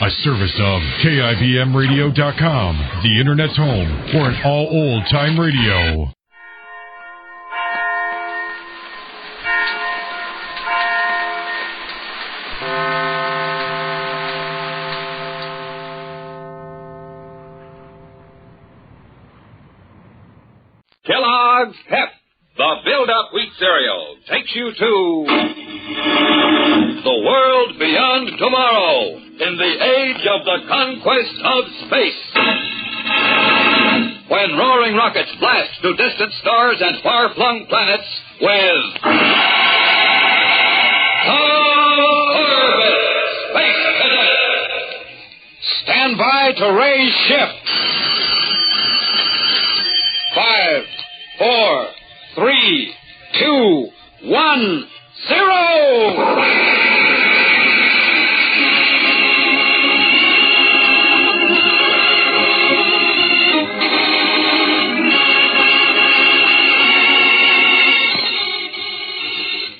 A service of KIBMradio.com, the Internet's home for an all old-time radio. Kellogg's Pep, the build-up wheat cereal, takes you to the world beyond tomorrow in the age of the conquest of space. When roaring rockets blast to distant stars and far-flung planets with Corbet Space Cadet. Stand by to raise ship. 5, 4, 3, 2, 1, 0!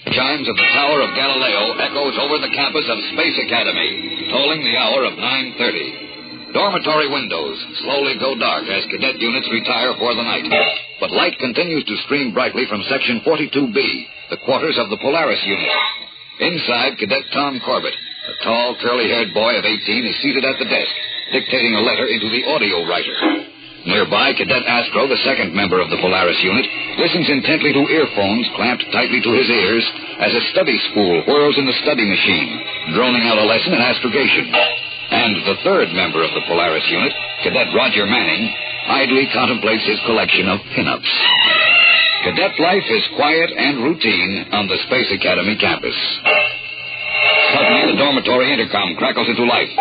Chimes of the Tower of Galileo echoes over the campus of Space Academy, tolling the hour of 9:30. Dormitory windows slowly go dark as cadet units retire for the night. But light continues to stream brightly from Section 42B, the quarters of the Polaris unit. Inside, Cadet Tom Corbett, a tall, curly-haired boy of 18, is seated at the desk, dictating a letter into the audio writer. Nearby, Cadet Astro, the second member of the Polaris unit, listens intently to earphones clamped tightly to his ears as a study spool whirls in the study machine, droning out a lesson in astrogation. And the third member of the Polaris unit, Cadet Roger Manning, idly contemplates his collection of pinups. Cadet life is quiet and routine on the Space Academy campus. Suddenly, the dormitory intercom crackles into life.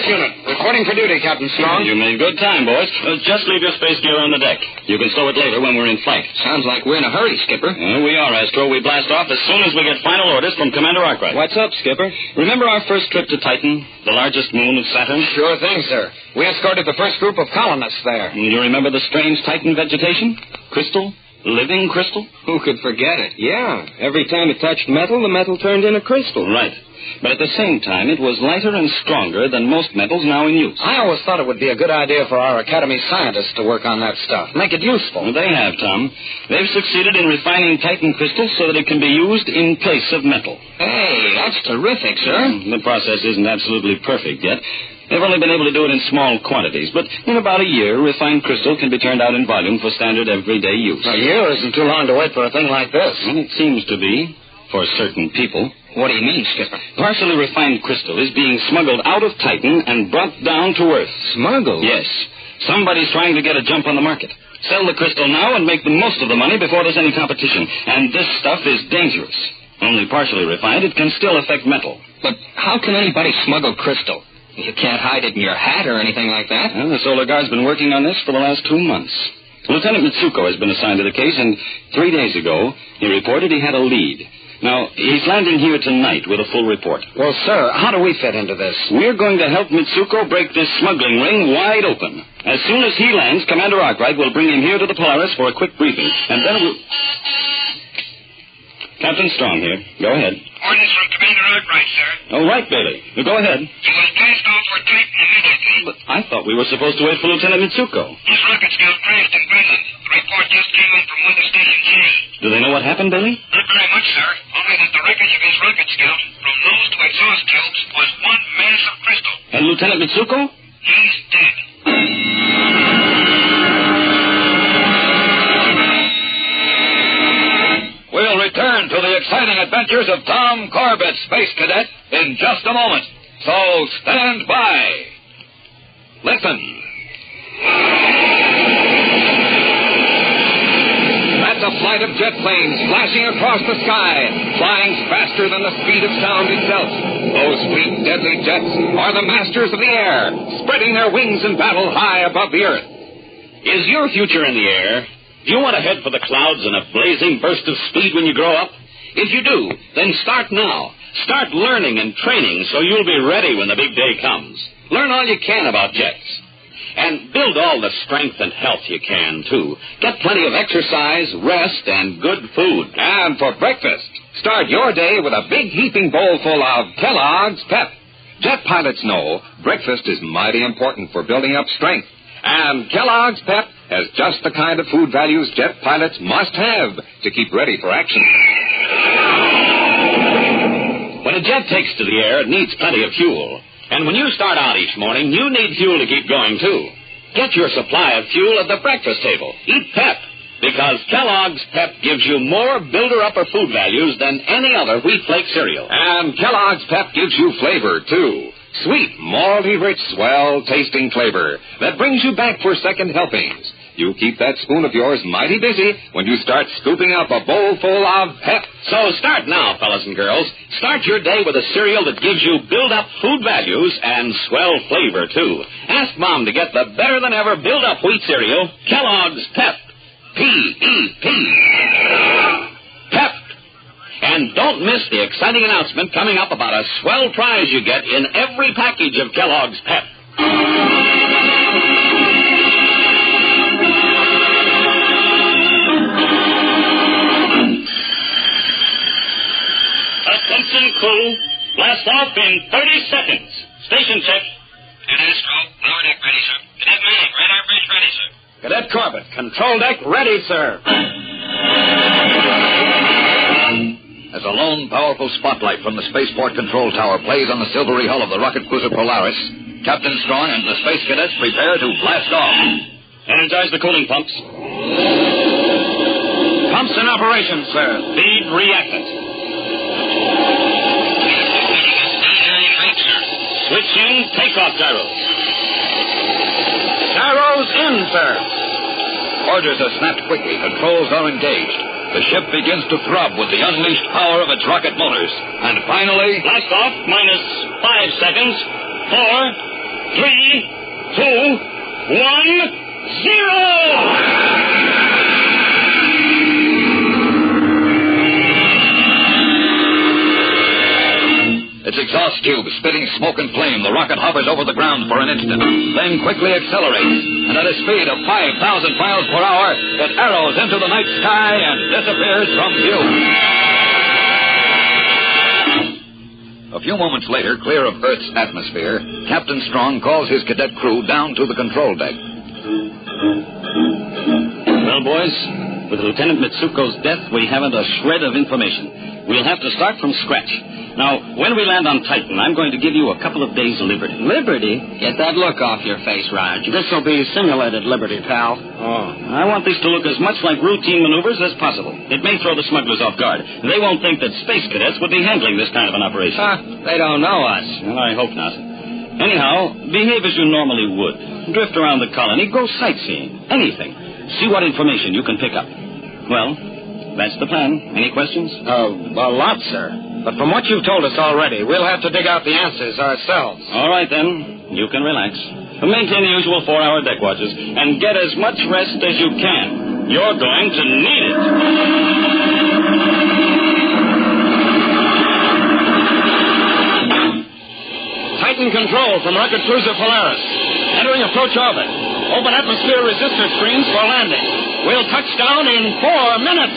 Unit, reporting for duty, Captain Strong. You made good time, boys. Just leave your space gear on the deck. You can stow it later when we're in flight. Sounds like we're in a hurry, Skipper. We are, Astro. We blast off as soon as we get final orders from Commander Arkwright. What's up, Skipper? Remember our first trip to Titan, the largest moon of Saturn? Sure thing, sir. We escorted the first group of colonists there. You remember the strange Titan vegetation? Crystal? Living crystal? Who could forget it? Yeah. Every time it touched metal, the metal turned into crystal. Right. But at the same time, it was lighter and stronger than most metals now in use. I always thought it would be a good idea for our Academy scientists to work on that stuff. Make it useful. Well, they have, Tom. They've succeeded in refining Titan crystal so that it can be used in place of metal. Hey, that's terrific, sir. The process isn't absolutely perfect yet. They've only been able to do it in small quantities, but in about a year, refined crystal can be turned out in volume for standard everyday use. A year isn't too long to wait for a thing like this. Well, it seems to be, for certain people. What do you mean, Skipper? Partially refined crystal is being smuggled out of Titan and brought down to Earth. Smuggled? Yes. Somebody's trying to get a jump on the market. Sell the crystal now and make the most of the money before there's any competition. And this stuff is dangerous. Only partially refined, it can still affect metal. But how can anybody smuggle crystal? You can't hide it in your hat or anything like that. Well, the Solar Guard's been working on this for the last 2 months. Lieutenant Mitsuko has been assigned to the case, and 3 days ago, he reported he had a lead. Now, he's landing here tonight with a full report. Well, sir, how do we fit into this? We're going to help Mitsuko break this smuggling ring wide open. As soon as he lands, Commander Arkwright will bring him here to the Polaris for a quick briefing, and then we'll... Captain Strong here. Go ahead. Orders from Commander Arkwright, sir. All right, Bailey. Go ahead. You must blast off for Titan immediately. But I thought we were supposed to wait for Lieutenant Mitsuko. His rocket scout crashed in Greenland. The report just came in from Weather Station J. Do they know what happened, Bailey? Not very much, sir. Only that the wreckage of his rocket scout, from nose to exhaust tubes, was one mass of crystal. And Lieutenant Mitsuko? He's dead. We'll return to the exciting adventures of Tom Corbett, Space Cadet, in just a moment. So stand by. Listen. That's a flight of jet planes flashing across the sky, flying faster than the speed of sound itself. Those fleet, deadly jets are the masters of the air, spreading their wings in battle high above the earth. Is your future in the air? Do you want to head for the clouds in a blazing burst of speed when you grow up? If you do, then start now. Start learning and training so you'll be ready when the big day comes. Learn all you can about jets. And build all the strength and health you can, too. Get plenty of exercise, rest, and good food. And for breakfast, start your day with a big heaping bowl full of Kellogg's Pep. Jet pilots know breakfast is mighty important for building up strength. And Kellogg's Pep has just the kind of food values jet pilots must have to keep ready for action. When a jet takes to the air, it needs plenty of fuel. And when you start out each morning, you need fuel to keep going, too. Get your supply of fuel at the breakfast table. Eat Pep, because Kellogg's Pep gives you more builder-upper food values than any other wheat flake cereal. And Kellogg's Pep gives you flavor, too. Sweet, malty-rich, swell-tasting flavor that brings you back for second helpings. You keep that spoon of yours mighty busy when you start scooping up a bowl full of Pep. So start now, fellas and girls. Start your day with a cereal that gives you build-up food values and swell flavor, too. Ask Mom to get the better-than-ever build-up wheat cereal, Kellogg's Pep. P-E-P. Pep. And don't miss the exciting announcement coming up about a swell prize you get in every package of Kellogg's Pep. Attention, crew. Blast off in 30 seconds. Station check. And Astro, lower deck ready, sir. Cadet Manning, radar bridge ready, sir. Cadet Corbett, control deck ready, sir. As a lone, powerful spotlight from the spaceport control tower plays on the silvery hull of the rocket cruiser Polaris, Captain Strong and the space cadets prepare to blast off. Energize the cooling pumps. Pumps in operation, sir. Feed reactant. Switching takeoff gyros. Gyros in, sir. Orders are snapped quickly. Controls are engaged. The ship begins to throb with the unleashed power of its rocket motors. And finally... Blast off minus 5 seconds. 4, 3, 2, 1, 0! Its exhaust tube spitting smoke and flame, the rocket hovers over the ground for an instant, then quickly accelerates, and at a speed of 5,000 miles per hour, it arrows into the night sky and disappears from view. A few moments later, clear of Earth's atmosphere, Captain Strong calls his cadet crew down to the control deck. Well, boys, with Lieutenant Mitsuko's death, we haven't a shred of information. We'll have to start from scratch. Now, when we land on Titan, I'm going to give you a couple of days' liberty. Liberty? Get that look off your face, Raj. This'll be simulated liberty, pal. Oh. I want this to look as much like routine maneuvers as possible. It may throw the smugglers off guard. They won't think that space cadets would be handling this kind of an operation. They don't know us. Well, I hope not. Anyhow, behave as you normally would. Drift around the colony, go sightseeing, anything. See what information you can pick up. Well, that's the plan. Any questions? A lot, sir. But from what you've told us already, we'll have to dig out the answers ourselves. All right, then. You can relax. Maintain the usual 4-hour deck watches and get as much rest as you can. You're going to need it. Titan control from rocket cruiser Polaris. Entering approach orbit. Open atmosphere resistor screens for landing. We'll touch down in 4 minutes.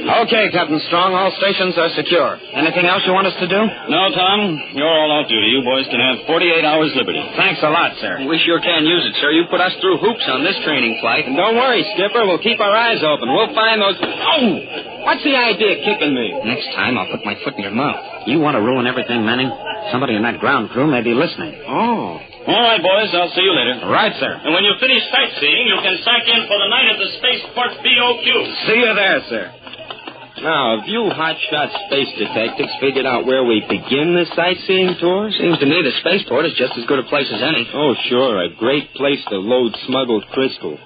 Okay, Captain Strong, all stations are secure. Anything else you want us to do? No, Tom. You're all out duty. You boys can have 48 hours liberty. Thanks a lot, sir. We sure can use it, sir. You put us through hoops on this training flight. And don't worry, Skipper. We'll keep our eyes open. We'll find those... Oh! What's the idea of kicking me? Next time, I'll put my foot in your mouth. You want to ruin everything, Manning? Somebody in that ground crew may be listening. Oh. All right, boys. I'll see you later. Right, sir. And when you finish sightseeing, you can sign in for the night at the Spaceport BOQ. See you there, sir. Now, have you hotshot space detectives figured out where we begin this sightseeing tour? Seems to me the spaceport is just as good a place as any. Oh, sure. A great place to load smuggled crystal.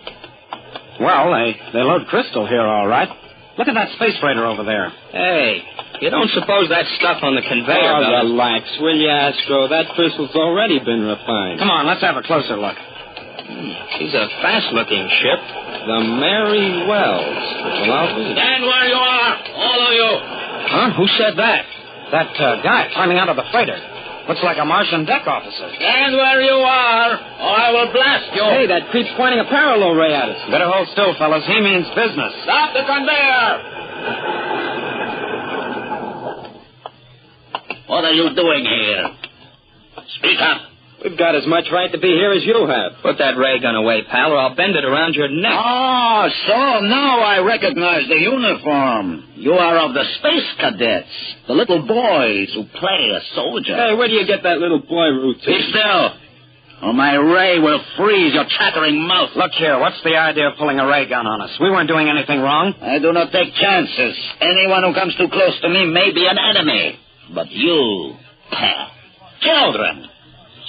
Well, they load crystal here, all right. Look at that space freighter over there. Hey, you don't suppose that stuff on the conveyor belt... Oh, relax, will you, Astro? That crystal's already been refined. Come on, let's have a closer look. She's a fast-looking ship. The Mary Wells. Well, Stand where you are, all of you. Huh? Who said that? That guy climbing out of the freighter. Looks like a Martian deck officer. Stand where you are, or I will blast you. hey, that creep's pointing a parallel ray at us. Better hold still, fellas. He means business. Stop the conveyor. What are you doing here? Speak up. We've got as much right to be here as you have. Put that ray gun away, pal, or I'll bend it around your neck. Oh, so now I recognize the uniform. You are of the Space Cadets, the little boys who play a soldier. Hey, where do you get that little boy routine? Be still, or my ray will freeze your chattering mouth. Look here, what's the idea of pulling a ray gun on us? We weren't doing anything wrong. I do not take chances. Anyone who comes too close to me may be an enemy. But you, children,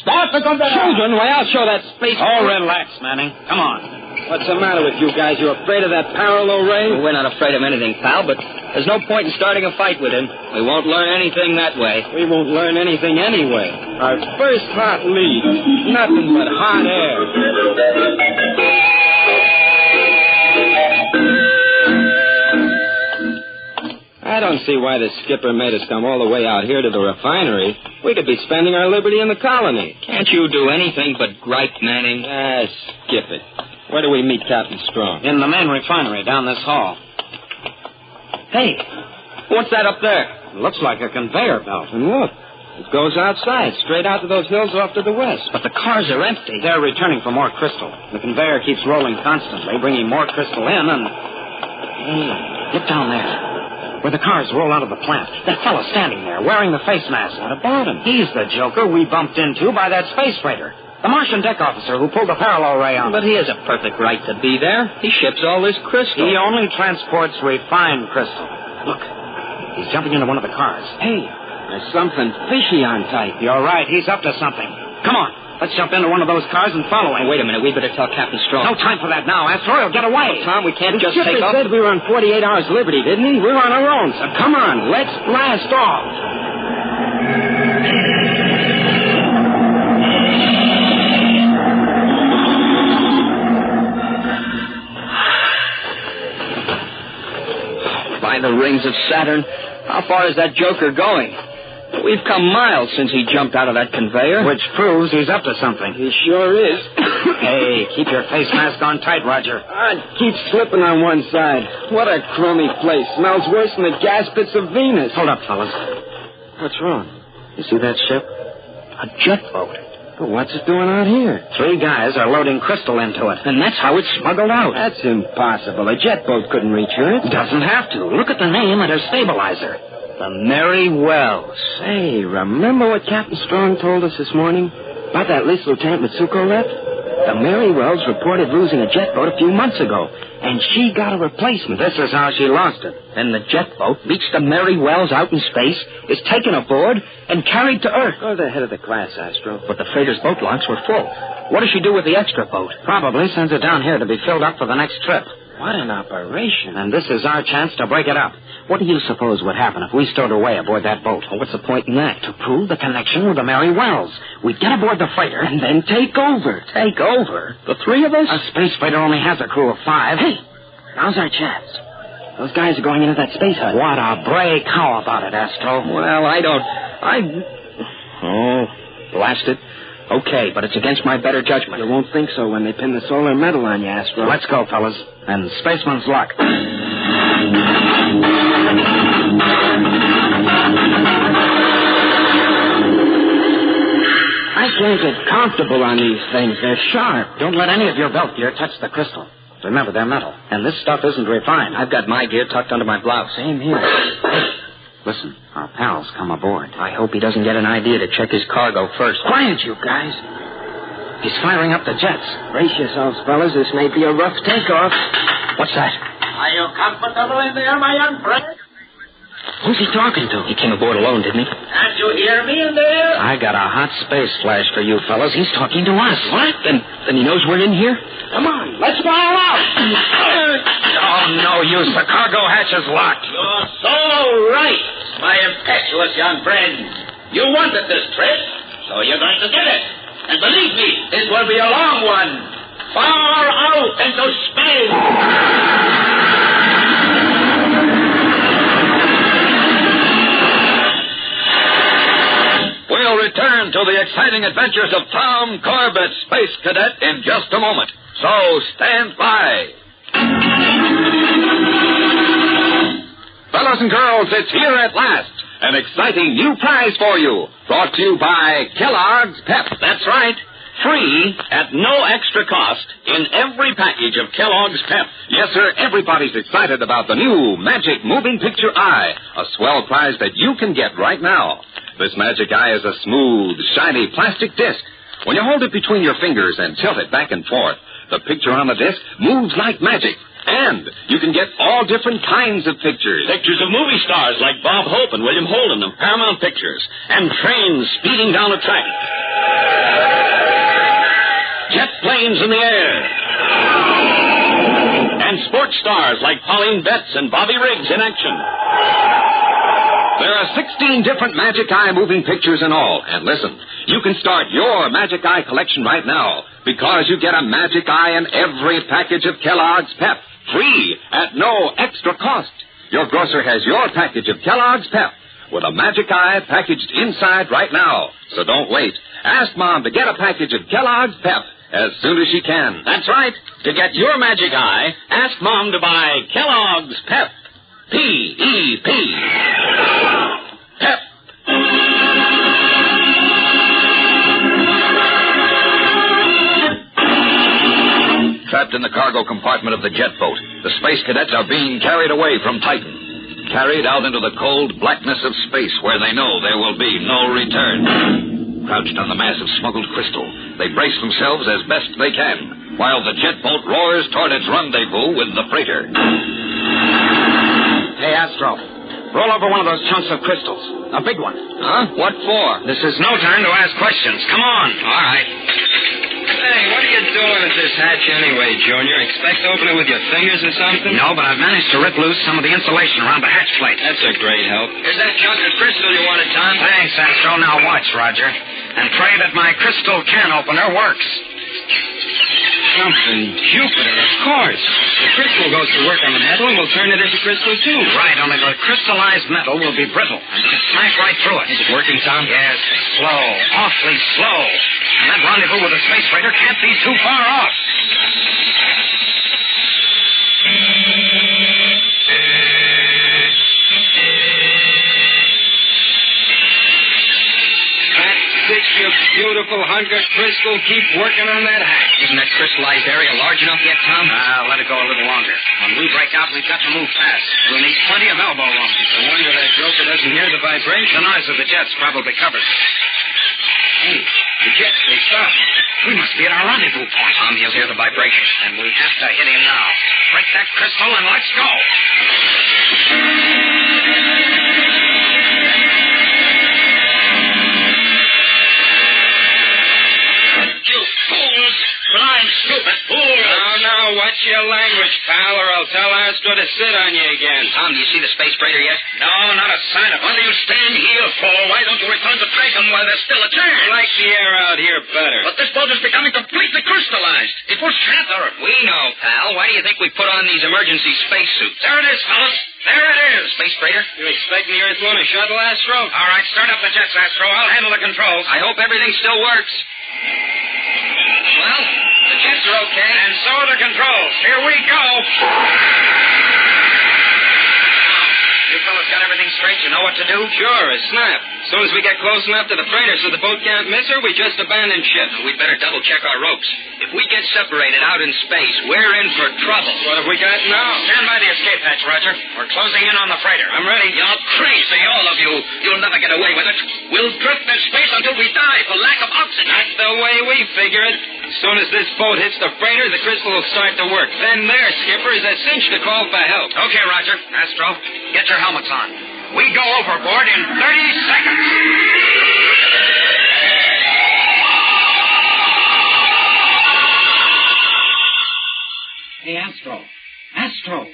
start the conveyor. Children? Why, I'll show that space... Oh, relax, Manning. Come on. What's the matter with you guys? You afraid of that parallel ray? Well, we're not afraid of anything, pal, but there's no point in starting a fight with him. We won't learn anything that way. We won't learn anything anyway. Our first hot lead. Nothing but hot air. I don't see why the skipper made us come all the way out here to the refinery. We could be spending our liberty in the colony. Can't you do anything but gripe, Manning? Skip it. Where do we meet Captain Strong? In the main refinery down this hall. Hey, what's that up there? It looks like a conveyor belt. And look, it goes outside, straight out to those hills off to the west. But the cars are empty. They're returning for more crystal. The conveyor keeps rolling constantly, bringing more crystal in, and... Hey, look down there. Where the cars roll out of the plant. That fellow standing there, wearing the face mask. What about him? He's the joker we bumped into by that space freighter. The Martian deck officer who pulled the parallel ray on. But he has a perfect right to be there. He ships all this crystal. He only transports refined crystal. Look, he's jumping into one of the cars. Hey, there's something fishy on tight. You're right, he's up to something. Come on, let's jump into one of those cars and follow him. Wait a minute, we better tell Captain Strong. No time for that now. After all, he'll get away. Tom, we can't just Skipper take off. said we were on 48 hours liberty, didn't he? We're on our own, so come on, let's blast off. By the rings of Saturn, how far is that joker going? We've come miles since he jumped out of that conveyor. Which proves he's up to something. He sure is. Hey, keep your face mask on tight, Roger. I keep slipping on one side. What a crummy place. Smells worse than the gas pits of Venus. Hold up, fellas. What's wrong? You see that ship? A jet boat. But what's it doing out here? 3 guys are loading crystal into it. And that's how it's smuggled out. That's impossible. A jet boat couldn't reach her. Doesn't have to. Look at the name and her stabilizer. The Mary Wells. Say, remember what Captain Strong told us this morning? About that list Lieutenant Mitsuko left? The Mary Wells reported losing a jet boat a few months ago, and she got a replacement. This is how she lost it. Then the jet boat meets the Mary Wells out in space, is taken aboard, and carried to Earth. Go to the head of the class, Astro. But the freighter's boat locks were full. What does she do with the extra boat? Probably sends it down here to be filled up for the next trip. What an operation. And this is our chance to break it up. What do you suppose would happen if we stowed away aboard that boat? Well, what's the point in that? To prove the connection with the Mary Wells. We'd get aboard the freighter And then take over. Take over? The 3 of us? A space freighter only has a crew of 5. Hey, now's our chance. Those guys are going into that space hut. What a break. How about it, Astro? Well, Oh, blast it. Okay, but it's against my better judgment. You won't think so when they pin the solar medal on you, Astro. Let's go, fellas. And spaceman's luck. I can't get comfortable on these things. They're sharp. Don't let any of your belt gear touch the crystal. Remember, they're metal. And this stuff isn't refined. I've got my gear tucked under my blouse. Same here. Listen, our pal's come aboard. I hope he doesn't get an idea to check his cargo first. Quiet, you guys. He's firing up the jets. Brace yourselves, fellas. This may be a rough takeoff. What's that? Are you comfortable in there, my young friend? Who's he talking to? He came aboard alone, didn't he? Can't you hear me in there? I got a hot space flash for you fellas. He's talking to us. What? Then he knows we're in here? Come on, let's fire out. Oh, no use. The cargo hatch is locked. You're so right, my impetuous young friend. You wanted this trip, so you're going to get it. And believe me, this will be a long one. out into space! We'll return to the exciting adventures of Tom Corbett, Space Cadet, in just a moment. So stand by. Fellas and girls, it's here at last. An exciting new prize for you. Brought to you by Kellogg's Pep. That's right. Free at no extra cost in every package of Kellogg's Pep. Yes, sir, everybody's excited about the new Magic Moving Picture Eye, a swell prize that you can get right now. This Magic Eye is a smooth, shiny plastic disc. When you hold it between your fingers and tilt it back and forth, the picture on the disc moves like magic. And you can get all different kinds of pictures. Pictures of movie stars like Bob Hope and William Holden of Paramount Pictures. And trains speeding down a track. Jet planes in the air. And sports stars like Pauline Betts and Bobby Riggs in action. There are 16 different Magic Eye moving pictures in all. And listen, you can start your Magic Eye collection right now because you get a Magic Eye in every package of Kellogg's Pep. Free at no extra cost. Your grocer has your package of Kellogg's Pep with a Magic Eye packaged inside right now. So don't wait. Ask Mom to get a package of Kellogg's Pep as soon as she can. That's right. To get your Magic Eye, ask Mom to buy Kellogg's Pep. P-E-P. Pep. Trapped in the cargo compartment of the jet boat, the space cadets are being carried away from Titan. Carried out into the cold blackness of space where they know there will be no return. Crouched on the mass of smuggled crystal, they brace themselves as best they can, while the jet boat roars toward its rendezvous with the freighter. Hey, Astro, roll over one of those chunks of crystals. A big one. Huh? What for? This is no time to ask questions. Come on. All right. Hey, what are you doing at this hatch anyway, Junior? Expect to open it with your fingers or something? No, but I've managed to rip loose some of the insulation around the hatch plate. That's a great help. Here's that chunk of crystal you wanted, Tom. Thanks, Astro. Now watch, Roger. And pray that my crystal can opener works. Something Jupiter, of course. The crystal goes to work on the metal and will turn it into crystal, too. Right, only the crystallized metal will be brittle and just smack right through it. Is it working, Tom? Yes, slow, awfully slow. And that rendezvous with the space freighter can't be too far off. Your beautiful hunk of crystal. Keep working on that hatch. Isn't that crystallized area large enough yet, Tom? Let it go a little longer. When we break out, we've got to move fast. We'll need plenty of elbow room. No wonder that joker doesn't hear the vibration. The noise of the jets probably covers it. Hey, the jets, they stop. We must be at our rendezvous point. Tom, he'll hear the vibration, and we have to hit him now. Break that crystal and let's go. Now, watch your language, pal, or I'll tell Astro to sit on you again. Tom, do you see the space freighter yet? No, not a sign of it. What are you staying here for? Why don't you return to Triton while there's still a chance? I like the air out here better. But this boat is becoming completely crystallized. It will shatter. We know, pal. Why do you think we put on these emergency spacesuits? There it is, fellas. There it is. Space freighter? You expecting the Earth Lunar shuttle, Astro? All right, start up the jets, Astro. I'll handle the controls. I hope everything still works. Well, the jets are okay. And so are the controls. Here we go. You fellas got everything straight? You know what to do? Sure, a snap. As soon as we get close enough to the freighter so the boat can't miss her, we just abandon ship. We'd better double-check our ropes. If we get separated out in space, we're in for trouble. What have we got now? Stand by the escape hatch, Roger. We're closing in on the freighter. I'm ready. You're crazy, all of you. You'll never get away with it. We'll drift in space until we die for lack of oxygen. That's the way we figure it. As soon as this boat hits the freighter, the crystal will start to work. Then there, Skipper, is a cinch to call for help. Okay, Roger. Astro, get your helmets on. We go overboard in 30 seconds. Hey, Astro.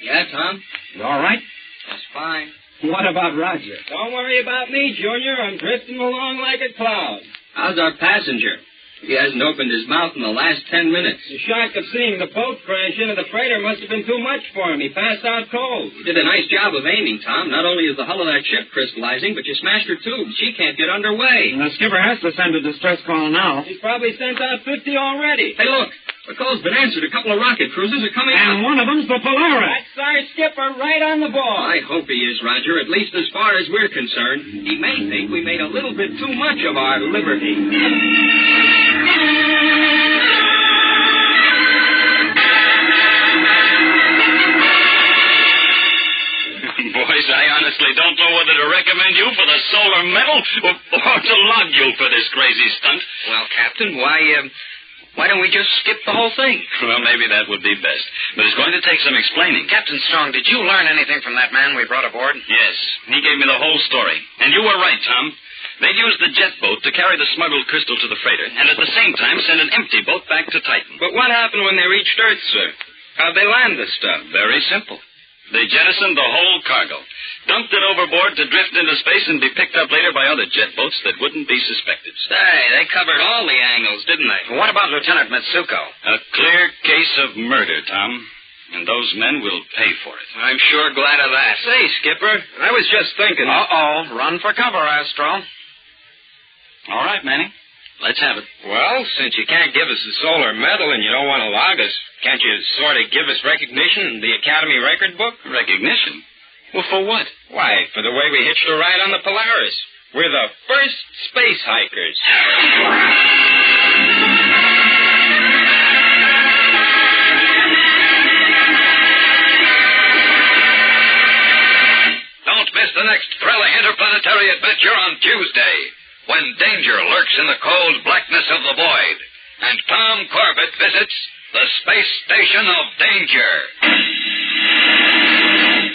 Yeah, Tom? You all right? That's fine. What about Roger? Don't worry about me, Junior. I'm drifting along like a cloud. How's our passenger? He hasn't opened his mouth in the last 10 minutes. The shock of seeing the boat crash into the freighter must have been too much for him. He passed out cold. You did a nice job of aiming, Tom. Not only is the hull of that ship crystallizing, but you smashed her tube. She can't get underway. And the skipper has to send a distress call now. He's probably sent out 50 already. Hey, look. The call's been answered. A couple of rocket cruisers are coming out. And one of them's the Polaris. That's our skipper right on the ball. I hope he is, Roger, at least as far as we're concerned. He may think we made a little bit too much of our liberty. Boys, I honestly don't know whether to recommend you for the solar medal or to log you for this crazy stunt. Well, Captain, why don't we just skip the whole thing? Well, maybe that would be best. But it's going to take some explaining. Captain Strong, did you learn anything from that man we brought aboard? Yes. He gave me the whole story. And you were right, Tom. They'd used the jet boat to carry the smuggled crystal to the freighter, and at the same time send an empty boat back to Titan. But what happened when they reached Earth, sir? How'd they land the stuff? Very simple. They jettisoned the whole cargo, dumped it overboard to drift into space and be picked up later by other jet boats that wouldn't be suspected. Say, they covered all the angles, didn't they? What about Lieutenant Mitsuko? A clear case of murder, Tom. And those men will pay for it. I'm sure glad of that. Say, Skipper, I was just thinking... Uh-oh. Run for cover, Astro. All right, Manny. Let's have it. Well, since you can't give us the solar medal and you don't want to log us, can't you sort of give us recognition in the Academy record book? Recognition? Well, for what? Why, for the way we hitched a ride on the Polaris. We're the first space hikers. Don't miss the next thrilling interplanetary adventure on Tuesday, when danger lurks in the cold blackness of the void, and Tom Corbett visits the space station of danger.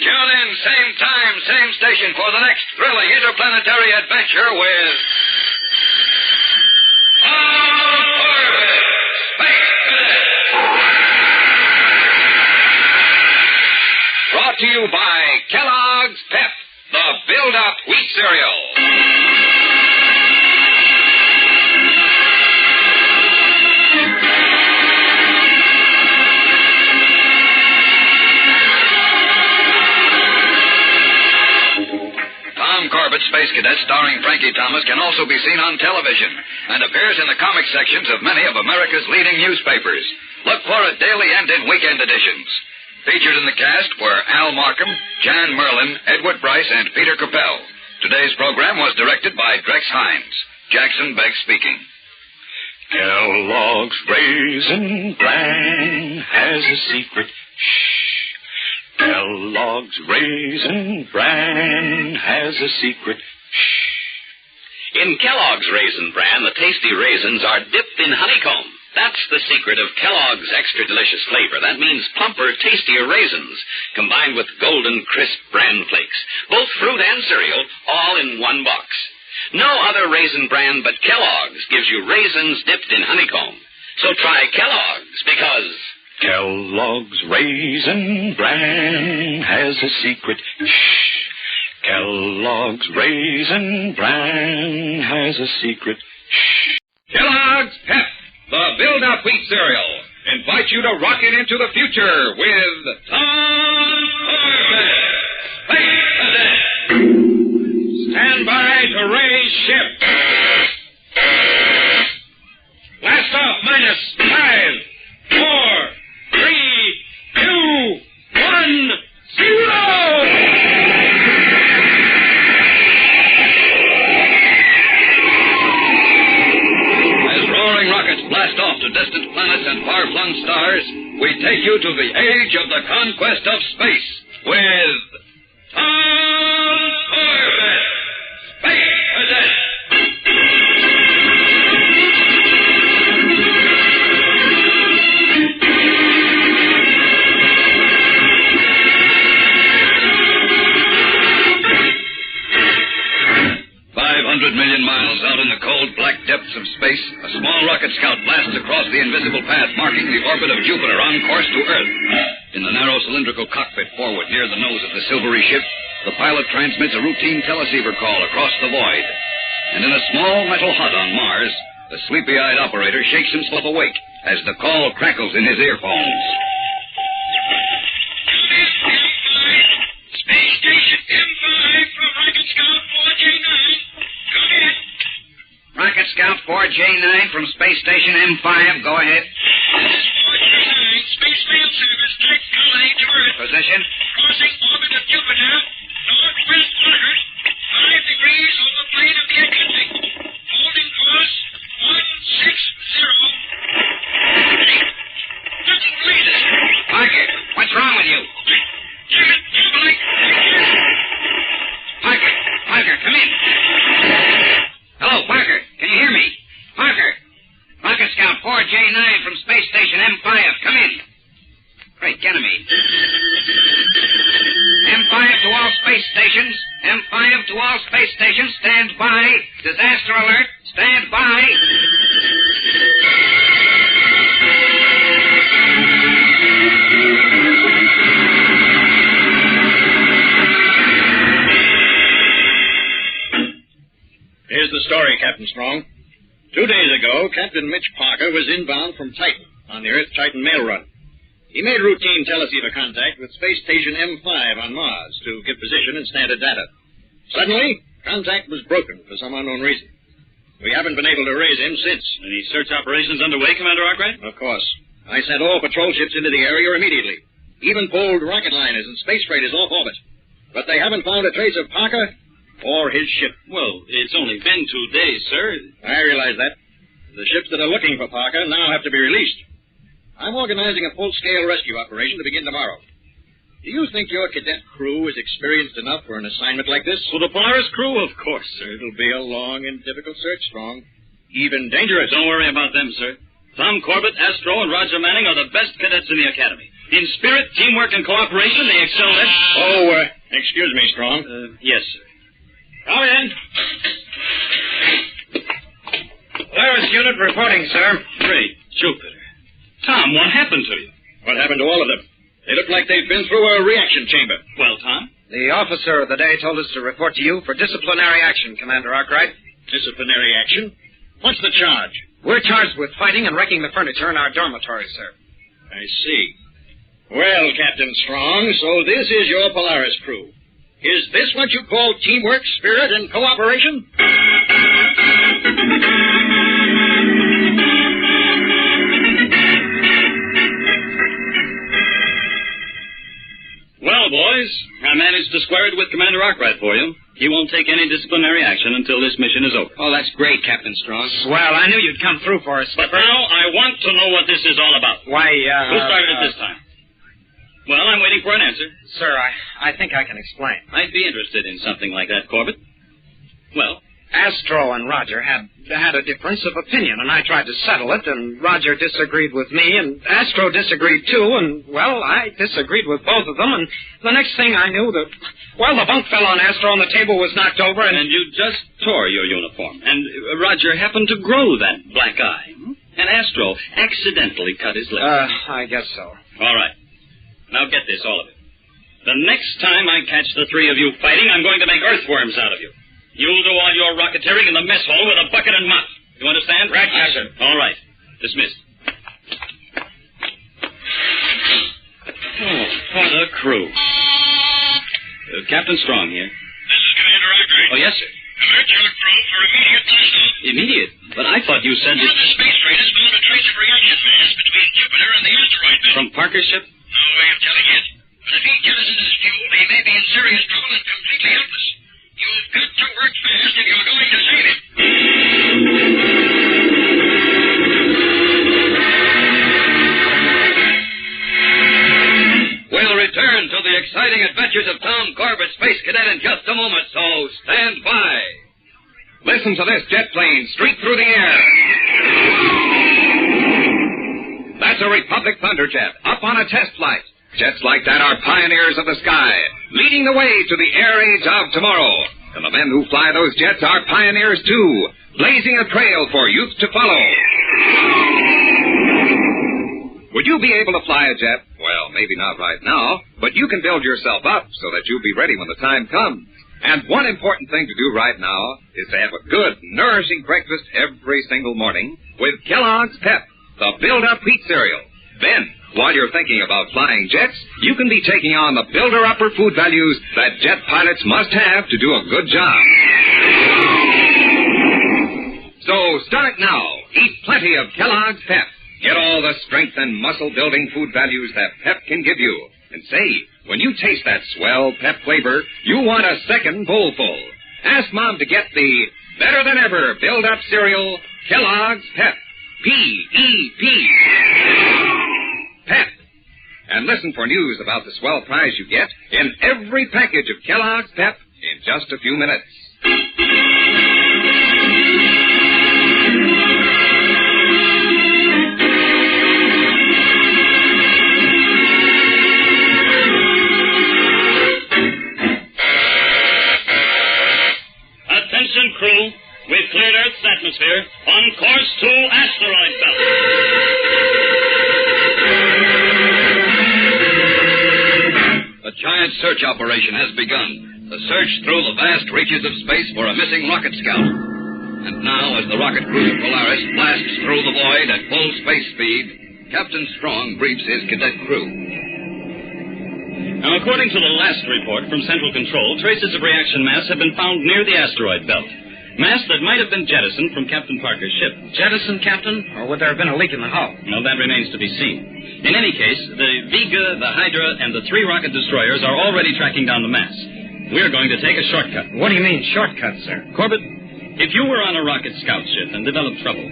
Tune in, same time, same station, for the next thrilling interplanetary adventure with Tom Corbett, Space Cadet. Brought to you by Kellogg's Pep, the build-up wheat cereal. Corbett Space Cadet, starring Frankie Thomas, can also be seen on television and appears in the comic sections of many of America's leading newspapers. Look for it daily and in weekend editions. Featured in the cast were Al Markham, Jan Merlin, Edward Bryce, and Peter Capell. Today's program was directed by Drex Hines. Jackson Begg speaking. Kellogg's Raisin Bran has a secret. Shh. Kellogg's Raisin Bran has a secret. Shh. In Kellogg's Raisin Bran, the tasty raisins are dipped in honeycomb. That's the secret of Kellogg's extra delicious flavor. That means plumper, tastier raisins, combined with golden, crisp bran flakes. Both fruit and cereal, all in one box. No other raisin brand but Kellogg's gives you raisins dipped in honeycomb. So try Kellogg's, because... Kellogg's Raisin Bran has a secret. Shh. Kellogg's Raisin Bran has a secret. Shh. Kellogg's Pep, the build-up wheat cereal, invite you to rocket into the future with Tom Corbett, Space Cadet. Stand by to raise ship. Blast off minus 5, 4, 3, 2, 1, 0! As roaring rockets blast off to distant planets and far-flung stars, we take you to the age of the conquest of space with Tom Corbett, Space Cadet. 500 million miles out in the cold, black depths of space, a small rocket scout blasts across the invisible path marking the orbit of Jupiter on course to Earth. In the narrow cylindrical cockpit forward near the nose of the silvery ship, the pilot transmits a routine teleceiver call across the void. And in a small metal hut on Mars, The sleepy-eyed operator shakes himself awake as the call crackles in his earphones. Space Station M5 from Rocket Scout 4J9. Come in. Rocket Scout 4J9 from Space Station M5. Go ahead. This is 4J9. Space Mail Service. Tactical aid to Earth. Position. Crossing orbit of Jupiter. Northwest 100. 5 degrees on the plane of the ecliptic. Holding course 160. Doesn't believe it. Parker, what's wrong with you? Damn it, Jubilee. Parker, come in. Hello, Parker. Can you hear me? Parker. Rocket Scout 4J9 from Space Station M5. Come in. Great, Ganymede. M5 to all space stations. M5 to all space stations. Stand by. Disaster alert. Stand by. Here's the story, Captain Strong. 2 days ago, Captain Mitch Parker was inbound from Titan on the Earth-Titan mail run. He made routine teleceiver contact with Space Station M5 on Mars to get position and standard data. Suddenly, contact was broken for some unknown reason. We haven't been able to raise him since. Any search operations underway, Commander Arkwright? Of course. I sent all patrol ships into the area immediately. Even pulled rocket liners and space freighters off orbit. But they haven't found a trace of Parker or his ship. Well, it's only been 2 days, sir. I realize that. The ships that are looking for Parker now have to be released. I'm organizing a full-scale rescue operation to begin tomorrow. Do you think your cadet crew is experienced enough for an assignment like this? For the Polaris crew, of course, sir. It'll be a long and difficult search, Strong. Even dangerous. Don't worry about them, sir. Tom Corbett, Astro, and Roger Manning are the best cadets in the Academy. In spirit, teamwork, and cooperation, they excel at... Oh, excuse me, Strong. Yes, sir. Come in. Polaris unit reporting, sir. Great Jupiter. Tom, what happened to you? What happened to all of them? They look like they've been through a reaction chamber. Well, Tom? The officer of the day told us to report to you for disciplinary action, Commander Arkwright. Disciplinary action? What's the charge? We're charged with fighting and wrecking the furniture in our dormitory, sir. I see. Well, Captain Strong, so this is your Polaris crew. Is this what you call teamwork, spirit, and cooperation? Well, boys, I managed to square it with Commander Arkwright for you. He won't take any disciplinary action until this mission is over. Oh, that's great, Captain Strong. Swell. I knew you'd come through for us. But now I want to know what this is all about. Why, Who started it this time? Well, I'm waiting for an answer. Sir, I think I can explain. I'd be interested in something like that, Corbett. Well? Astro and Roger had a difference of opinion, and I tried to settle it, and Roger disagreed with me, and Astro disagreed too, and, well, I disagreed with both of them, and the next thing I knew, the bunk fell on Astro and the table was knocked over, and... And you just tore your uniform, and Roger happened to grow that black eye, and Astro accidentally cut his lip. I guess so. All right. Now get this, all of it. The next time I catch the three of you fighting, I'm going to make earthworms out of you. You'll do all your rocketeering in the mess hall with a bucket and mop. You understand? Right, Captain. All right. Dismissed. Oh, what a crew. Captain Strong here. This is Commander Arkwright. Oh, yes, sir. Alert your crew for immediate blast off. Immediate? But I thought you said One of the space freighters found a trace of reaction mass between Jupiter and the asteroid belt. From Parker's ship? No way of telling yet. But if he jettisons his fuel, he may be in serious trouble and completely helpless. You've got to work fast if you're going to save him. We'll return to the exciting adventures of Tom Corbett, Space Cadet, in just a moment, so stand by. Listen to this jet plane streak through the air. That's a Republic Thunderjet up on a test flight. Jets like that are pioneers of the sky, leading the way to the air age of tomorrow. And the men who fly those jets are pioneers, too, blazing a trail for youth to follow. Would you be able to fly a jet? Well, maybe not right now, but you can build yourself up so that you'll be ready when the time comes. And one important thing to do right now is to have a good, nourishing breakfast every single morning with Kellogg's Pep, the build-up wheat cereal. Then, while you're thinking about flying jets, you can be taking on the builder-upper food values that jet pilots must have to do a good job. So start now. Eat plenty of Kellogg's Pep. Get all the strength and muscle-building food values that Pep can give you. And say, when you taste that swell Pep flavor, you want a second bowlful. Ask Mom to get the better-than-ever build-up cereal, Kellogg's Pep. P-E-P. Pep. And listen for news about the swell prize you get in every package of Kellogg's Pep in just a few minutes. Attention, crew. We've cleared Earth's atmosphere on course to asteroid belt. A giant search operation has begun. The search through the vast reaches of space for a missing rocket scout. And now, as the rocket cruiser Polaris blasts through the void at full space speed, Captain Strong briefs his cadet crew. Now, according to the last report from Central Control, traces of reaction mass have been found near the asteroid belt. Mass that might have been jettisoned from Captain Parker's ship. Jettisoned, Captain? Or would there have been a leak in the hull? Well, that remains to be seen. In any case, the Vega, the Hydra, and the 3 rocket destroyers are already tracking down the mass. We're going to take a shortcut. What do you mean, shortcut, sir? Corbett, if you were on a rocket scout ship and developed trouble,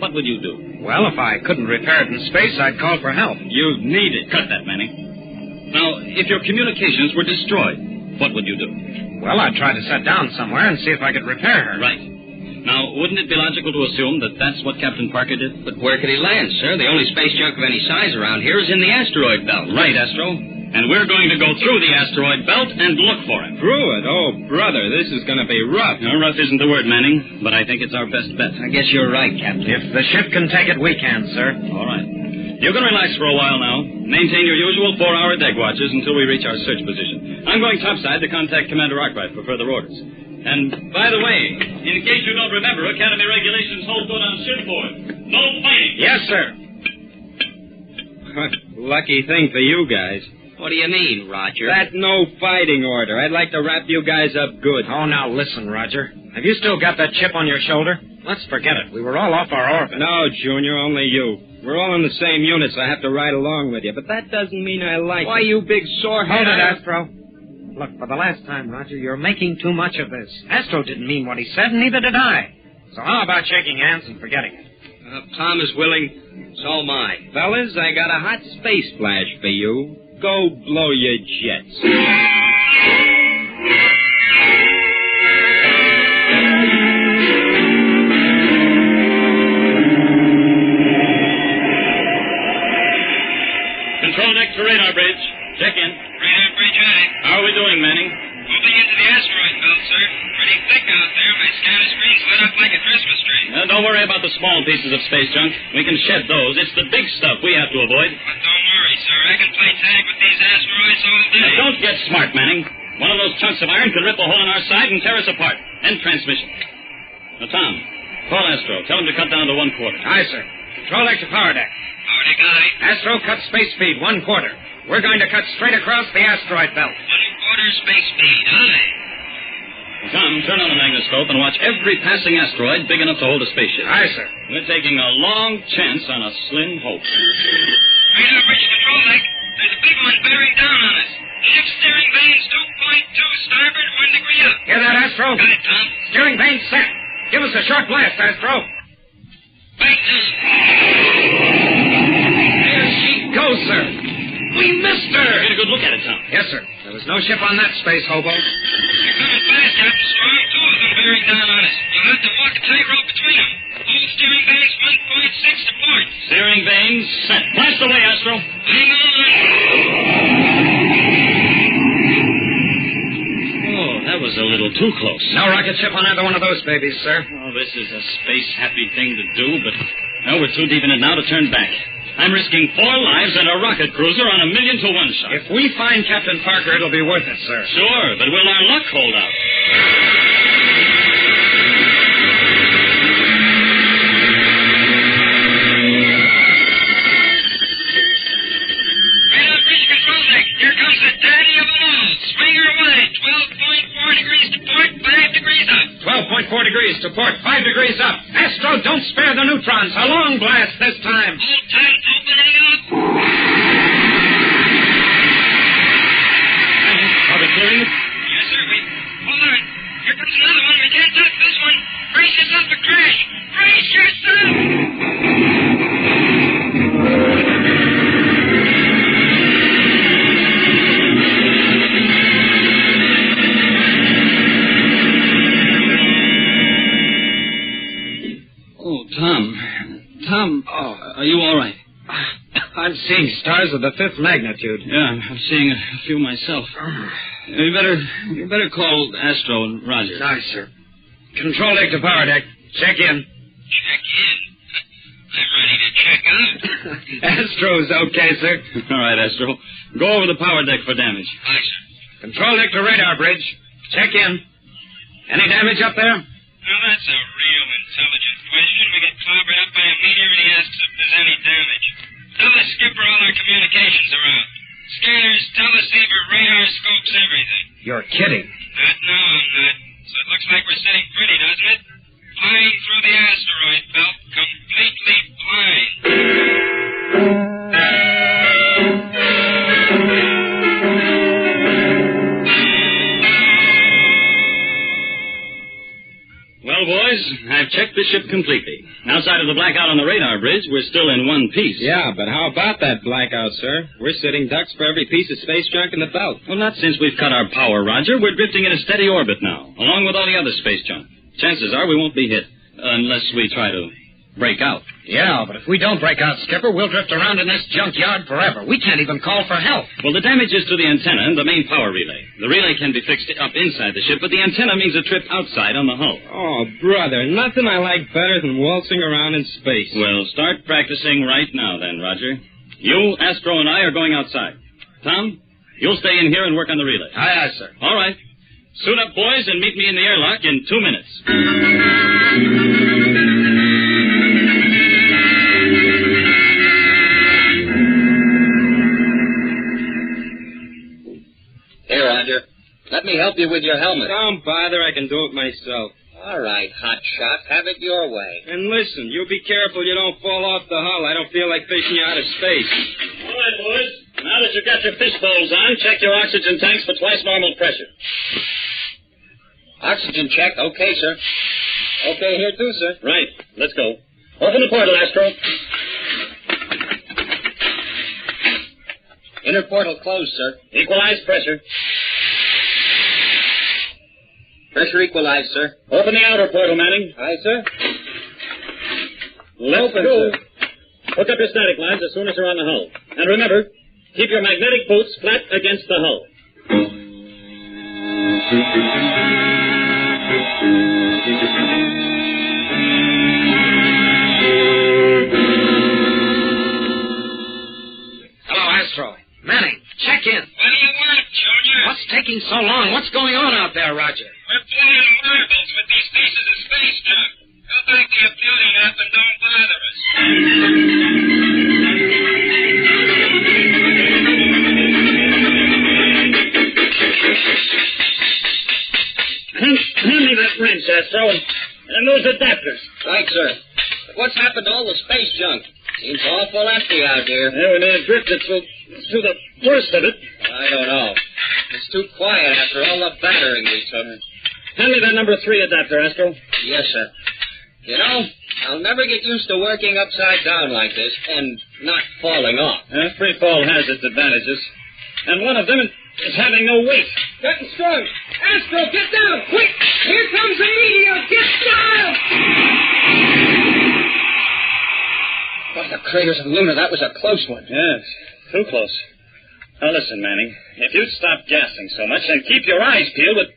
what would you do? Well, if I couldn't repair it in space, I'd call for help. You need it. Cut that, Manning. Now, if your communications were destroyed, what would you do? Well, I'd try to set down somewhere and see if I could repair her. Right. Now, wouldn't it be logical to assume that that's what Captain Parker did? But where could he land, sir? The only space junk of any size around here is in the asteroid belt. Right, Astro. And we're going to go through the asteroid belt and look for him. Through it? Oh, brother, this is going to be rough. No, rough isn't the word, Manning, but I think it's our best bet. I guess you're right, Captain. If the ship can take it, we can, sir. All right. You can relax for a while now. Maintain your usual 4-hour deck watches until we reach our search position. I'm going topside to contact Commander Arkwright for further orders. And, by the way, in case you don't remember, Academy regulations hold good on shipboard. No fighting. Yes, sir. Lucky thing for you guys. What do you mean, Roger? That no fighting order. I'd like to wrap you guys up good. Oh, now listen, Roger. Have you still got that chip on your shoulder? Let's forget it. We were all off our orbit. No, Junior, only you. We're all in the same unit, so I have to ride along with you. But that doesn't mean I like Why, it. you big sorehead. Hold it, Astro. Look, for the last time, Roger, you're making too much of this. Astro didn't mean what he said, and neither did I. So how about shaking hands and forgetting it? If Tom is willing, so am I. Fellas, I got a hot space flash for you. Go blow your jets. Control deck to radar bridge. Check in. Radar bridge ready. How are we doing, Manning? Moving into the asteroid belt, sir. Pretty thick out there. My scanner screen's lit up like a Christmas tree. Don't worry about the small pieces of space junk. We can shed those. It's the big stuff we have to avoid. But don't worry, sir. I can play tag with these asteroids all day. Now, don't get smart, Manning. One of those chunks of iron could rip a hole in our side and tear us apart. End transmission. Now, Tom, call Astro. Tell him to cut down to 1/4. Aye, sir. Control deck to power deck. Power deck aye. Astro, cut space speed 1/4. We're going to cut straight across the asteroid belt. 1/4 space speed, aye. Tom, turn on the magnoscope and watch every passing asteroid big enough to hold a spaceship. Aye, sir. We're taking a long chance on a slim hope. Radar bridge control deck. There's a big one bearing down on us. Shift steering vanes 2.2 starboard, 1 degree up. Hear that, Astro? Got it, Tom. Steering vane set. Give us a short blast, Astro. Right now. There she goes, sir. We missed her. Get a good look at it, Tom. Yes, sir. There was no ship on that space hobo. They're coming fast, Captain Strong. 2 of them bearing down on us. You'll have to walk a tightrope between them. Hold steering vanes 1.6 to port. Steering vanes set. Blast away, Astro. Hang on. Oh, that was a little too close. No rocket ship on either one of those babies, sir. Oh, this is a space-happy thing to do, but no, we're too deep in it now to turn back. I'm risking 4 lives and a rocket cruiser on a 1,000,000 to 1 shot. If we find Captain Parker, it'll be worth it, sir. Sure, but will our luck hold out? To port, 5 degrees up. Astro, don't spare the neutrons. A long blast this time. Hold tight, opening up. Are we clearing it? Yes, sir. Hold on. Here comes another one. We can't touch this one. Brace yourself to crash. Brace yourself. Tom, are you all right? I'm seeing stars of the 5th magnitude. Yeah, I'm seeing a few myself. You better call Astro and Roger. Aye, sir. Control deck to power deck. Check in. Check in? I'm ready to check out. Astro's okay, sir. All right, Astro. Go over the power deck for damage. Aye, sir. Control deck to radar bridge. Check in. Any damage up there? Now, that's a real intelligent question. We get clobbered up by a meteor and he asks if there's any damage. Tell the skipper all our communications are out. Scanners, teleceiver, radar, scopes, everything. You're kidding. No, I'm not. So it looks like we're sitting pretty, doesn't it? Flying through the asteroid belt, completely blind. Well, boys, I've checked the ship completely. Outside of the blackout on the radar bridge, we're still in one piece. Yeah, but how about that blackout, sir? We're sitting ducks for every piece of space junk in the belt. Well, not since we've cut our power, Roger. We're drifting in a steady orbit now, along with all the other space junk. Chances are we won't be hit, unless we try to break out. Yeah, but if we don't break out, Skipper, we'll drift around in this junkyard forever. We can't even call for help. Well, the damage is to the antenna and the main power relay. The relay can be fixed up inside the ship, but the antenna means a trip outside on the hull. Oh, brother, nothing I like better than waltzing around in space. Well, start practicing right now then, Roger. You, Astro, and I are going outside. Tom, you'll stay in here and work on the relay. Aye, aye, sir. All right. Suit up, boys, and meet me in the airlock in 2 minutes. Here, Roger. Let me help you with your helmet. Don't bother, I can do it myself. All right, hotshot. Have it your way. And listen, you be careful you don't fall off the hull. I don't feel like fishing you out of space. All right, boys. Now that you've got your fish bowls on, check your oxygen tanks for twice normal pressure. Oxygen check. Okay, sir. Okay here, too, sir. Right. Let's go. Open the portal, Astro. Inner portal closed, sir. Equalize pressure. Pressure equalized, sir. Open the outer portal, Manning. Aye, sir. Let's Open, go. sir. Hook up your static lines as soon as you're on the hull. And remember, keep your magnetic boots flat against the hull. Hello, Astro. Manning, check in. What do you want, Junior? What's taking so long? What's going on out there, Roger? We're playing marbles with these pieces of space junk. Go back to your beauty nap and don't bother us. Hand me that wrench, Astro, and those adapters. Right, sir. But what's happened to all the space junk? Seems awful empty out here. Yeah, we may have drifted through the worst of it. I don't know. It's too quiet after all the battering we took. Hand me that number 3 adapter, Astro. Yes, sir. You know, I'll never get used to working upside down like this and not falling off. Free fall has its advantages. And one of them is having no weight. Getting strong. Astro, get down, quick! Here comes the meteor! Get down! By the craters of Luna, that was a close one. Yes, too close. Now listen, Manning. If you'd stop gassing so much and keep your eyes peeled with...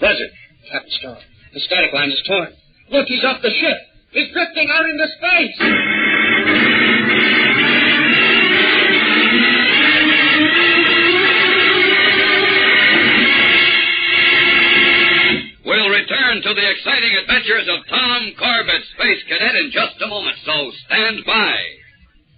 Roger. Captain Strong, the static line is torn. Look, he's off the ship. He's drifting out into space. to the exciting adventures of Tom Corbett, Space Cadet, in just a moment, so stand by.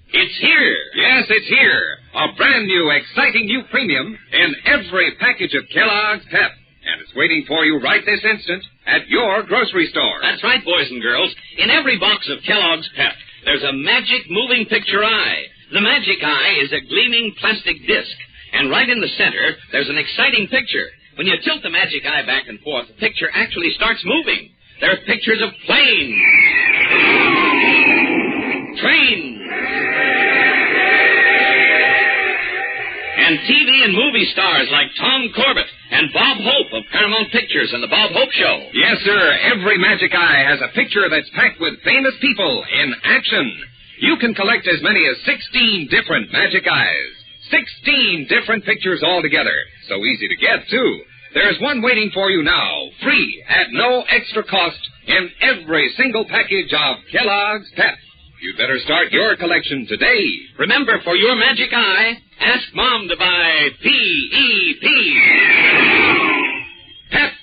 It's here. Yes, it's here. A brand new, exciting new premium in every package of Kellogg's Pep. And it's waiting for you right this instant at your grocery store. That's right, boys and girls. In every box of Kellogg's Pep, there's a magic moving picture eye. The magic eye is a gleaming plastic disc. And right in the center, there's an exciting picture. When you tilt the magic eye back and forth, the picture actually starts moving. There are pictures of planes, trains, and TV and movie stars like Tom Corbett and Bob Hope of Paramount Pictures and The Bob Hope Show. Yes, sir. Every magic eye has a picture that's packed with famous people in action. You can collect as many as 16 different magic eyes. 16 different pictures altogether. So easy to get, too. There's one waiting for you now, free, at no extra cost, in every single package of Kellogg's Pep. You'd better start your collection today. Remember, for your magic eye, ask Mom to buy P.E.P. Pep.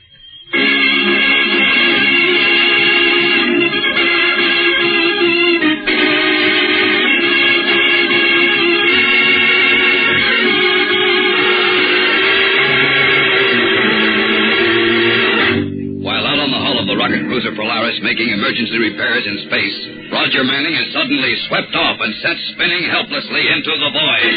Rocket cruiser Polaris making emergency repairs in space, Roger Manning is suddenly swept off and set spinning helplessly into the void.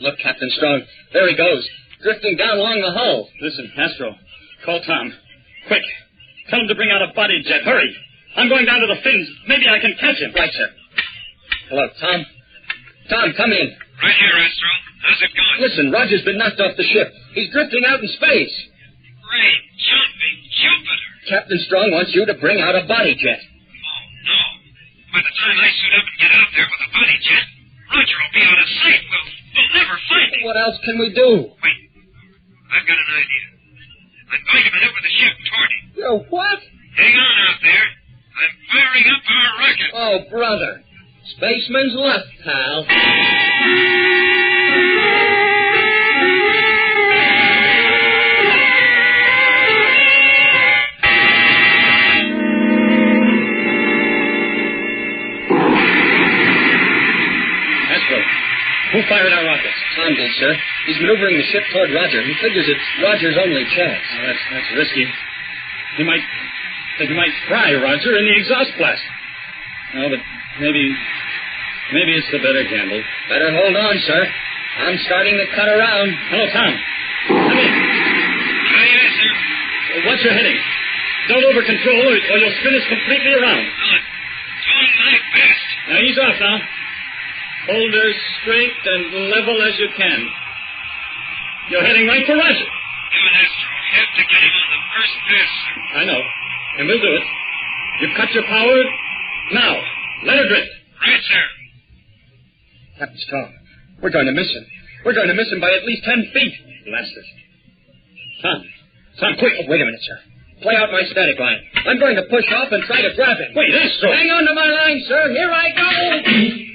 Look, Captain Strong. There he goes, drifting down along the hull. Listen, Astro, call Tom. Quick. Tell him to bring out a body jet. Hurry. I'm going down to the fins. Maybe I can catch him. Right, sir. Hello, Tom. Tom, come in. Right here, Astro. How's it going? Listen, Roger's been knocked off the ship. He's drifting out in space. Great jumping Jupiter. Captain Strong wants you to bring out a body jet. Oh, no. By the time I suit up and get out there with a body jet, Roger will be out of sight. We'll never find him. What else can we do? Wait. I've got an idea. I'm going to maneuver the ship toward him. Oh, what? Hang on out there. I'm firing up our rocket. Oh, brother. Spaceman's luck, pal. Who fired our rockets? Tom did, sir. He's maneuvering the ship toward Roger. He figures it's Roger's only chance. Oh, that's risky. He might fry Roger in the exhaust blast. No, but maybe it's the better gamble. Better hold on, sir. I'm starting to cut around. Hello, Tom. Come in. Yes, sir. Watch your heading. Don't over control or you'll spin us completely around. Doing my best. Now ease off now. Hold her straight and level as you can. You're heading right for Roger. You and Astro have to get him on the first pass. I know. And we'll do it. You've cut your power. Now, let her drift. Right, sir. Captain Strong, we're going to miss him. We're going to miss him by at least 10 feet. Blast it. Tom, quick. Oh, wait a minute, sir. Play out my static line. I'm going to push off and try to grab him. Wait, Astro. Hang on to my line, sir. Here I go.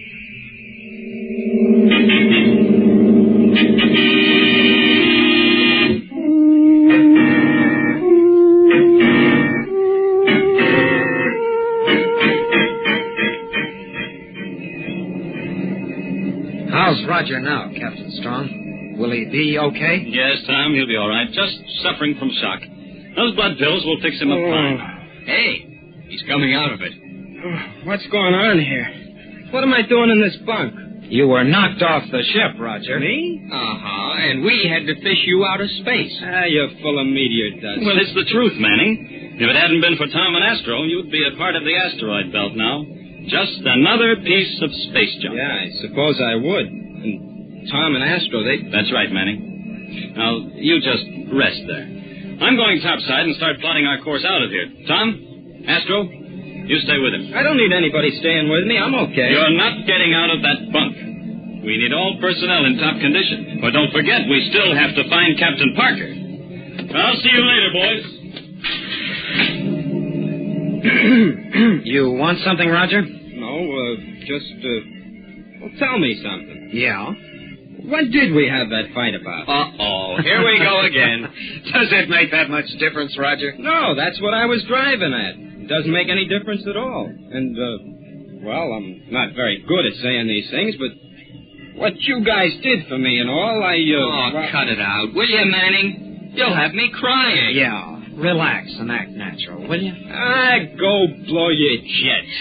How's Roger now, Captain Strong? Will he be okay? Yes, Tom, he'll be all right. Just suffering from shock. Those blood pills will fix him up fine. Hey, he's coming out of it. What's going on here? What am I doing in this bunk? You were knocked off the ship, Roger. Me? Uh-huh, and we had to fish you out of space. You're full of meteor dust. Well, it's the truth, Manning. If it hadn't been for Tom and Astro, you'd be a part of the asteroid belt now. Just another piece of space junk. Yeah, I suppose I would. And Tom and Astro, That's right, Manning. Now, you just rest there. I'm going topside and start plotting our course out of here. Tom, Astro, you stay with him. I don't need anybody staying with me. I'm okay. You're not getting out of that bunk. We need all personnel in top condition. But don't forget, we still have to find Captain Parker. I'll see you later, boys. You want something, Roger? No, tell me something. Yeah? What did we have that fight about? Uh-oh. here we go again. Does it make that much difference, Roger? No, that's what I was driving at. It doesn't make any difference at all. And, well, I'm not very good at saying these things, but what you guys did for me and all, cut it out, will you, Manning? You'll have me crying. Yeah. Relax and act natural, will you? Go blow your jets.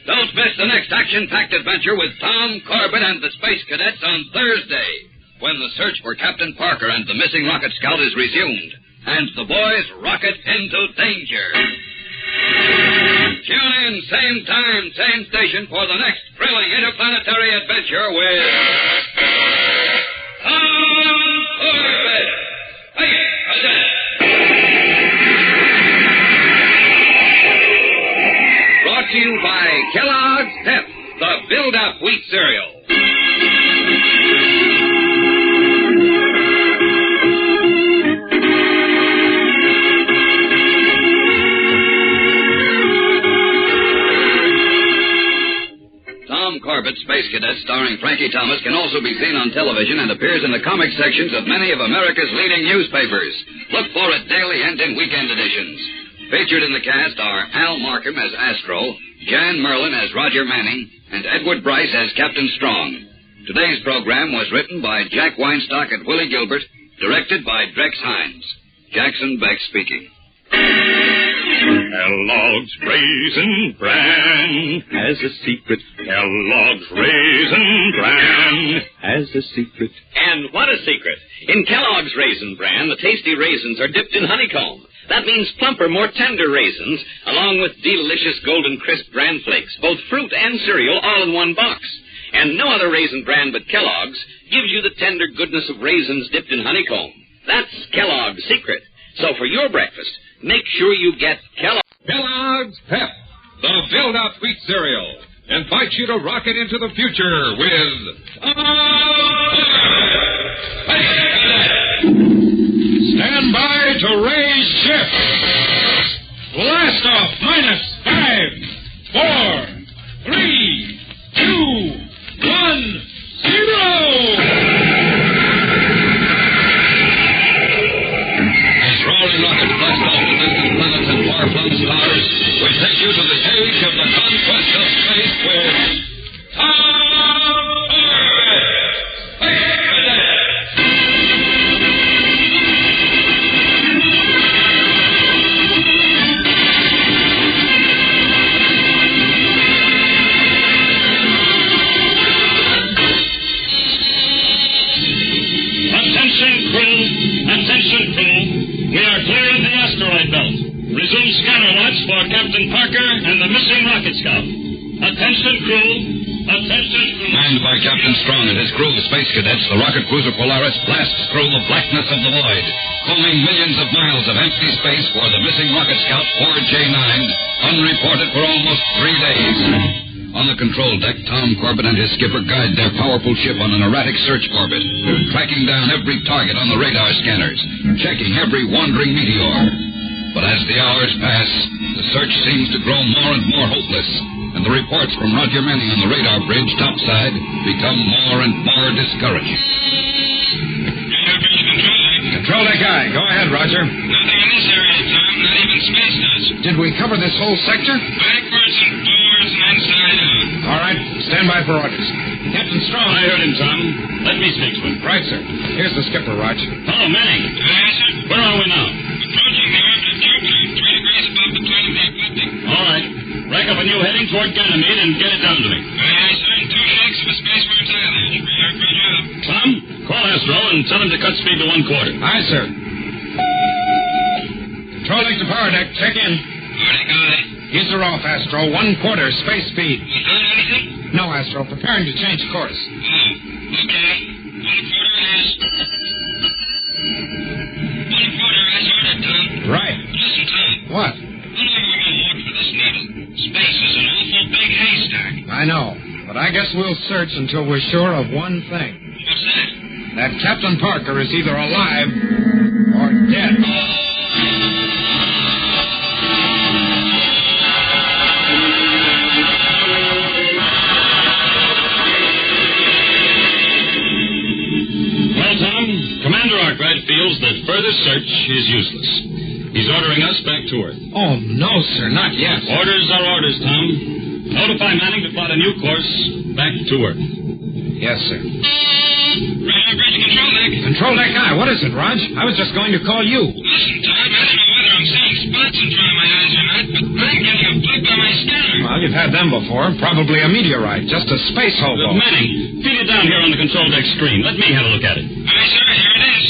Don't miss the next action-packed adventure with Tom Corbett and the Space Cadets on Thursday, when the search for Captain Parker and the missing rocket scout is resumed, and the boys rocket into danger. Tune in, same time, same station, for the next thrilling interplanetary adventure with Tom Corbett. Hey, brought to you by Kellogg's Pep, the build-up wheat cereal. Tom Corbett, Space Cadet, starring Frankie Thomas, can also be seen on television and appears in the comic sections of many of America's leading newspapers. Look for it daily and in weekend editions. Featured in the cast are Al Markham as Astro, Jan Merlin as Roger Manning, and Edward Bryce as Captain Strong. Today's program was written by Jack Weinstock and Willie Gilbert, directed by Drex Hines. Jackson Beck speaking. Kellogg's Raisin Bran has a secret. Kellogg's Raisin Bran has a secret. And what a secret. In Kellogg's Raisin Bran, the tasty raisins are dipped in honeycomb. That means plumper, more tender raisins, along with delicious golden crisp bran flakes, both fruit and cereal, all in one box. And no other raisin brand but Kellogg's gives you the tender goodness of raisins dipped in honeycomb. That's Kellogg's secret. So for your breakfast, make sure you get Kellogg's Pep, the build-up wheat cereal, invites you to rocket into the future with Stand by to raise ship. Blast off minus 5, 4, 3, 2, 1, 0. Rolling rockets blast off the distant planets and far-flung stars, we take you to the age of the conquest of space with Tom Corbett, Space Cadet. Attention crew, we are clear of the asteroid belt. Resume scanner watch for Captain Parker and the missing rocket scout. Attention crew, attention crew. Manned by Captain Strong and his crew of space cadets, the rocket cruiser Polaris blasts through the blackness of the void, combing millions of miles of empty space for the missing rocket scout 4J9, unreported for almost 3 days. On the control deck, Tom Corbett and his skipper guide their powerful ship on an erratic search orbit, tracking down every target on the radar scanners, checking every wandering meteor. But as the hours pass, the search seems to grow more and more hopeless, and the reports from Roger Manning on the radar bridge topside become more and more discouraging. Control deck guy. Go ahead, Roger. Nothing in this area, Tom. Not even space does. Did we cover this whole sector? Backwards and forwards and inside out. All right. Stand by for orders. Captain Strong. I heard him, Tom. Let me speak to him. Right, sir. Here's the skipper, Roger. Hello, Manning. Yes, sir. Where are we now? Approaching the orbit of Jupiter, 3 degrees above the plane of the ecliptic. All right. Rack up a new heading toward Ganymede and get it down to me. Yes, sir. And 2 shakes of a spaceworm's eyelash. Prepare for a job. Tom, call Astro and tell him to cut speed to 1/4. Aye, sir. Control deck to power deck. Check in. Already got it. Gears are off, Astro. 1/4 space speed. You found anything? No, Astro. Preparing to change course. Oh, okay. 1/4 is... 1/4 as ordered, Tom. Right. Listen, Tom. What? How long are we going to look for this needle? Space is an awful big haystack. I know. But I guess we'll search until we're sure of one thing. What's that? That Captain Parker is either alive or dead. that further search is useless. He's ordering us back to Earth. Oh, no, sir, not yet. Orders are orders, Tom. Notify Manning to plot a new course back to Earth. Yes, sir. Radar bridge control deck. Control deck guy, what is it, Raj? I was just going to call you. Listen, Tom, I don't know whether I'm seeing spots in front of my eyes or not, but I'm getting a blip on my scanner. Well, you've had them before. Probably a meteorite, just a space hobo. Manning, feed it down here on the control deck screen. Let me have a look at it. Aye, sir, here it is.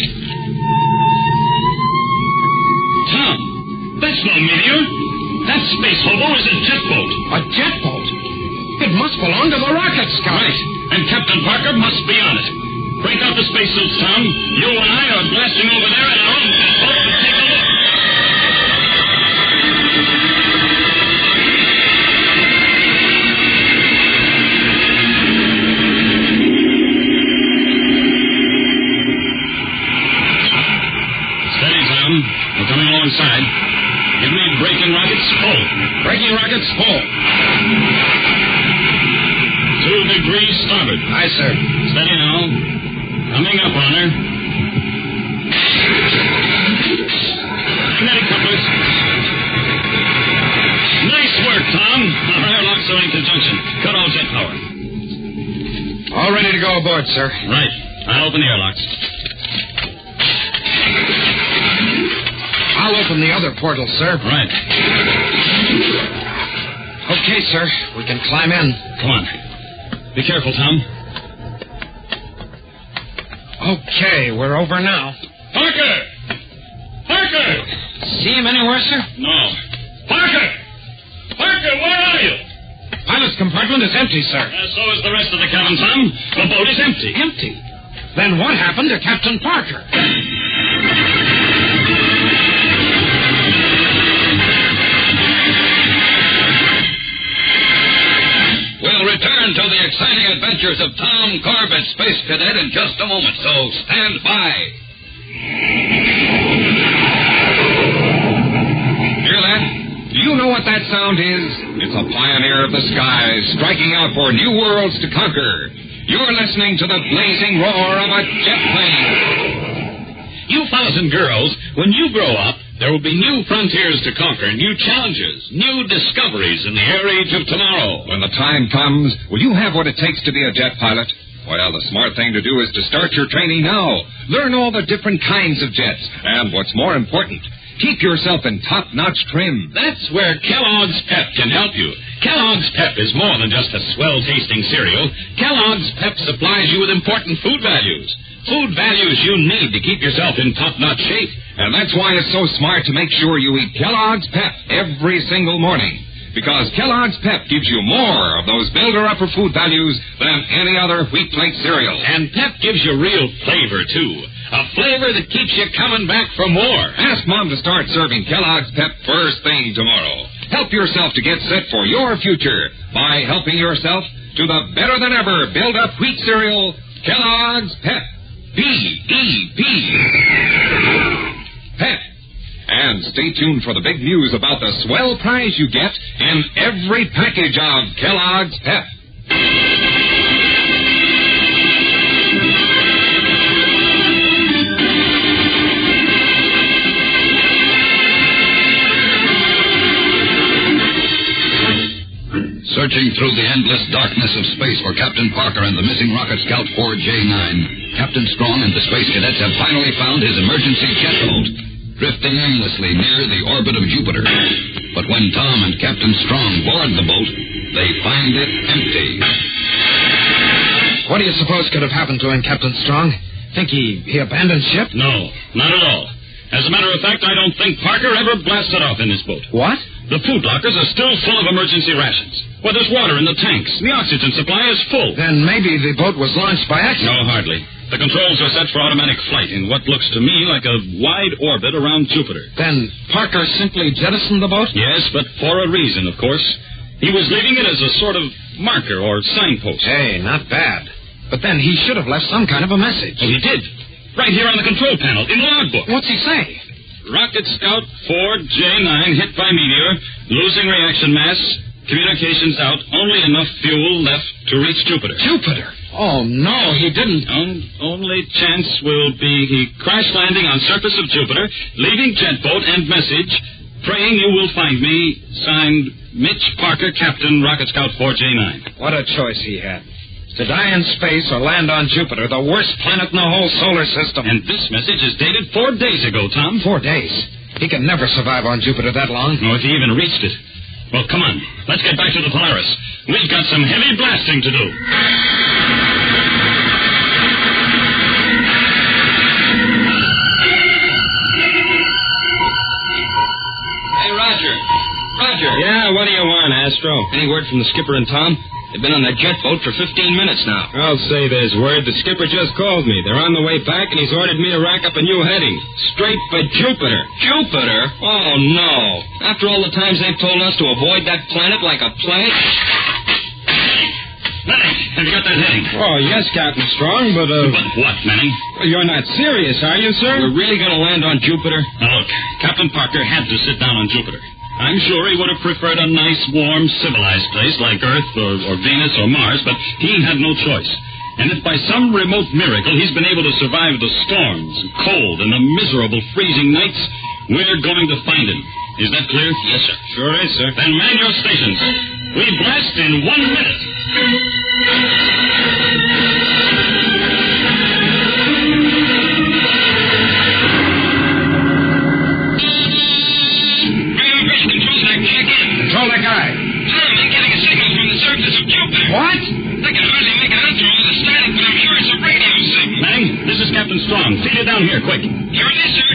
Tom, that's no meteor. That space hobo is a jet boat. A jet boat? It must belong to the rocket scout. Right, and Captain Parker must be on it. Break out the spacesuits, Tom. You and I are blasting over there in our own boat to take a look. Steady, Tom. We're coming alongside. Give me braking rockets full. Braking rockets full. 2 degrees starboard. Aye, sir. Steady now. Coming up on her. Magnetic couplers. Nice work, Tom. Our airlocks are in conjunction. Cut all jet power. All ready to go aboard, sir. Right. I'll open the airlocks. I'll open the other portal, sir. Right. Okay, sir. We can climb in. Come on. Be careful, Tom. Okay, we're over now. Parker! Parker! See him anywhere, sir? No. Parker! Parker, where are you? Pilot's compartment is empty, sir. So is the rest of the cabin, Tom. The boat is empty. Empty? Then what happened to Captain Parker? We'll return to the exciting adventures of Tom Corbett, Space Cadet, in just a moment, so stand by. Hear that? Do you know what that sound is? It's a pioneer of the skies, striking out for new worlds to conquer. You're listening to the blazing roar of a jet plane. You fellas and girls, when you grow up, there will be new frontiers to conquer, new challenges, new discoveries in the air age of tomorrow. When the time comes, will you have what it takes to be a jet pilot? Well, the smart thing to do is to start your training now. Learn all the different kinds of jets. And what's more important, keep yourself in top-notch trim. That's where Kellogg's Pep can help you. Kellogg's Pep is more than just a swell-tasting cereal. Kellogg's Pep supplies you with important food values. Food values you need to keep yourself in top-notch shape. And that's why it's so smart to make sure you eat Kellogg's Pep every single morning. Because Kellogg's Pep gives you more of those builder-upper food values than any other wheat flake cereal. And Pep gives you real flavor, too. A flavor that keeps you coming back for more. Ask Mom to start serving Kellogg's Pep first thing tomorrow. Help yourself to get set for your future by helping yourself to the better-than-ever build-up wheat cereal, Kellogg's Pep. P-E-P. Pep. And stay tuned for the big news about the swell prize you get in every package of Kellogg's Pep. Searching through the endless darkness of space for Captain Parker and the missing rocket scout 4J9, Captain Strong and the Space Cadets have finally found his emergency jet boat, drifting aimlessly near the orbit of Jupiter. But when Tom and Captain Strong board the boat, they find it empty. What do you suppose could have happened to him, Captain Strong? Think he abandoned ship? No, not at all. As a matter of fact, I don't think Parker ever blasted off in this boat. What? The food lockers are still full of emergency rations. Well, there's water in the tanks. The oxygen supply is full. Then maybe the boat was launched by accident. No, hardly. The controls are set for automatic flight in what looks to me like a wide orbit around Jupiter. Then Parker simply jettisoned the boat? Yes, but for a reason, of course. He was leaving it as a sort of marker or signpost. Hey, not bad. But then he should have left some kind of a message. Oh, he did. Right here on the control panel, in the logbook. What's he say? Rocket Scout 4J9 hit by meteor, losing reaction mass, Communications out. Only enough fuel left to reach Jupiter. Jupiter? Oh, no, he didn't. Only chance will be he crash landing on surface of Jupiter, leaving jet boat and message, praying you will find me, signed Mitch Parker, Captain, Rocket Scout 4J9. What a choice he had. To die in space or land on Jupiter, the worst planet in the whole solar system. And this message is dated 4 days ago, Tom. 4 days? He can never survive on Jupiter that long. No, if he even reached it. Well, come on. Let's get back to the Polaris. We've got some heavy blasting to do. Hey, Roger. Roger. Yeah, what do you want, Astro? Any word from the skipper and Tom? They've been on their jet boat for 15 minutes now. I'll say there's word. The skipper just called me. They're on the way back, and he's ordered me to rack up a new heading. Straight for Jupiter. Jupiter? Oh, no. After all the times they've told us to avoid that planet like a plague? Manning, have you got that heading? Oh, yes, Captain Strong, but, But what, Manning? Well, you're not serious, are you, sir? We're really going to land on Jupiter? Now, look, Captain Parker had to sit down on Jupiter. I'm sure he would have preferred a nice, warm, civilized place like Earth or Venus or Mars, but he had no choice. And if by some remote miracle he's been able to survive the storms, cold, and the miserable freezing nights, we're going to find him. Is that clear? Yes, sir. Sure is, sir. Then man your stations. We blast in 1 minute. Control that guy. Tom, I'm getting a signal from the surface of Jupiter. What? I can hardly make it out through all the static, but I'm sure it's a radio signal. Manning, this is Captain Strong. Feed it down here, quick. Here it is, sir.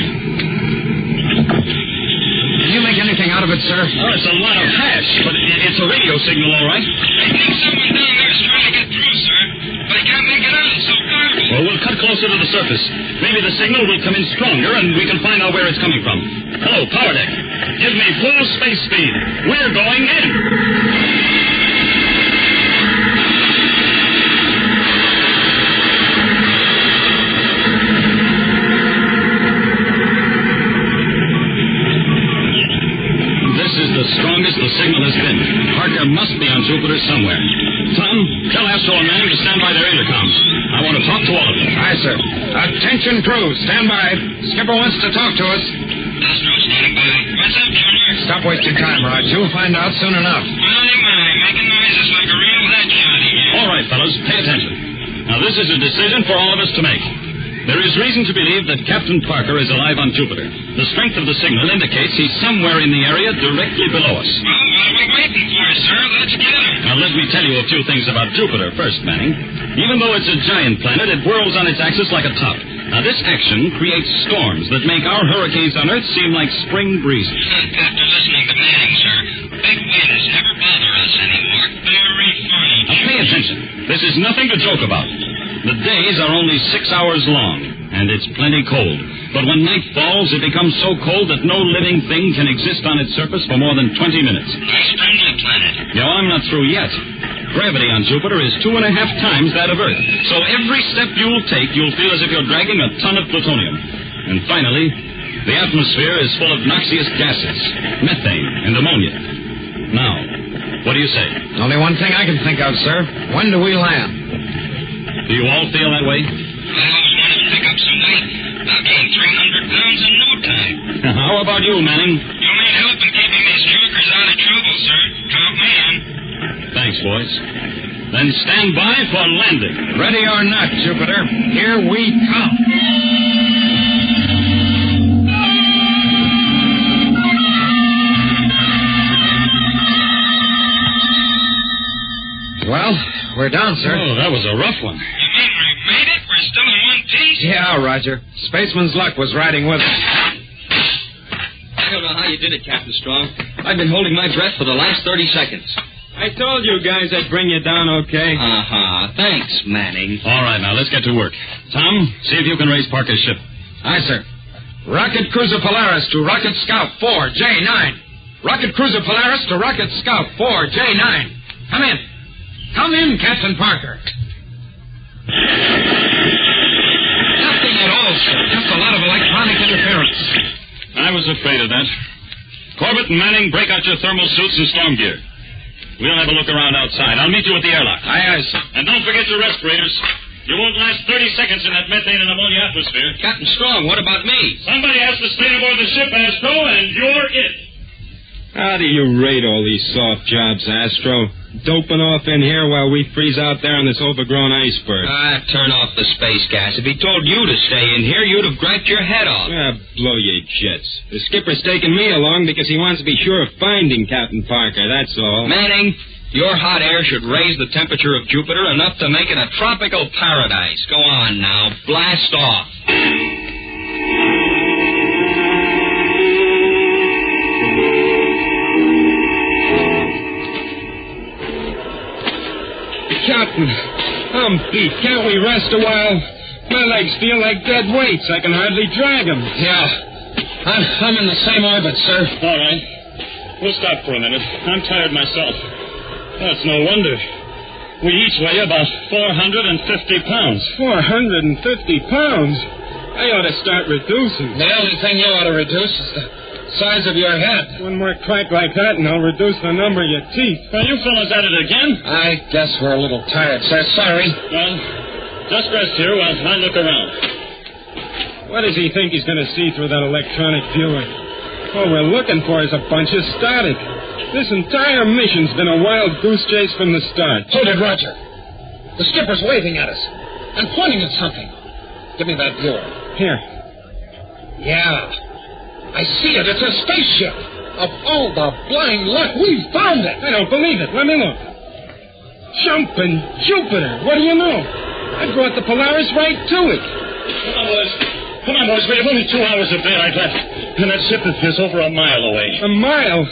Can you make anything out of it, sir? Oh, it's a lot of hash, but it's a radio signal, all right. I think someone down there is trying to get through, sir. But I can't make it out. It's so garbled. Well, we'll cut closer to the surface. Maybe the signal will come in stronger, and we can find out where it's coming from. Hello, power deck. Give me full space speed. We're going in. This is the strongest the signal has been. Parker must be on Jupiter somewhere. Tom, tell Astro and Manning to stand by their intercoms. I want to talk to all of you. Aye, sir. Attention, crew. Stand by. Skipper wants to talk to us. Astro standing by. What's up, Junior? Stop wasting time, Rod. You'll find out soon enough. My, making noises like a real headshot here. All right, fellas, pay attention. Now, this is a decision for all of us to make. There is reason to believe that Captain Parker is alive on Jupiter. The strength of the signal indicates he's somewhere in the area directly below us. Well, what are we waiting for, sir? Let's get him. Now, let me tell you a few things about Jupiter first, Manning. Even though it's a giant planet, it whirls on its axis like a top. Now, this action creates storms that make our hurricanes on Earth seem like spring breezes. After listening to Manning, sir, big winds never bother us anymore. Very funny. Now, pay attention. This is nothing to joke about. The days are only 6 hours long, and it's plenty cold. But when night falls, it becomes so cold that no living thing can exist on its surface for more than 20 minutes. Nice friendly planet. No, I'm not through yet. Gravity on Jupiter is 2.5 times that of Earth. So every step you'll take, you'll feel as if you're dragging a ton of plutonium. And finally, the atmosphere is full of noxious gases, methane and ammonia. Now, what do you say? Only one thing I can think of, sir. When do we land? Do you all feel that way? I always wanted to pick up some weight. I'll gain 300 pounds in no time. How about you, Manning? You need help in keeping these jokers out of trouble, sir. Count me in. Thanks, boys. Then stand by for landing. Ready or not, Jupiter, here we come. Well, we're down, sir. Oh, that was a rough one. You mean we made it? We're still in one piece? Yeah, Roger. Spaceman's luck was riding with us. I don't know how you did it, Captain Strong. I've been holding my breath for the last 30 seconds. I told you guys I'd bring you down okay. Uh-huh. Thanks, Manning. All right, now let's get to work. Tom, see if you can raise Parker's ship. Aye, sir. Rocket Cruiser Polaris to Rocket Scout 4J9. Rocket Cruiser Polaris to Rocket Scout 4J9. Come in. Come in, Captain Parker. Nothing at all, sir. Just a lot of electronic interference. I was afraid of that. Corbett and Manning, break out your thermal suits and storm gear. We'll have a look around outside. I'll meet you at the airlock. Aye, sir. And don't forget your respirators. You won't last 30 seconds in that methane and ammonia atmosphere. Captain Strong, what about me? Somebody has to stay aboard the ship, Astro, and you're it. How do you rate all these soft jobs, Astro? Doping off in here while we freeze out there on this overgrown iceberg. Turn off the space gas. If he told you to stay in here, you'd have griped your head off. Blow your jets. The skipper's taking me along because he wants to be sure of finding Captain Parker, that's all. Manning, your hot air should raise the temperature of Jupiter enough to make it a tropical paradise. Go on now. Blast off. Captain, I'm beat. Can't we rest a while? My legs feel like dead weights. I can hardly drag them. Yeah. I'm in the same orbit, sir. All right. We'll stop for a minute. I'm tired myself. That's no wonder. We each weigh about 450 pounds. 450 pounds? I ought to start reducing. The only thing you ought to reduce is the size of your head. One more crack like that and I'll reduce the number of your teeth. Are you fellas at it again? I guess we're a little tired, sir. Sorry. Well, just rest here while I look around. What does he think he's going to see through that electronic viewer? All we're looking for is a bunch of static. This entire mission's been a wild goose chase from the start. Hold it, Roger. The skipper's waving at us and pointing at something. Give me that viewer. Here. Yeah. I see it. It's a spaceship. Of all the blind luck, we found it. I don't believe it. Let me look. Jumping Jupiter. What do you know? I brought the Polaris right to it. Come on, boys. Come on, boys. We have only 2 hours of daylight left. And that ship is over a mile away. A mile?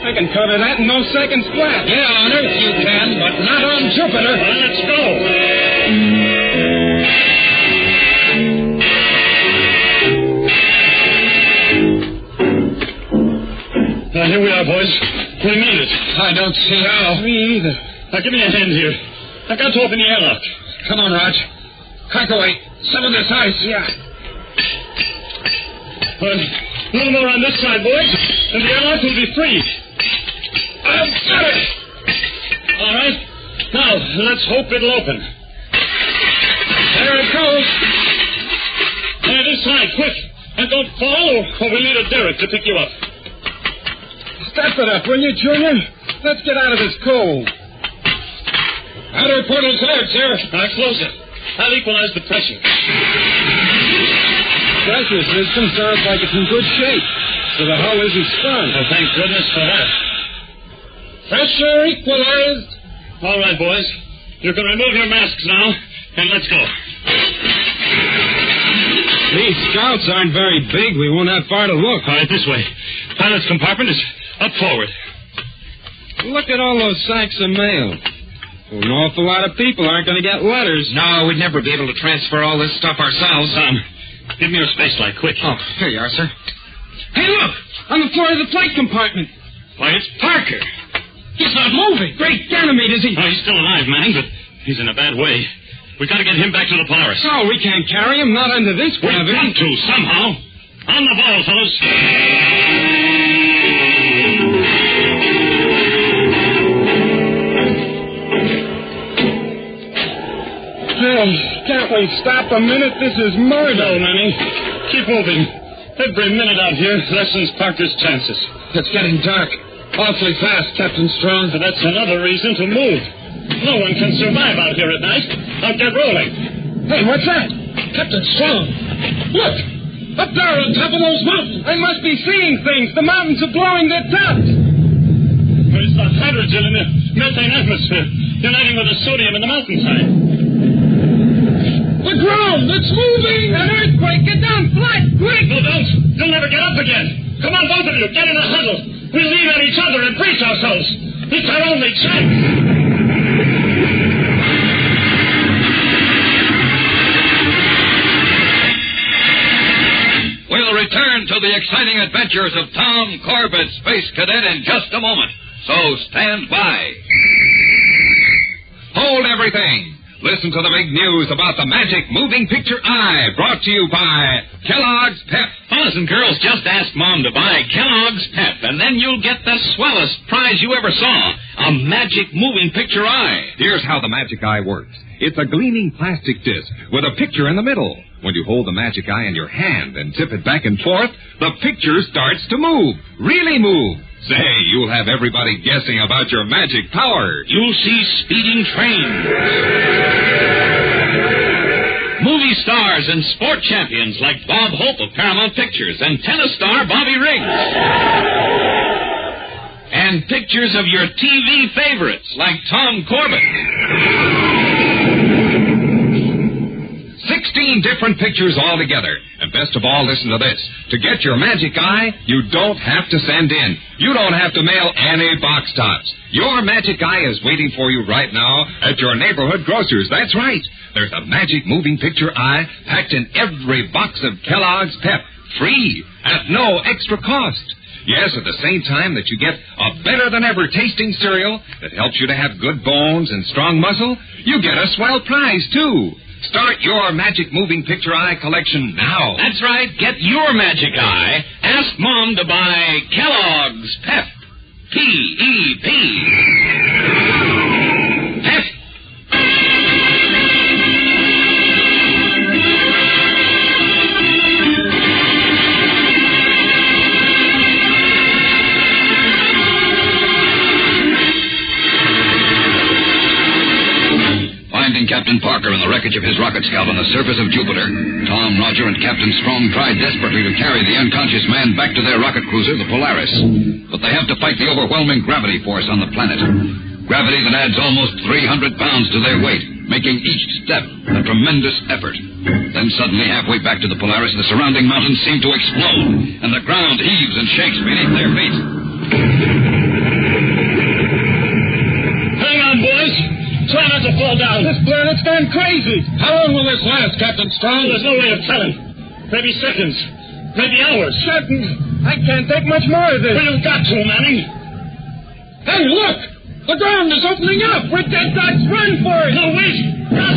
I can cover that in no seconds flat. Yeah, on Earth you can, but not on Jupiter. Well, let's go. Here we are, boys. We made it. I don't see how. Me either. Now, give me a hand here. I've got to open the airlock. Come on, Rog. Crack away. Some of this ice. Yeah. Well, a little more on this side, boys, and the airlock will be free. I've got it. All right. Now, let's hope it'll open. There it goes. There, this side, quick. And don't fall, or we'll need a derrick to pick you up. Step it up, will you, Junior? Let's get out of this cold. Outer portal's out, sir. Now, close it. I'll equalize the pressure. Pressure system sounds like it's in good shape, so the hull isn't spun. Well, thank goodness for that. Pressure equalized. All right, boys. You can remove your masks now, and let's go. These scouts aren't very big. We won't have far to look. All right, this way. Pilot's compartment is up forward. Look at all those sacks of mail. An awful lot of people aren't going to get letters. No, we'd never be able to transfer all this stuff ourselves. Give me your space light, quick. Oh, here you are, sir. Hey, look! On the floor of the flight compartment. Why, it's Parker. He's not moving. Great Ganymede, is he? Oh, he's still alive, Manning, but he's in a bad way. We've got to get him back to the Polaris. No, we can't carry him, not under this gravity. We've got to, somehow. On the ball, fellas. Hey, can't we stop a minute? This is murder. No, Manning. Keep moving. Every minute out here lessens Parker's chances. It's getting dark. Awfully fast, Captain Strong. But that's another reason to move. No one can survive out here at night. Now get rolling. Hey, what's that? Captain Strong. Look! Up there on top of those mountains. I must be seeing things. The mountains are blowing their tops. There's the hydrogen in the methane atmosphere, uniting with the sodium in the mountainside. The ground! It's moving! An earthquake! Get down flat! Quick! No, don't! You'll never get up again! Come on, both of you! Get in a huddle! We'll lean on each other and brace ourselves! It's our only chance! We'll return to the exciting adventures of Tom Corbett, Space Cadet, in just a moment. So stand by. Hold everything. Listen to the big news about the magic moving picture eye, brought to you by Kellogg's Pep. Fellas and girls, just ask Mom to buy Kellogg's Pep, and then you'll get the swellest prize you ever saw A magic moving picture eye. Here's how the magic eye works. It's a gleaming plastic disc with a picture in the middle. When you hold the magic eye in your hand and tip it back and forth, the picture starts to move. Really move. Say, you'll have everybody guessing about your magic powers. You'll see speeding trains. Movie stars and sport champions like Bob Hope of Paramount Pictures and tennis star Bobby Riggs. And pictures of your TV favorites like Tom Corbett. 16 different pictures altogether. And best of all, listen to this. To get your magic eye, you don't have to send in. You don't have to mail any box tops. Your magic eye is waiting for you right now at your neighborhood grocer's. That's right. There's a magic moving picture eye packed in every box of Kellogg's Pep. Free. At no extra cost. Yes, at the same time that you get a better-than-ever tasting cereal that helps you to have good bones and strong muscle, you get a swell prize, too. Start your magic moving picture eye collection now. That's right. Get your magic eye. Ask Mom to buy Kellogg's Pep. P-E-P. Pep. Finding Captain Parker in the wreckage of his rocket scout on the surface of Jupiter, Tom, Roger, and Captain Strong tried desperately to carry the unconscious man back to their rocket cruiser, the Polaris. But they have to fight the overwhelming gravity force on the planet. Gravity that adds almost 300 pounds to their weight, making each step a tremendous effort. Then suddenly, halfway back to the Polaris, the surrounding mountains seem to explode, and the ground heaves and shakes beneath their feet. Hang on, boys. Try not to fall down. This planet's gone crazy. How long will this last, Captain Strong? There's no way of telling. Maybe seconds. Maybe hours. Seconds? I can't take much more of this. Well, you've got to, Manning. Hey, look! The ground is opening up. We're dead dots. Run for it. No, wait. Stop.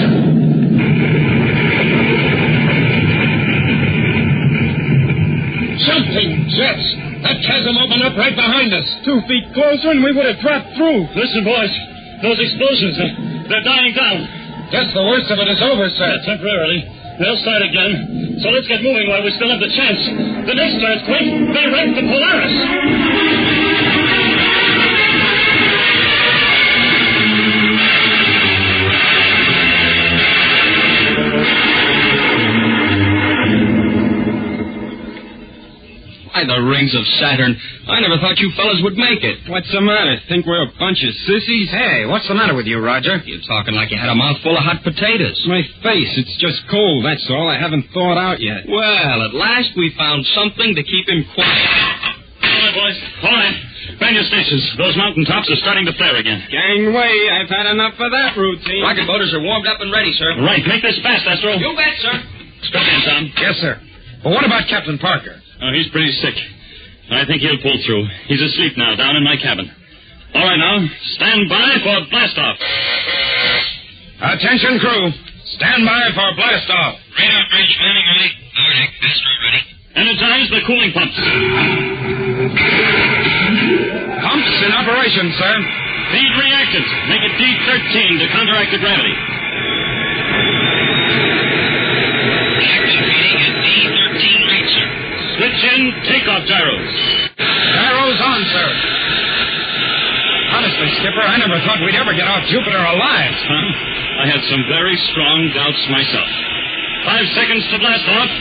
Something jets. That chasm opened up right behind us. 2 feet closer and we would have dropped through. Listen, boys. Those explosions, they're dying down. Guess the worst of it is over, sir. Yeah, temporarily. They'll start again. So let's get moving while we still have the chance. The next earthquake may wreck the Polaris. By the rings of Saturn, I never thought you fellas would make it. What's the matter? Think we're a bunch of sissies? Hey, what's the matter with you, Roger? You're talking like you had a mouthful of hot potatoes. My face, it's just cold, that's all. I haven't thawed out yet. Well, at last we found something to keep him quiet. All right, boys. All right. Man your stations. Those mountain tops are starting to flare again. Gangway, I've had enough of that routine. Rocket motors are warmed up and ready, sir. Right. Make this fast, Astro. You bet, sir. Strap in, Tom. Yes, sir. But what about Captain Parker? Oh, he's pretty sick. I think he'll pull through. He's asleep now, down in my cabin. All right, now, stand by for blast-off. Attention, crew. Stand by for blast-off. Radar bridge Manning ready. All right, Astro ready. Energize the cooling pumps. Pumps in operation, sir. Feed reactants. Make it D13 to counteract the gravity. Reactor feeding at D13 rate, sir. Switch in takeoff gyros. Gyros on, sir. Honestly, Skipper, I never thought we'd ever get off Jupiter alive. Huh? I had some very strong doubts myself. 5 seconds to blast off.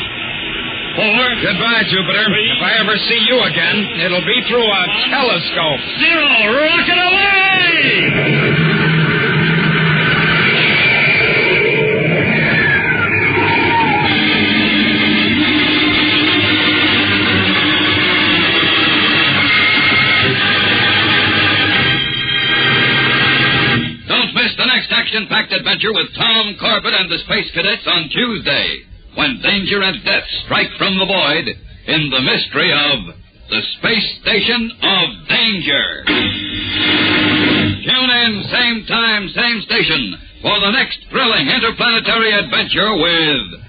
4. Goodbye, Jupiter. 3. If I ever see you again, it'll be through a telescope. 0. Rocket away! Action-packed adventure with Tom Corbett and the Space Cadets on Tuesday, when danger and death strike from the void in the mystery of the Space Station of Danger. Tune in, same time, same station, for the next thrilling interplanetary adventure with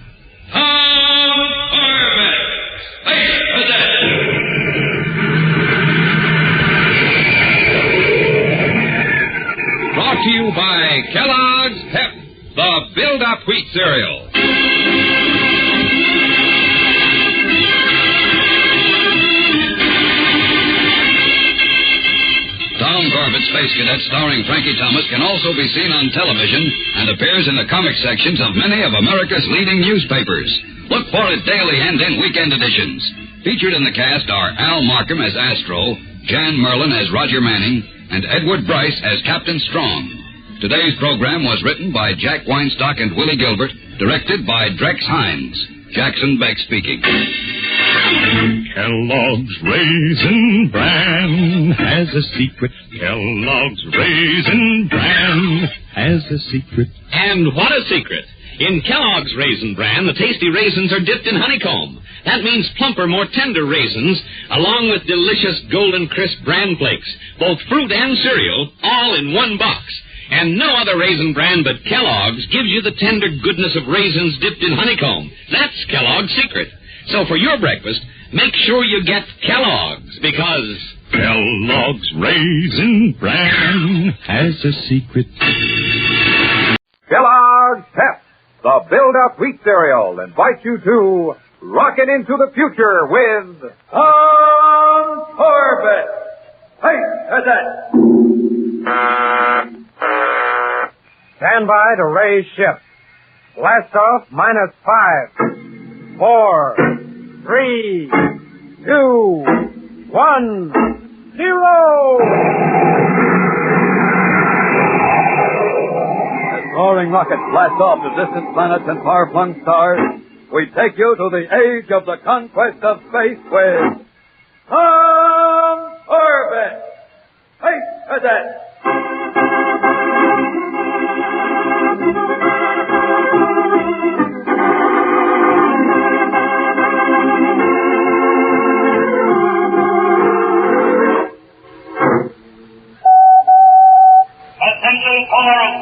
Tom Corbett, Space Cadet. by Kellogg's Pep, the build-up wheat cereal. Tom Corbett, Space Cadet, starring Frankie Thomas, can also be seen on television and appears in the comic sections of many of America's leading newspapers. Look for it daily and in weekend editions. Featured in the cast are Al Markham as Astro, Jan Merlin as Roger Manning, and Edward Bryce as Captain Strong. Today's program was written by Jack Weinstock and Willie Gilbert, directed by Drex Hines. Jackson Beck speaking. Kellogg's Raisin Bran has a secret. Kellogg's Raisin Bran has a secret. And what a secret! In Kellogg's Raisin Bran, the tasty raisins are dipped in honeycomb. That means plumper, more tender raisins, along with delicious golden crisp bran flakes, both fruit and cereal, all in one box. And no other raisin brand but Kellogg's gives you the tender goodness of raisins dipped in honeycomb. That's Kellogg's secret. So for your breakfast, make sure you get Kellogg's, because Kellogg's Raisin Bran has a secret. Kellogg's Pep, the build-up wheat cereal, invites you to rocket into the future with Tom Corbett. Hey, Cadet! Stand by to raise ship. Blast off -5, 4, 3, 2, 1, 0! As soaring rockets blast off to distant planets and far-flung stars, we take you to the age of the conquest of space with Tom Corbett. Hey, Cadet! Attention Polaris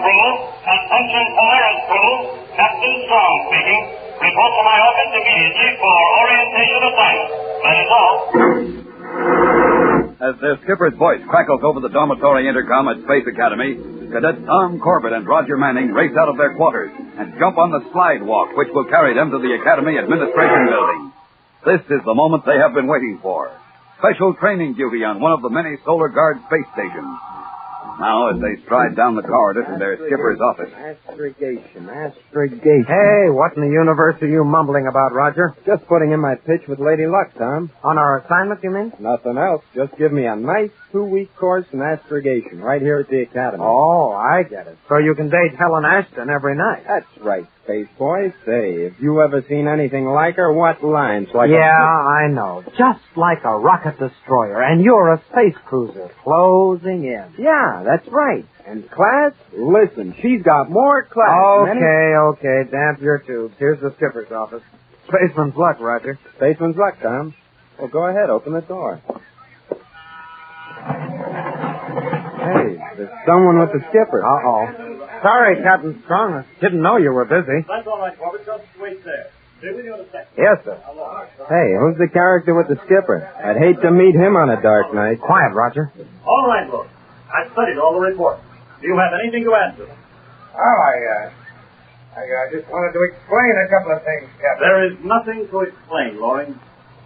crew, Captain Strong speaking. Report to my office immediately for orientation assignment. That is all. As their skipper's voice crackles over the dormitory intercom at Space Academy, Cadets Tom Corbett and Roger Manning race out of their quarters and jump on the slide walk which will carry them to the Academy Administration Building. This is the moment they have been waiting for. Special training duty on one of the many Solar Guard space stations. Now, as they stride down the corridor to their skipper's office. Astrogation. Hey, what in the universe are you mumbling about, Roger? Just putting in my pitch with Lady Luck, Tom. On our assignment, you mean? Nothing else. Just give me a nice 2-week course in astrogation right here at the Academy. Oh, I get it. So you can date Helen Ashton every night. That's right, Space Boy. Say, have you ever seen anything like her? What lines? Like I know. Just like a rocket destroyer, and you're a space cruiser closing in. Yeah, that's right. And class? Listen, she's got more class. Okay. Damp your tubes. Here's the skipper's office. Spaceman's luck, Roger. Spaceman's luck, Tom. Well, go ahead. Open the door. Hey, there's someone with the skipper. Uh-oh. Sorry, Captain Strong. I didn't know you were busy. That's all right, Corbett. Just wait there. Stay with you in a second. Yes, sir. Hey, who's the character with the skipper? I'd hate to meet him on a dark night. Quiet, Roger. All right, look. I've studied all the reports. Do you have anything to add to them? Oh, I just wanted to explain a couple of things, Captain. There is nothing to explain, Loring.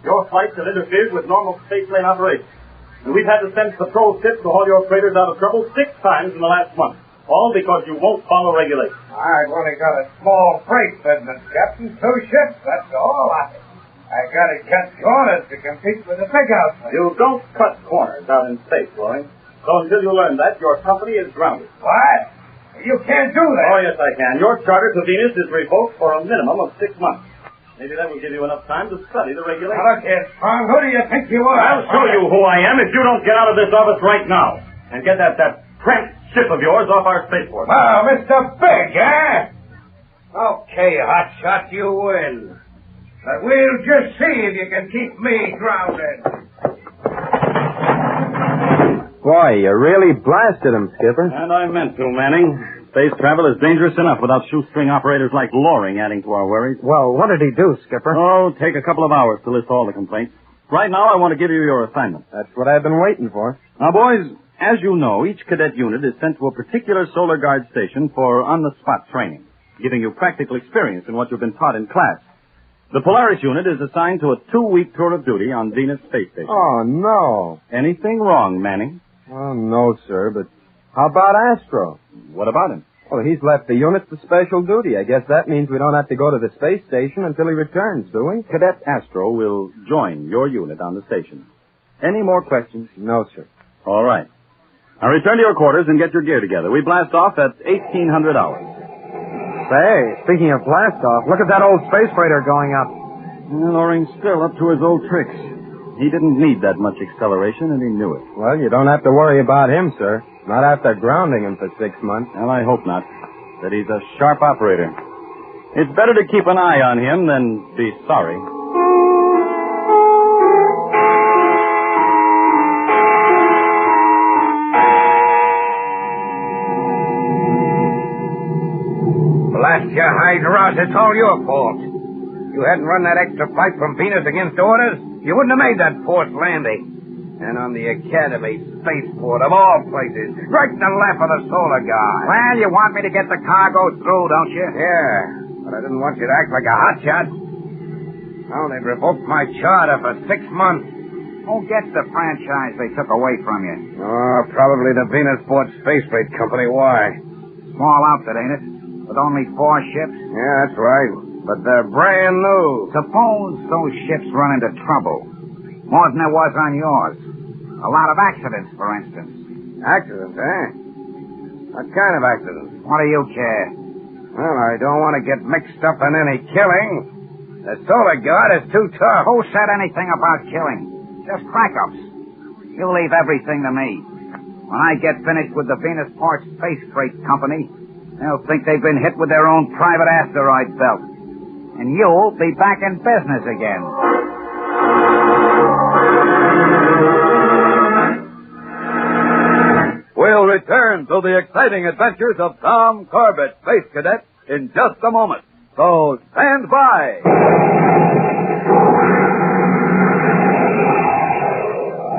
Your flights have interfered with normal spaceplane operations. And we've had to send patrol ships to haul your freighters out of trouble 6 times in the last month. All because you won't follow regulations. I've only got a small freight business, Captain. 2 ships, that's all. I got to cut corners to compete with the big outfit. You don't cut corners out in space, Loring. So until you learn that, your company is grounded. What? You can't do that. Oh, yes, I can. Your charter to Venus is revoked for a minimum of 6 months. Maybe that will give you enough time to study the regulations. Now, look here, Strong. Who do you think you are? I'll show you who I am if you don't get out of this office right now and get that cramped ship of yours off our spaceport. Well, Mr. Big, eh? Okay, hotshot, you win. But we'll just see if you can keep me grounded. Boy, you really blasted him, Skipper. And I meant to, Manning. Space travel is dangerous enough without shoestring operators like Loring adding to our worries. Well, what did he do, Skipper? Oh, take a couple of hours to list all the complaints. Right now, I want to give you your assignment. That's what I've been waiting for. Now, boys, As you know, each cadet unit is sent to a particular Solar Guard station for on-the-spot training, giving you practical experience in what you've been taught in class. The Polaris unit is assigned to a 2-week tour of duty on Venus Space Station. Oh, no. Anything wrong, Manning? Oh, no, sir, but how about Astro? What about him? Well, he's left the unit for special duty. I guess that means we don't have to go to the space station until he returns, do we? Cadet Astro will join your unit on the station. Any more questions? No, sir. All right. Now return to your quarters and get your gear together. We blast off at 1800 hours. Say, speaking of blast off, look at that old space freighter going up. Loring's still up to his old tricks. He didn't need that much acceleration, and he knew it. Well, you don't have to worry about him, sir. Not after grounding him for 6 months. Well, I hope not. That he's a sharp operator. It's better to keep an eye on him than be sorry. Blast your hide, Ross. It's all your fault. You hadn't run that extra flight from Venus against orders, you wouldn't have made that forced landing. And on the Academy spaceport, of all places, right in the lap of the Solar Guard. Well, you want me to get the cargo through, don't you? Yeah, but I didn't want you to act like a hotshot. Now they've revoked my charter for 6 months. Who gets the franchise they took away from you? Oh, probably the Venusport Space Freight Company. Why? Small outfit, ain't it? With only 4 ships? Yeah, that's right. But they're brand new. Suppose those ships run into trouble. More than there was on yours. A lot of accidents, for instance. Accidents, eh? What kind of accidents? What do you care? Well, I don't want to get mixed up in any killing. The Solar Guard is too tough. Who said anything about killing? Just crack-ups. You leave everything to me. When I get finished with the Venusport Space Freight Company, they'll think they've been hit with their own private asteroid belt. And you'll be back in business again. We'll return to the exciting adventures of Tom Corbett, Space Cadet, in just a moment. So stand by.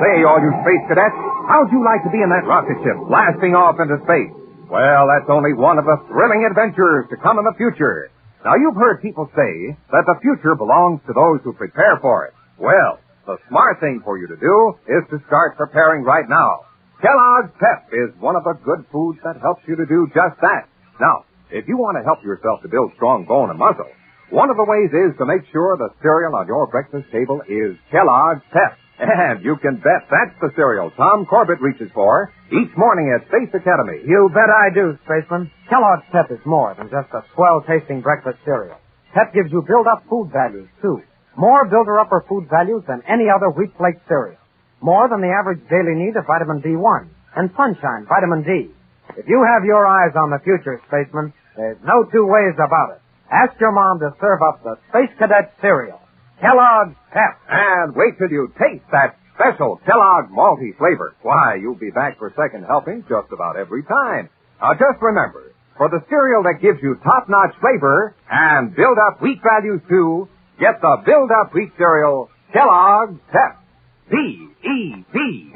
Say, all you space cadets, how'd you like to be in that rocket ship blasting off into space? Well, that's only one of the thrilling adventures to come in the future. Now, you've heard people say that the future belongs to those who prepare for it. Well, the smart thing for you to do is to start preparing right now. Kellogg's Pep is one of the good foods that helps you to do just that. Now, if you want to help yourself to build strong bone and muscle, one of the ways is to make sure the cereal on your breakfast table is Kellogg's Pep. And you can bet that's the cereal Tom Corbett reaches for each morning at Space Academy. You bet I do, Spaceman. Kellogg's Pep is more than just a swell-tasting breakfast cereal. Pep gives you build-up food values, too. More builder-upper food values than any other wheat flake cereal. More than the average daily need of vitamin B1 and sunshine, vitamin D. If you have your eyes on the future, Spaceman, there's no 2 ways about it. Ask your mom to serve up the Space Cadet cereal. Kellogg's Pep. And wait till you taste that special Kellogg malty flavor. Why, you'll be back for second helping just about every time. Now, just remember, for the cereal that gives you top-notch flavor and build-up wheat values, too, get the build-up wheat cereal, Kellogg's Pep. P-E-P.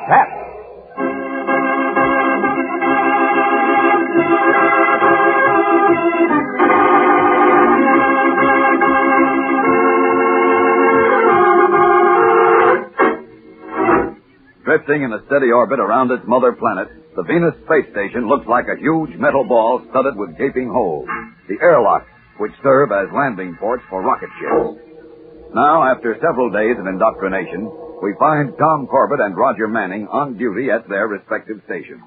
Pep. Drifting in a steady orbit around its mother planet, the Venus space station looks like a huge metal ball studded with gaping holes, the airlocks, which serve as landing ports for rocket ships. Now, after several days of indoctrination, we find Tom Corbett and Roger Manning on duty at their respective stations.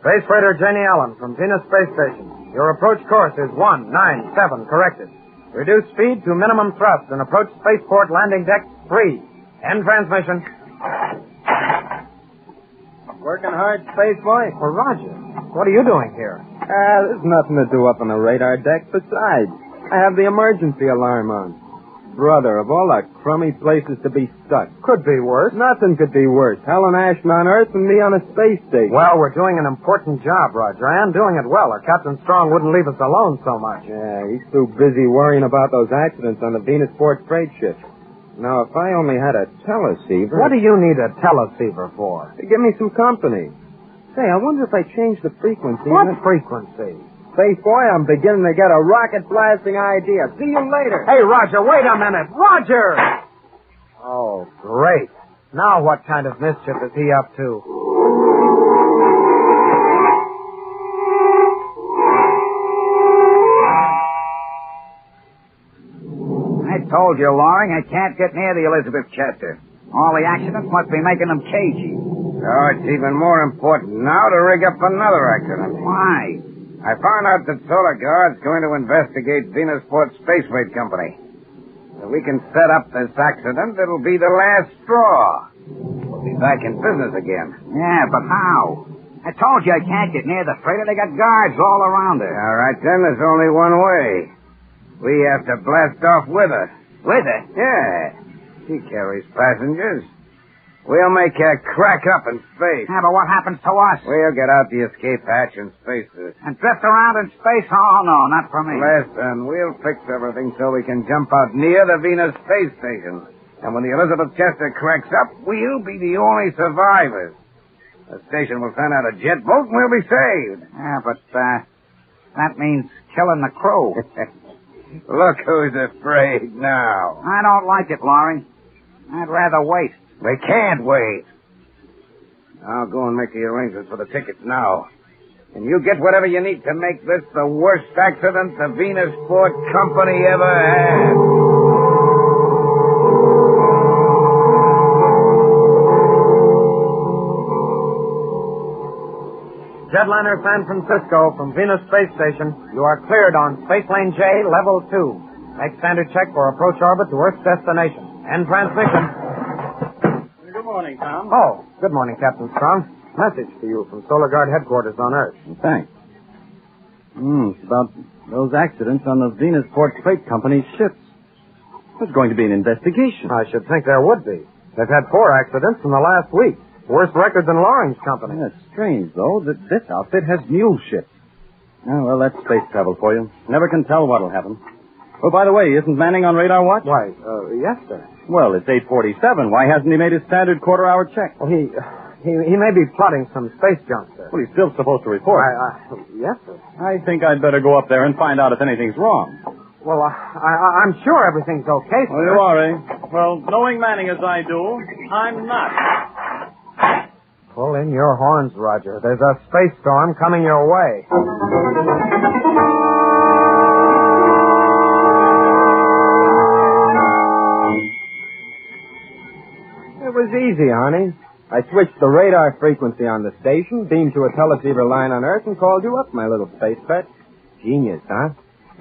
Space Freighter Jenny Allen from Venus Space Station. Your approach course is 197, corrected. Reduce speed to minimum thrust and approach spaceport landing deck 3. End transmission. Working hard, space boy? Well, Roger, what are you doing here? There's nothing to do up on the radar deck. Besides, I have the emergency alarm on. Brother, of all the crummy places to be stuck. Could be worse. Nothing could be worse. Helen Ashton on Earth and me on a space station. Well, we're doing an important job, Roger, and doing it well, or Captain Strong wouldn't leave us alone so much. Yeah, he's too busy worrying about those accidents on the Venusport freight ship. Now, if I only had a teleceiver... What do you need a teleceiver for? To give me some company. Say, I wonder if I change the frequency... What frequency? Space boy, I'm beginning to get a rocket blasting idea. See you later. Hey, Roger, wait a minute. Roger! Oh, great. Now what kind of mischief is he up to? I told you, Loring, I can't get near the Elizabeth Chester. All the accidents must be making them cagey. Oh, it's even more important now to rig up another accident. Why? I found out that Solar Guard's going to investigate Venusport Spaceweight Company. If we can set up this accident, it'll be the last straw. We'll be back in business again. Yeah, but how? I told you I can't get near the freighter. They got guards all around her. All right, then, there's only one way. We have to blast off with her. With her? Yeah. She carries passengers. We'll make her crack up in space. Yeah, but what happens to us? We'll get out the escape hatch and space it. And drift around in space? Oh, no, not for me. Listen, we'll fix everything so we can jump out near the Venus Space Station. And when the Elizabeth Chester cracks up, we'll be the only survivors. The station will send out a jet boat and we'll be saved. Yeah, but, that means killing the crew. Look who's afraid now. I don't like it, Loring. I'd rather wait. We can't wait. I'll go and make the arrangements for the tickets now. And you get whatever you need to make this the worst accident the Venusport Company ever had. Jetliner San Francisco from Venus Space Station. You are cleared on Space Lane J, Level 2. Make standard check for approach orbit to Earth's destination. End transmission. Good morning, Tom. Oh, good morning, Captain Strong. Message for you from Solar Guard headquarters on Earth. Thanks. It's about those accidents on the Venusport Freight Company's ships. There's going to be an investigation. I should think there would be. They've had 4 accidents in the last week. Worse record than Loring's company. That's strange, though, that this outfit has new ships. Oh, well, that's space travel for you. Never can tell what'll happen. Oh, by the way, isn't Manning on radar watch? Why, yes, sir. Well, it's 8:47. Why hasn't he made his standard quarter-hour check? Well, he may be plotting some space junk, sir. Well, he's still supposed to report. Yes, sir. I think I'd better go up there and find out if anything's wrong. Well, I'm sure everything's okay, sir. Well, you are, eh? Well, knowing Manning as I do, I'm not. Pull in your horns, Roger. There's a space storm coming your way. It was easy, honey. I switched the radar frequency on the station, beamed to a teleceiver line on Earth, and called you up, my little space pet. Genius, huh?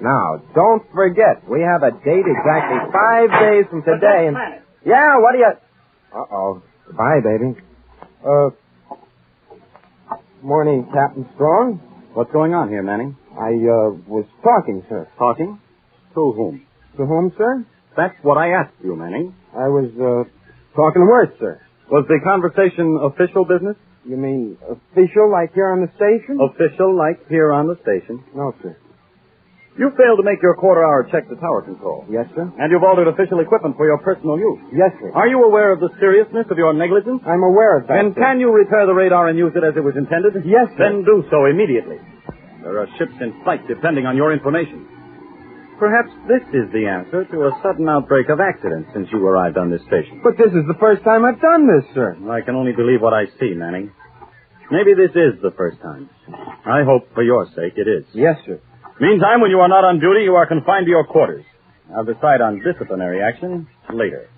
Now, don't forget, we have a date exactly 5 days from today, and... Yeah, what do you... Uh-oh. Bye, baby. Morning, Captain Strong. What's going on here, Manning? I, was talking, sir. Talking? To whom? To whom, sir? That's what I asked you, Manning. I was, talking to Worth, sir. Was the conversation official business? You mean official, like here on the station? Official, like here on the station? No, sir. You failed to make your quarter-hour check to tower control. Yes, sir. And you've altered official equipment for your personal use. Yes, sir. Are you aware of the seriousness of your negligence? I'm aware of that, And sir. can you repair the radar and use it as it was intended? Yes, sir. Then do so immediately. There are ships in flight depending on your information. Perhaps this is the answer to a sudden outbreak of accidents since you arrived on this station. But this is the first time I've done this, sir. I can only believe what I see, Manning. Maybe this is the first time. I hope, for your sake, it is. Yes, sir. Meantime, when you are not on duty, you are confined to your quarters. I'll decide on disciplinary action later.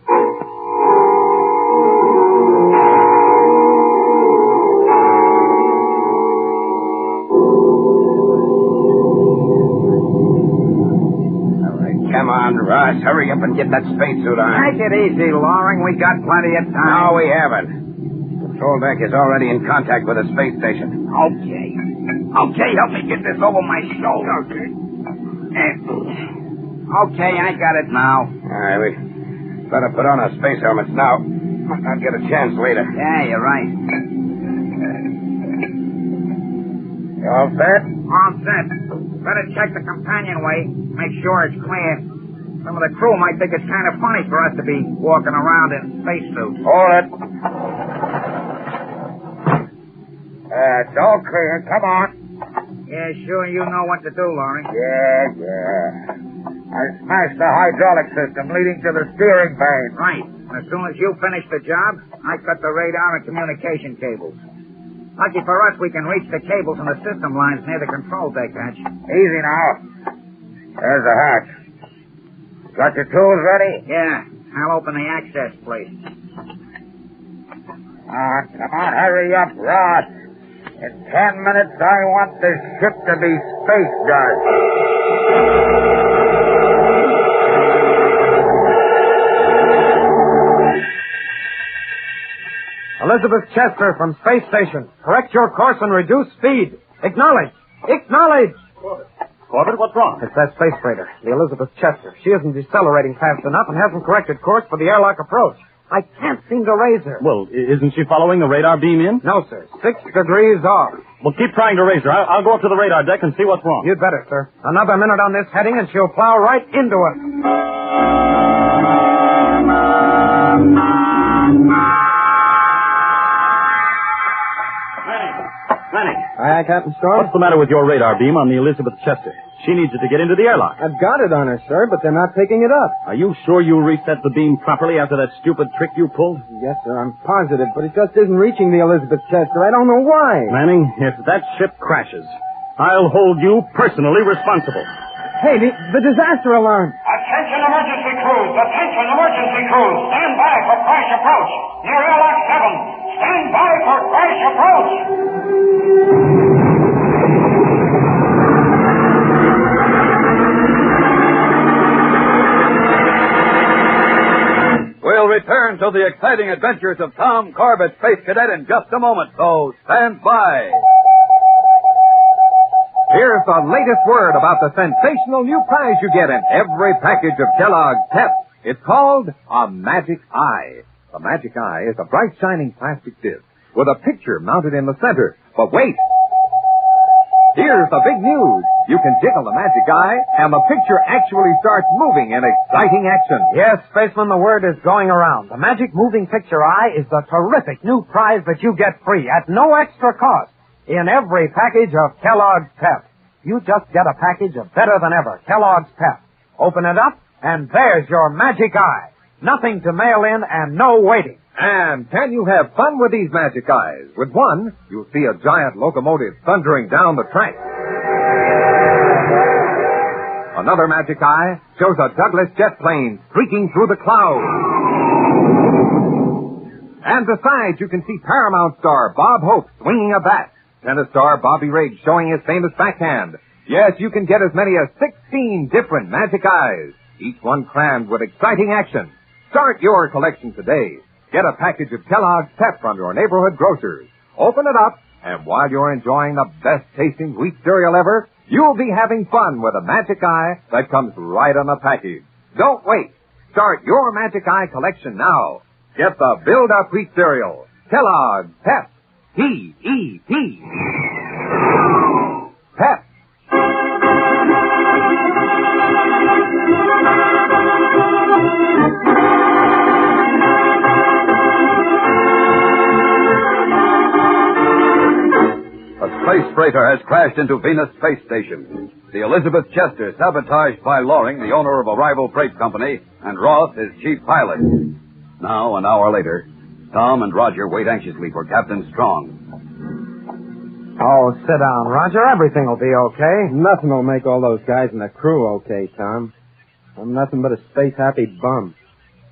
All right, come on, Ross. Hurry up and get that spacesuit on. Take it easy, Loring. We got plenty of time. No, we haven't. Control deck is already in contact with the space station. Okay. Okay, help me get this over my shoulder. Okay, I got it now. All right, we better put on our space helmets now. Might not get a chance later. Yeah, you're right. You all set? All set. Better check the companionway. Make sure it's clear. Some of the crew might think it's kind of funny for us to be walking around in spacesuits. Hold it. It's all clear. Come on. Yeah, sure, you know what to do, Loring. Yeah. I smashed the hydraulic system leading to the steering vane. Right. As soon as you finish the job, I cut the radar and communication cables. Lucky for us, we can reach the cables and the system lines near the control deck hatch. Easy now. There's the hatch. Got your tools ready? Yeah. I'll open the access plate. Come on, hurry up, Ross. In 10 minutes, I want this ship to be space dust. Elizabeth Chester from Space Station. Correct your course and reduce speed. Acknowledge. Acknowledge. Corbett, what's wrong? It's that space freighter, the Elizabeth Chester. She isn't decelerating fast enough and hasn't corrected course for the airlock approach. I can't seem to raise her. Well, isn't she following the radar beam in? No, sir. 6 degrees off. Well, keep trying to raise her. I'll go up to the radar deck and see what's wrong. You'd better, sir. Another minute on this heading and she'll plow right into us. Manning. Aye, Captain Storm? What's the matter with your radar beam on the Elizabeth Chester? She needs it to get into the airlock. I've got it on her, sir, but they're not picking it up. Are you sure you reset the beam properly after that stupid trick you pulled? Yes, sir, I'm positive, but it just isn't reaching the Elizabeth Chester. I don't know why. Manning, if that ship crashes, I'll hold you personally responsible. Hey, the disaster alarm. Attention emergency crews! Attention emergency crews! Stand by for crash approach! Near airlock 7! Stand by for crash approach! We'll return to the exciting adventures of Tom Corbett, Space Cadet, in just a moment, so stand by. Here's the latest word about the sensational new prize you get in every package of Kellogg's Pep. It's called a Magic Eye. The Magic Eye is a bright, shining plastic disc with a picture mounted in the center. But wait! Here's the big news. You can jiggle the Magic Eye, and the picture actually starts moving in exciting action. Yes, Spaceman, the word is going around. The Magic Moving Picture Eye is the terrific new prize that you get free at no extra cost in every package of Kellogg's Pep. You just get a package of better than ever Kellogg's Pep. Open it up, and there's your Magic Eye. Nothing to mail in and no waiting. And can you have fun with these Magic Eyes? With one, you'll see a giant locomotive thundering down the track. Another Magic Eye shows a Douglas jet plane streaking through the clouds. And besides, you can see Paramount star Bob Hope swinging a bat. Tennis star Bobby Riggs showing his famous backhand. Yes, you can get as many as 16 different Magic Eyes, each one crammed with exciting action. Start your collection today. Get a package of Kellogg's Pep from your neighborhood grocers. Open it up, and while you're enjoying the best-tasting wheat cereal ever, you'll be having fun with a Magic Eye that comes right on the package. Don't wait. Start your Magic Eye collection now. Get the Build-Up Wheat Cereal. Kellogg's Pep. P-E-P. Pep. A space freighter has crashed into Venus Space Station. The Elizabeth Chester, sabotaged by Loring, the owner of a rival freight company, and Ross, his chief pilot. Now, an hour later, Tom and Roger wait anxiously for Captain Strong. Oh, sit down, Roger. Everything will be okay. Nothing will make all those guys in the crew okay, Tom. I'm nothing but a space-happy bum.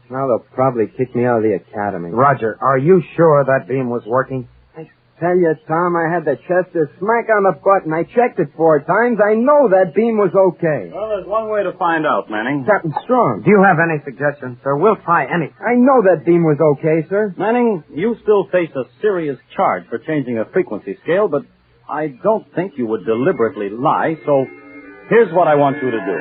Now they'll probably kick me out of the academy. Roger, are you sure that beam was working? Tell you, Tom, I had the Chester smack on the button. I checked it 4 times. I know that beam was okay. Well, there's one way to find out, Manning. Captain Strong. Do you have any suggestions, sir? We'll try anything. I know that beam was okay, sir. Manning, you still face a serious charge for changing a frequency scale, but I don't think you would deliberately lie, so here's what I want you to do.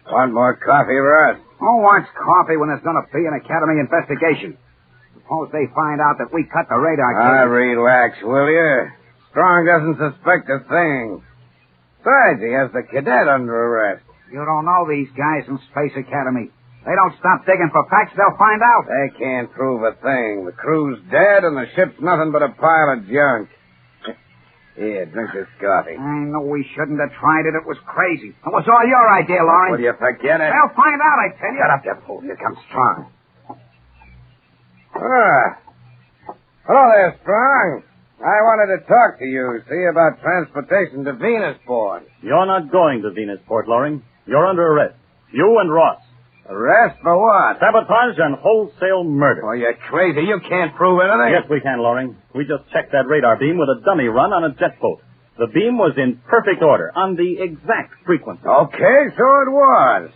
Want more coffee, Ross? Who wants coffee when there's going to be an academy investigation? Suppose they find out that we cut the radar Ah, cable. relax, will you? Strong doesn't suspect a thing. Besides, he has the cadet under arrest. You don't know these guys in Space Academy. They don't stop digging for facts, they'll find out. They can't prove a thing. The crew's dead and the ship's nothing but a pile of junk. Here, drink this coffee. I know we shouldn't have tried it. It was crazy. It was all your idea, Loring. Will you forget it? They'll find out, I tell you. Shut up, you fool. Here comes Strong. Ah. Hello there, Strong. I wanted to talk to you, see about transportation to Venusport. You're not going to Venusport, Loring. You're under arrest. You and Ross. Arrest for what? Sabotage and wholesale murder. Oh, you're crazy. You can't prove anything. Yes, we can, Loring. We just checked that radar beam with a dummy run on a jet boat. The beam was in perfect order, on the exact frequency. Okay, so it was.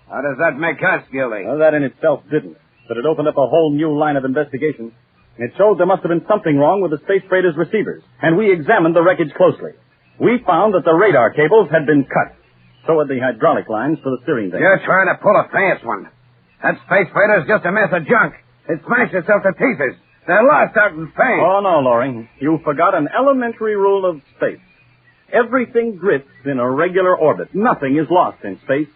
How does that make us guilty? Well, that in itself didn't. But it opened up a whole new line of investigation. It showed there must have been something wrong with the space freighter's receivers, and we examined the wreckage closely. We found that the radar cables had been cut. So had the hydraulic lines for the steering deck. You're trying to pull a fast one. That space freighter's just a mess of junk. It smashed itself to pieces. They're lost out in space. Oh, no, Loring. You forgot an elementary rule of space. Everything drifts in a regular orbit. Nothing is lost in space.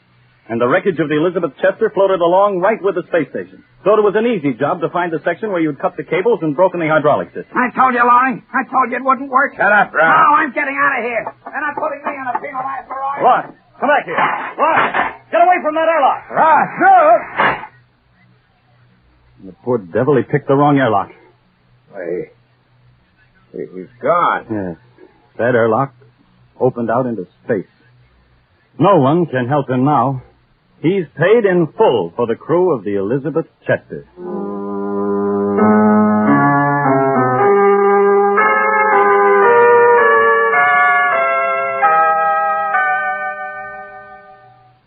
And the wreckage of the Elizabeth Chester floated along right with the space station. So it was an easy job to find the section where you'd cut the cables and broken the hydraulic system. I told you, Loring. I told you it wouldn't work. Shut up, Brown. No, I'm getting out of here. They're not putting me on a penalizer, Loring. Ross, come back here. Ross, get away from that airlock. Ross, look! The poor devil, he picked the wrong airlock. Hey, he's gone. Yes, that airlock opened out into space. No one can help him now. He's paid in full for the crew of the Elizabeth Chester.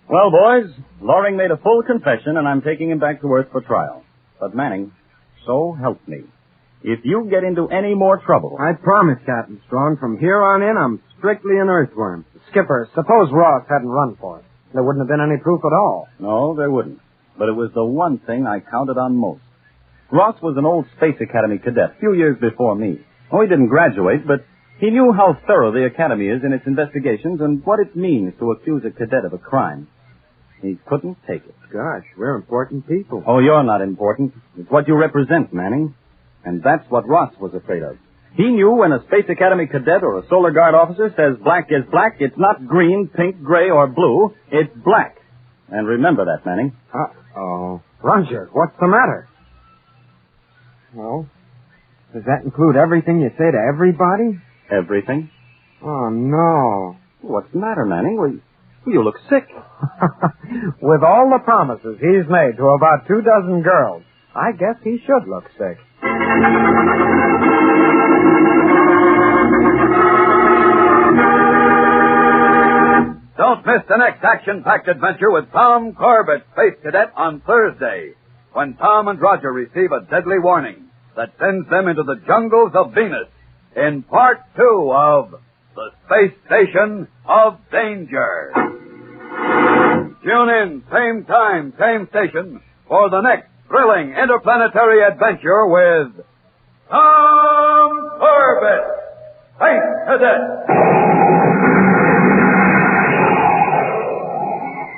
Well, boys, Loring made a full confession, and I'm taking him back to Earth for trial. But Manning, so help me, if you get into any more trouble... I promise, Captain Strong, from here on in, I'm strictly an earthworm. Skipper, suppose Ross hadn't run for it. There wouldn't have been any proof at all. No, there wouldn't. But it was the one thing I counted on most. Ross was an old Space Academy cadet, a few years before me. Oh, he didn't graduate, but he knew how thorough the Academy is in its investigations and what it means to accuse a cadet of a crime. He couldn't take it. Gosh, we're important people. Oh, you're not important. It's what you represent, Manning. And that's what Ross was afraid of. He knew when a Space Academy cadet or a Solar Guard officer says black is black, it's not green, pink, gray, or blue. It's black. And remember that, Manning. Uh-oh. Roger, what's the matter? Well, does that include everything you say to everybody? Everything? Oh, no. What's the matter, Manning? Well, you look sick. With all the promises he's made to about 24 girls, I guess he should look sick. Don't miss the next action-packed adventure with Tom Corbett, Space Cadet, on Thursday, when Tom and Roger receive a deadly warning that sends them into the jungles of Venus in Part 2 of The Space Station of Danger. Tune in, same time, same station, for the next thrilling interplanetary adventure with Tom Corbett, Space Cadet.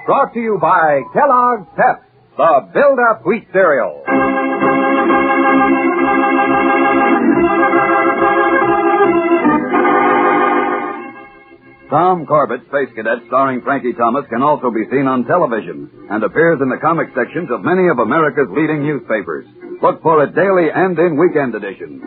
Brought to you by Kellogg's Pep, the Build-Up Wheat Cereal. Tom Corbett, Space Cadet, starring Frankie Thomas, can also be seen on television and appears in the comic sections of many of America's leading newspapers. Look for it daily and in weekend editions.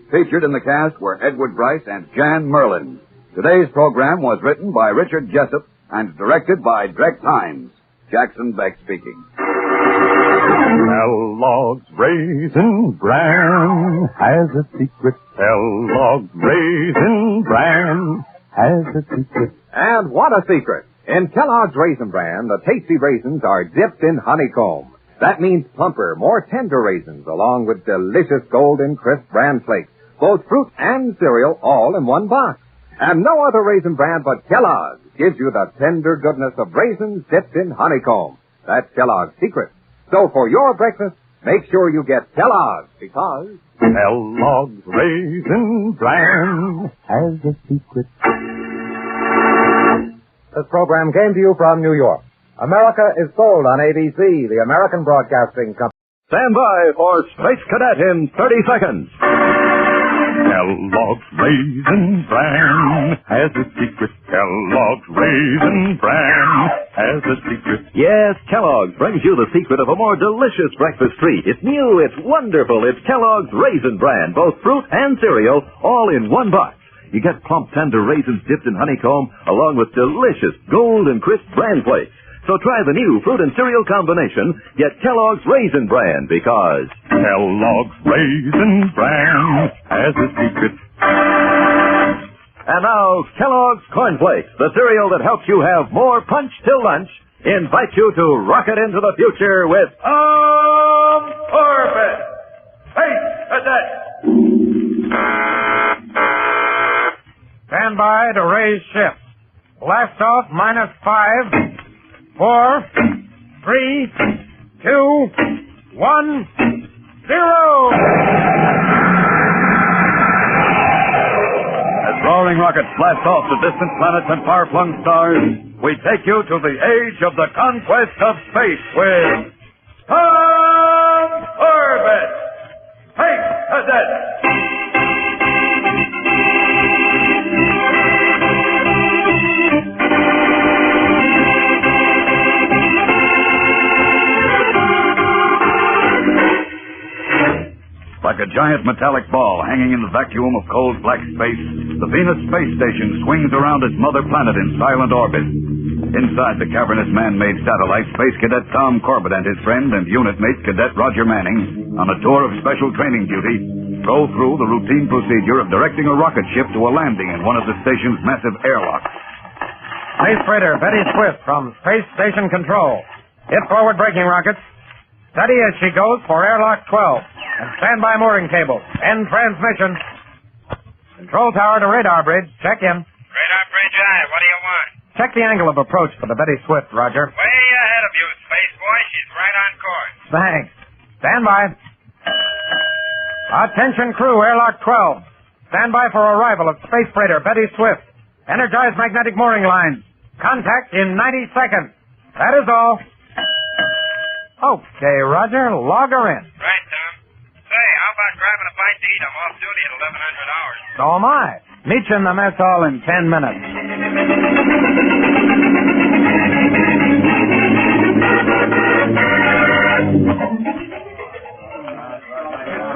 Featured in the cast were Edward Bryce and Jan Merlin. Today's program was written by Richard Jessup and directed by Drex Hines. Jackson Beck speaking. Kellogg's Raisin Bran has a secret. Kellogg's Raisin Bran has a secret. And what a secret! In Kellogg's Raisin Bran, the tasty raisins are dipped in honeycomb. That means plumper, more tender raisins, along with delicious golden crisp bran flakes, both fruit and cereal, all in one box. And no other raisin brand but Kellogg's gives you the tender goodness of raisins dipped in honeycomb. That's Kellogg's secret. So for your breakfast, Make sure you get Kellogg's, because Kellogg's Raisin Bran has a secret. This program came to you from New York. America is sold on ABC, the American Broadcasting Company. Stand by for Space Cadet in 30 seconds. Kellogg's Raisin Bran has a secret. Kellogg's Raisin Bran has a secret. Yes, Kellogg's brings you the secret of a more delicious breakfast treat. It's new, it's wonderful. It's Kellogg's Raisin Bran, both fruit and cereal, all in one box. You get plump, tender raisins dipped in honeycomb, along with delicious golden crisp bran flakes. So try the new fruit and cereal combination. Get Kellogg's Raisin Bran, because Kellogg's Raisin Bran has a secret. And now, Kellogg's Corn Flakes, the cereal that helps you have more punch till lunch, invite you to rocket into the future with Corbet, Space Cadet. Stand by to raise ship. Blast off -5, 4, 3, 2, 1, 0. As roaring rockets blast off to distant planets and far-flung stars, we take you to the age of the conquest of space with Tom Corbett, Space Cadet. Like a giant metallic ball hanging in the vacuum of cold black space, the Venus space station swings around its mother planet in silent orbit. Inside the cavernous man-made satellite, Space Cadet Tom Corbett and his friend and unit mate Cadet Roger Manning, on a tour of special training duty, go through the routine procedure of directing a rocket ship to a landing in one of the station's massive airlocks. Space freighter Betty Swift from Space Station Control. Hit forward braking rockets. Steady as she goes for airlock 12. And standby mooring cable. End transmission. Control tower to radar bridge. Check in. Radar bridge eye. What do you want? Check the angle of approach for the Betty Swift, Roger. Way ahead of you, Space Boy. She's right on course. Thanks. Stand by. Attention crew, airlock 12. Stand by for arrival of space freighter Betty Swift. Energize magnetic mooring lines. Contact in 90 seconds. That is all. Okay, Roger. Log her in. Right, Tom. Say, how about grabbing a bite to eat? I'm off duty at 1100 hours. So am I. Meet you in the mess hall in 10 minutes.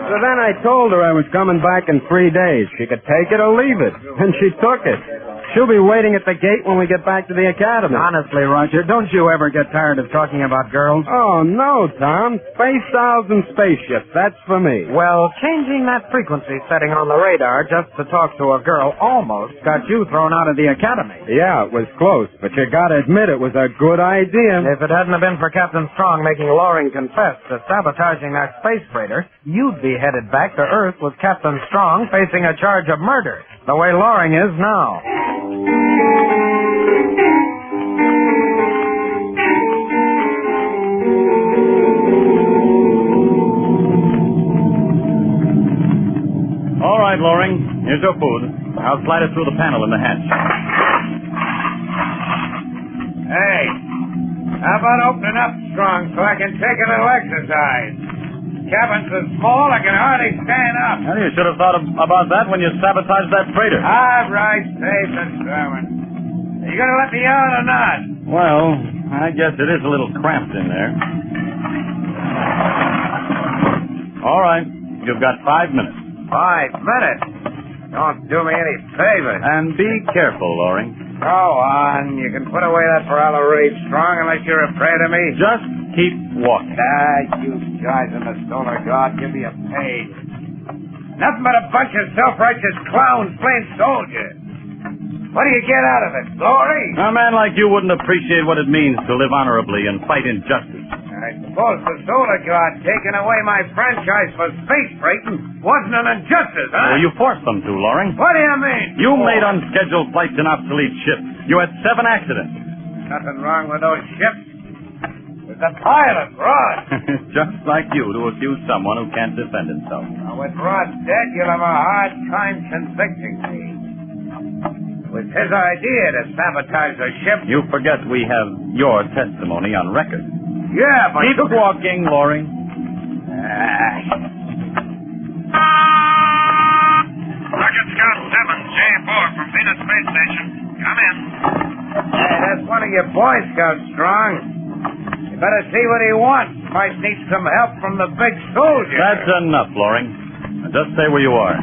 So then I told her I was coming back in 3 days. She could take it or leave it. And she took it. She'll be waiting at the gate when we get back to the academy. Honestly, Roger, don't you ever get tired of talking about girls? Oh, no, Tom. Space styles and spaceships. That's for me. Well, changing that frequency setting on the radar just to talk to a girl almost got you thrown out of the academy. Yeah, it was close, but you gotta admit it was a good idea. If it hadn't have been for Captain Strong making Loring confess to sabotaging that space freighter, you'd be headed back to Earth with Captain Strong facing a charge of murder, the way Loring is now. All right, Loring. Here's your food. I'll slide it through the panel in the hatch. Hey, how about opening up strong so I can take a little exercise? Cabin's so small I can hardly stand up. Well, you should have thought about that when you sabotaged that freighter. All right, safe and sound. Are you going to let me out or not? Well, I guess it is a little cramped in there. All right. You've got 5 minutes. 5 minutes? Don't do me any favors. And be careful, Loring. Go on. You can put away that parallel strong unless you're afraid of me. Just keep walking. You guys in the Solar Guard, give me a page. Nothing but a bunch of self-righteous clowns playing soldiers. What do you get out of it, glory? A man like you wouldn't appreciate what it means to live honorably and fight injustice. I suppose the Solar Guard taking away my franchise for space freighting wasn't an injustice, huh? Well, you forced them to, Loring. What do you mean? You made unscheduled flights in obsolete ships. You had 7 accidents. Nothing wrong with those ships. It was the pilot, Rod. Just like you to accuse someone who can't defend himself. Now, with Rod dead, you'll have a hard time convicting me. It was his idea to sabotage the ship. You forget we have your testimony on record. Yeah, but... Keep walking, Loring. Rocket Scout 7, J4 from Venus Space Station. Come in. Hey, that's one of your Boy Scouts, Strong. You better see what he wants. Might need some help from the big soldier. That's enough, Loring. Now just say where you are.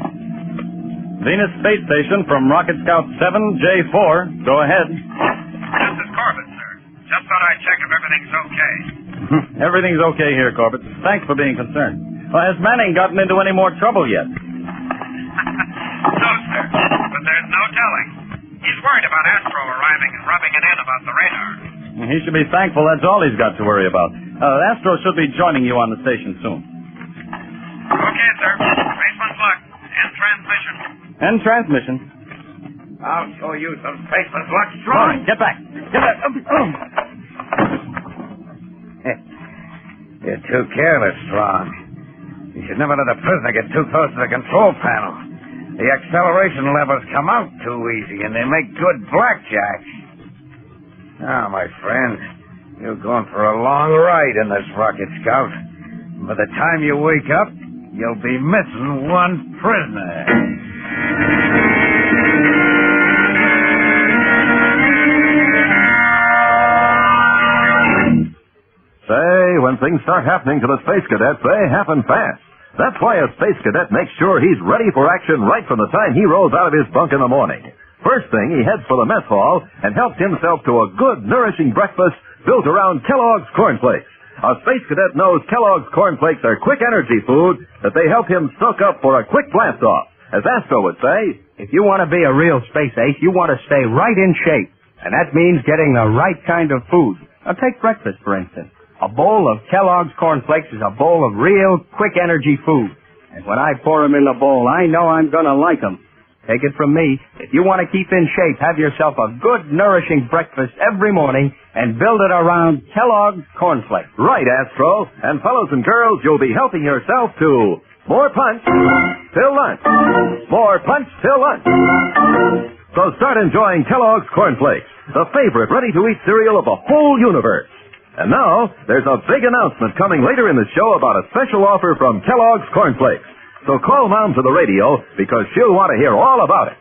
Venus Space Station from Rocket Scout 7, J4. Go ahead. This is Corbett, sir. Just thought I'd check if everything's okay. Everything's okay here, Corbett. Thanks for being concerned. Well, has Manning gotten into any more trouble yet? No, sir. But there's no telling. He's worried about Astro arriving and rubbing it in about the radar. He should be thankful that's all he's got to worry about. Astro should be joining you on the station soon. Okay, sir. Spaceman's luck. End transmission. End transmission. I'll show you some spaceman's luck, Strong. Get back. Get back. You're too careless, Strong. You should never let a prisoner get too close to the control panel. The acceleration levels come out too easy, and they make good blackjack. Now, my friend, you're going for a long ride in this Rocket Scout. By the time you wake up, you'll be missing one prisoner. Say, when things start happening to the space cadets, they happen fast. That's why a space cadet makes sure he's ready for action right from the time he rolls out of his bunk in the morning. First thing, he heads for the mess hall and helps himself to a good, nourishing breakfast built around Kellogg's cornflakes. A space cadet knows Kellogg's cornflakes are quick energy food that they help him soak up for a quick blast-off. As Astro would say, if you want to be a real space ace, you want to stay right in shape. And that means getting the right kind of food. Now, take breakfast, for instance. A bowl of Kellogg's cornflakes is a bowl of real, quick energy food. And when I pour them in the bowl, I know I'm going to like them. Take it from me. If you want to keep in shape, have yourself a good, nourishing breakfast every morning and build it around Kellogg's cornflakes. Right, Astro. And fellows and girls, you'll be helping yourself to more punch till lunch. More punch till lunch. So start enjoying Kellogg's cornflakes, the favorite ready-to-eat cereal of the whole universe. And now, there's a big announcement coming later in the show about a special offer from Kellogg's Cornflakes. So call Mom to the radio because she'll want to hear all about it.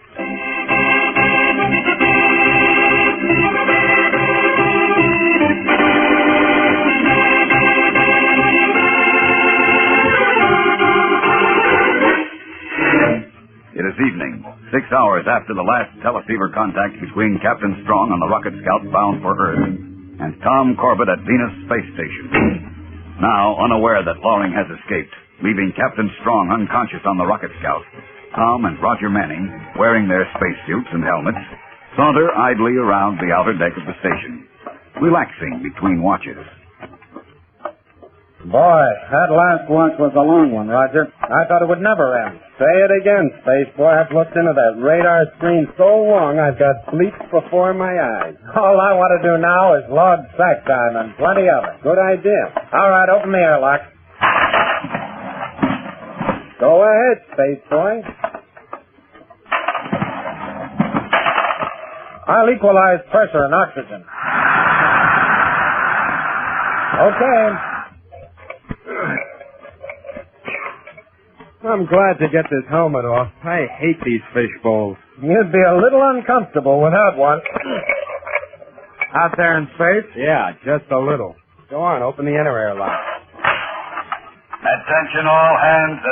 It is evening, 6 hours after the last teleceiver contact between Captain Strong on the rocket scout bound for Earth and Tom Corbett at Venus Space Station. Now, unaware that Loring has escaped, leaving Captain Strong unconscious on the rocket scout, Tom and Roger Manning, wearing their spacesuits and helmets, saunter idly around the outer deck of the station, relaxing between watches. Boy, that last lunch was a long one, Roger. I thought it would never end. Say it again, Space Boy. I've looked into that radar screen so long I've got bleeps before my eyes. All I want to do now is log sack time and plenty of it. Good idea. All right, open the airlock. Go ahead, Space Boy. I'll equalize pressure and oxygen. Okay. I'm glad to get this helmet off. I hate these fish bowls. You'd be a little uncomfortable without one. Out there in space? Yeah, just a little. Go on, open the inner airlock. Attention all hands,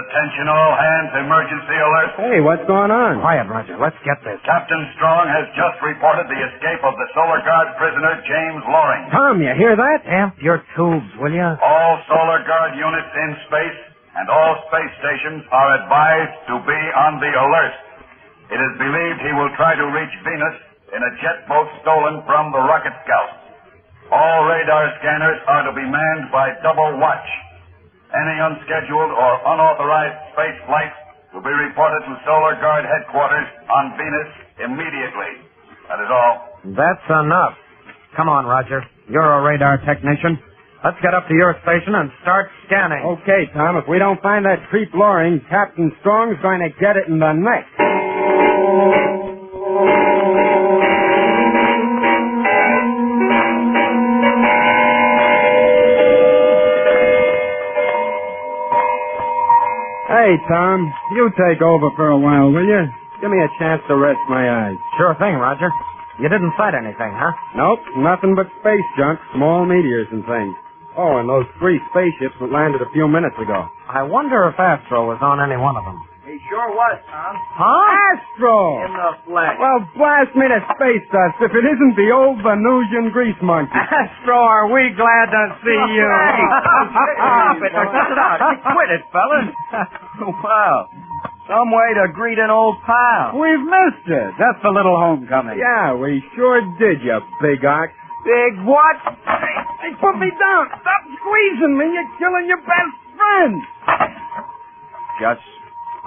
emergency alert. Hey, what's going on? Quiet, Roger. Let's get this. Captain Strong has just reported the escape of the Solar Guard prisoner, James Loring. Tom, you hear that? Amp your tubes, will you? All Solar Guard units in space and all space stations are advised to be on the alert. It is believed he will try to reach Venus in a jet boat stolen from the rocket scout. All radar scanners are to be manned by double watch. Any unscheduled or unauthorized space flights will be reported to Solar Guard headquarters on Venus immediately. That is all. That's enough. Come on, Roger. You're a radar technician. Let's get up to your station and start scanning. Okay, Tom, if we don't find that creep Loring, Captain Strong's going to get it in the neck. Hey, Tom, you take over for a while, will you? Give me a chance to rest my eyes. Sure thing, Roger. You didn't sight anything, huh? Nope, nothing but space junk, small meteors and things. Oh, and those 3 spaceships that landed a few minutes ago. I wonder if Astro was on any one of them. He sure was, Tom. Huh? Astro! In the flesh. Well, blast me to space dust if it isn't the old Venusian grease monkey. Astro, are we glad to see you? Hey, stop it. Now, cut it out. Quit it, fellas. Wow. Some way to greet an old pal. We've missed it. That's the little homecoming. Yeah, we sure did, you big ox. Big what? Hey, put me down. Stop squeezing me. You're killing your best friend. Just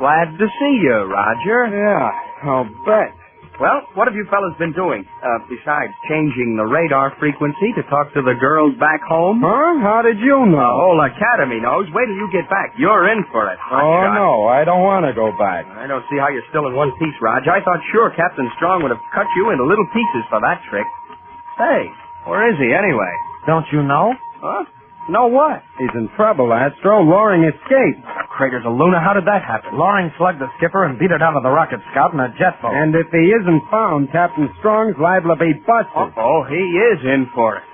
glad to see you, Roger. Yeah, I'll bet. Well, what have you fellas been doing? Besides changing the radar frequency to talk to the girls back home? Huh? How did you know? The whole academy knows. Wait till you get back. You're in for it. Oh, no, I don't want to go back. I don't see how you're still in one piece, Roger. I thought sure Captain Strong would have cut you into little pieces for that trick. Hey, where is he anyway? Don't you know? Huh? Know what? He's in trouble, Astro. Loring escaped. Crater's a Luna. How did that happen? Loring slugged the skipper and beat it out of the rocket scout in a jet boat. And if he isn't found, Captain Strong's liable to be busted. Uh-oh, he is in for it.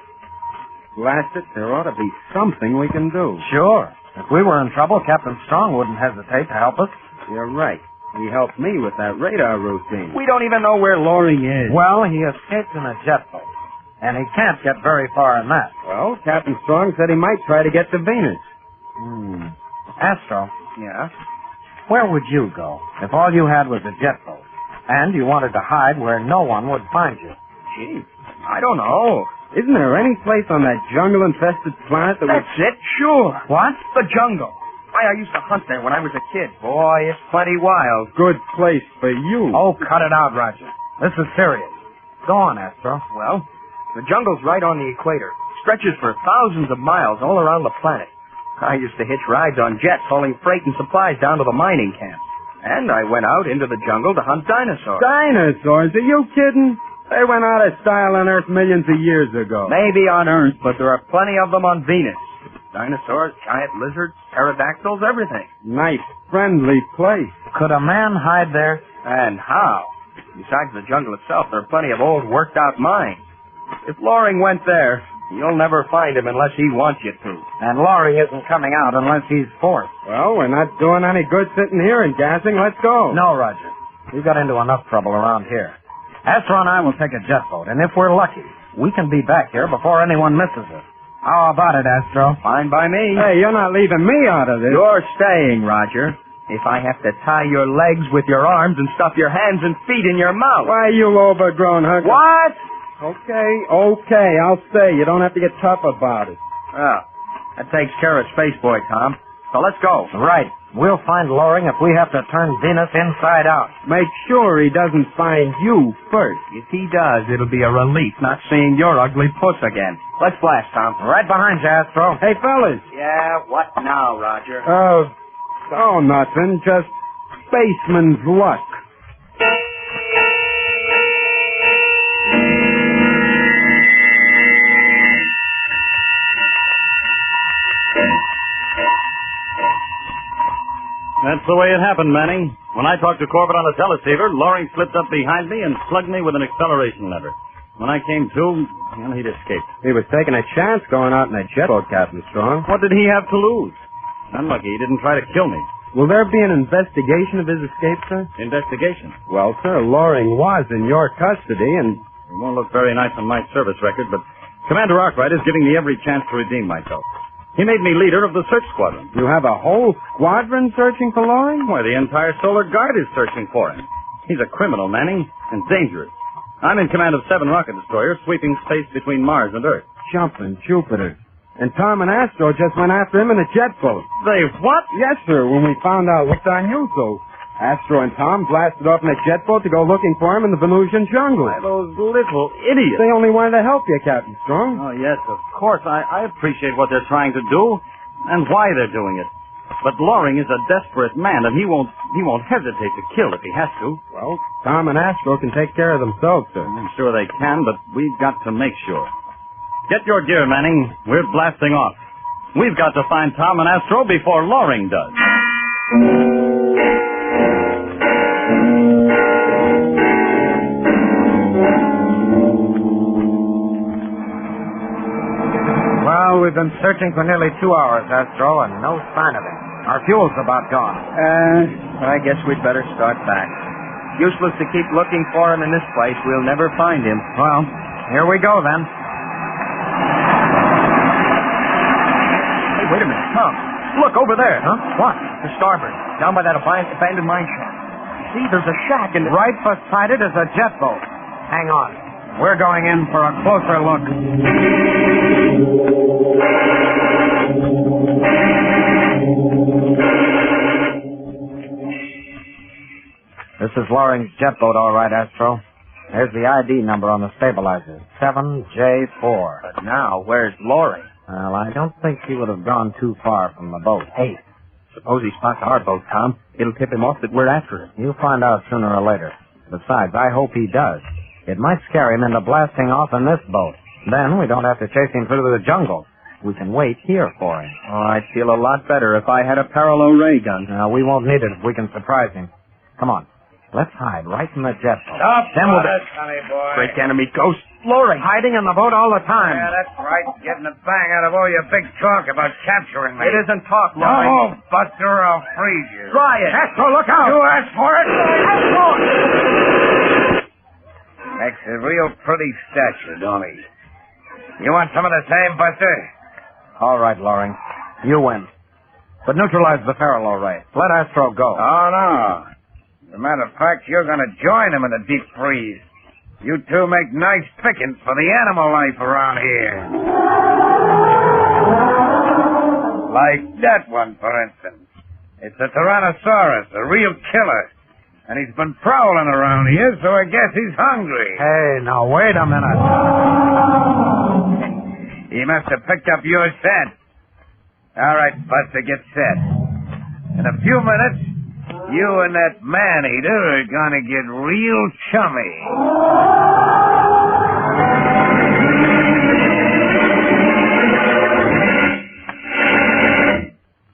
Blast it, there ought to be something we can do. Sure. If we were in trouble, Captain Strong wouldn't hesitate to help us. You're right. He helped me with that radar routine. We don't even know where Loring is. Well, he escaped in a jet boat. And he can't get very far in that. Well, Captain Strong said he might try to get to Venus. Astro. Yeah? Where would you go if all you had was a jet boat and you wanted to hide where no one would find you? Gee, I don't know. Isn't there any place on that jungle-infested planet that That's it, sure. What? The jungle. Why, I used to hunt there when I was a kid. Boy, it's plenty wild. Good place for you. Oh, cut it out, Roger. This is serious. Go on, Astro. Well, the jungle's right on the equator. Stretches for thousands of miles all around the planet. I used to hitch rides on jets hauling freight and supplies down to the mining camps. And I went out into the jungle to hunt dinosaurs. Dinosaurs? Are you kidding? They went out of style on Earth millions of years ago. Maybe on Earth, but there are plenty of them on Venus. Dinosaurs, giant lizards, pterodactyls, everything. Nice, friendly place. Could a man hide there? And how? Besides the jungle itself, there are plenty of old, worked-out mines. If Loring went there, you'll never find him unless he wants you to. And Loring isn't coming out unless he's forced. Well, we're not doing any good sitting here and gassing. Let's go. No, Roger. We've got into enough trouble around here. Astro and I will take a jet boat, and if we're lucky, we can be back here before anyone misses us. How about it, Astro? Fine by me. Hey, you're not leaving me out of this. You're staying, Roger. If I have to tie your legs with your arms and stuff your hands and feet in your mouth. Why, you overgrown hooker. What? Okay, I'll stay. You don't have to get tough about it. Well, that takes care of Space Boy, Tom. So let's go. Right. We'll find Loring if we have to turn Venus inside out. Make sure he doesn't find you first. If he does, it'll be a relief not seeing your ugly puss again. Let's blast, Tom. Right behind you, Astro. Hey, fellas. Yeah, what now, Roger? Nothing. Just spaceman's luck. That's the way it happened, Manning. When I talked to Corbett on the teleceiver, Loring slipped up behind me and slugged me with an acceleration lever. When I came to, well, he'd escaped. He was taking a chance going out in a jet boat, Captain Strong. What did he have to lose? Unlucky he didn't try to kill me. Will there be an investigation of his escape, sir? Investigation? Well, sir, Loring was in your custody, and... It won't look very nice on my service record, but Commander Arkwright is giving me every chance to redeem myself. He made me leader of the search squadron. You have a whole squadron searching for Loring? Why, the entire Solar Guard is searching for him. He's a criminal, Manning, and dangerous. I'm in command of 7 rocket destroyers sweeping space between Mars and Earth. Jumping Jupiter. And Tom and Astro just went after him in a jet boat. They what? Yes, sir, when we found out what's on you, so Astro and Tom blasted off in a jet boat to go looking for him in the Venusian jungle. Why, those little idiots. They only wanted to help you, Captain Strong. Oh, yes, of course. I appreciate what they're trying to do and why they're doing it. But Loring is a desperate man, and he won't hesitate to kill if he has to. Well, Tom and Astro can take care of themselves, sir. I'm sure they can, but we've got to make sure. Get your gear, Manning. We're blasting off. We've got to find Tom and Astro before Loring does. Well, we've been searching for nearly 2 hours, Astro, and no sign of him. Our fuel's about gone. I guess we'd better start back. Useless to keep looking for him in this place. We'll never find him. Well, here we go, then. Hey, wait a minute, Tom. Look, over there. Huh? What? To starboard, down by that abandoned mine shaft. See, there's a shack in Right beside it is a jet boat. Hang on. We're going in for a closer look. This is Loring's jet boat, all right, Astro. There's the ID number on the stabilizer, 7J4. But now, where's Loring? Well, I don't think he would have gone too far from the boat. Hey, suppose he spots our boat, Tom. It'll tip him off that we're after him. You'll find out sooner or later. Besides, I hope he does. It might scare him into blasting off in this boat. Then we don't have to chase him through the jungle. We can wait here for him. Oh, I'd feel a lot better if I had a parallel ray gun. We won't need it if we can surprise him. Come on. Let's hide right in the jet boat. Stop, then honey boy. Great enemy ghost. Loring. Hiding in the boat all the time. Yeah, that's right. Getting a bang out of all your big talk about capturing me. It isn't talk, Loring. No, Buster, I'll freeze you. Try it. Astro, look out! You asked for it. Astro! Makes a real pretty statue, don't he? You want some of the same, Buster? All right, Loring. You win. But neutralize the parallel ray. Let Astro go. Oh, no. As a matter of fact, you're going to join him in the deep freeze. You two make nice pickings for the animal life around here. Like that one, for instance. It's a Tyrannosaurus, a real killer. And he's been prowling around here, so I guess he's hungry. Hey, now wait a minute. He must have picked up your scent. All right, Buster, get set. In a few minutes, you and that man-eater are going to get real chummy.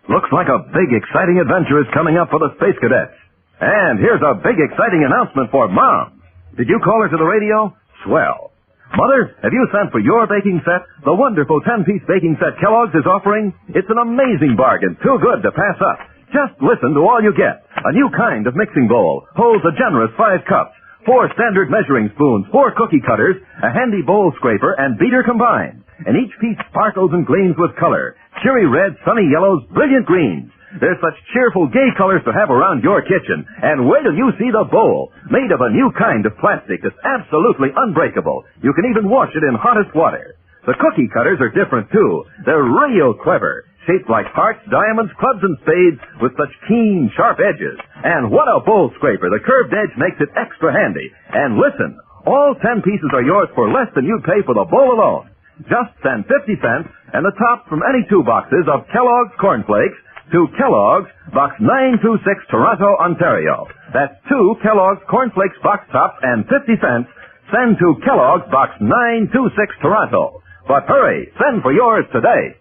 Looks like a big, exciting adventure is coming up for the Space Cadets. And here's a big, exciting announcement for Mom. Did you call her to the radio? Swell. Mother, have you sent for your baking set? The wonderful 10-piece baking set Kellogg's is offering? It's an amazing bargain, too good to pass up. Just listen to all you get. A new kind of mixing bowl holds a generous 5 cups, 4 standard measuring spoons, 4 cookie cutters, a handy bowl scraper, and beater combined. And each piece sparkles and gleams with color. Cheery red, sunny yellows, brilliant greens. There's such cheerful, gay colors to have around your kitchen. And wait till you see the bowl, made of a new kind of plastic that's absolutely unbreakable. You can even wash it in hottest water. The cookie cutters are different, too. They're real clever, shaped like hearts, diamonds, clubs, and spades with such keen, sharp edges. And what a bowl scraper. The curved edge makes it extra handy. And listen, all 10 pieces are yours for less than you'd pay for the bowl alone. Just send 50 cents and the top from any 2 boxes of Kellogg's Corn Flakes to Kellogg's, Box 926, Toronto, Ontario. That's 2 Kellogg's Corn Flakes box tops and 50 cents. Send to Kellogg's, Box 926, Toronto. But hurry, send for yours today.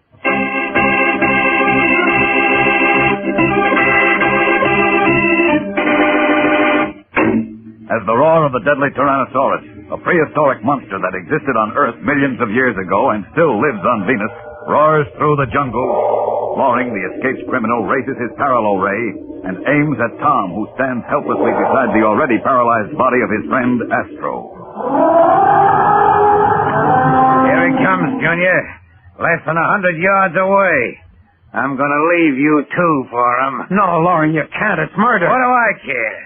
As the roar of the deadly Tyrannosaurus, a prehistoric monster that existed on Earth millions of years ago and still lives on Venus, roars through the jungle, Loring, the escaped criminal, raises his parallel ray and aims at Tom, who stands helplessly beside the already paralyzed body of his friend, Astro. Here he comes, Junior. Less than 100 yards away. I'm going to leave you two for him. No, Loring, you can't. It's murder. What do I care?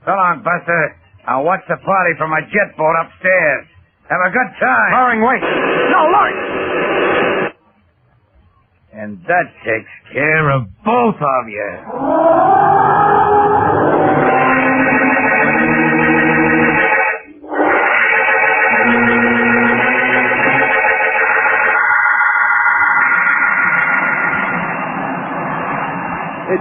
So long, Buster. I'll watch the party from my jet boat upstairs. Have a good time. Loring, wait. No, Loring! And that takes care of both of you.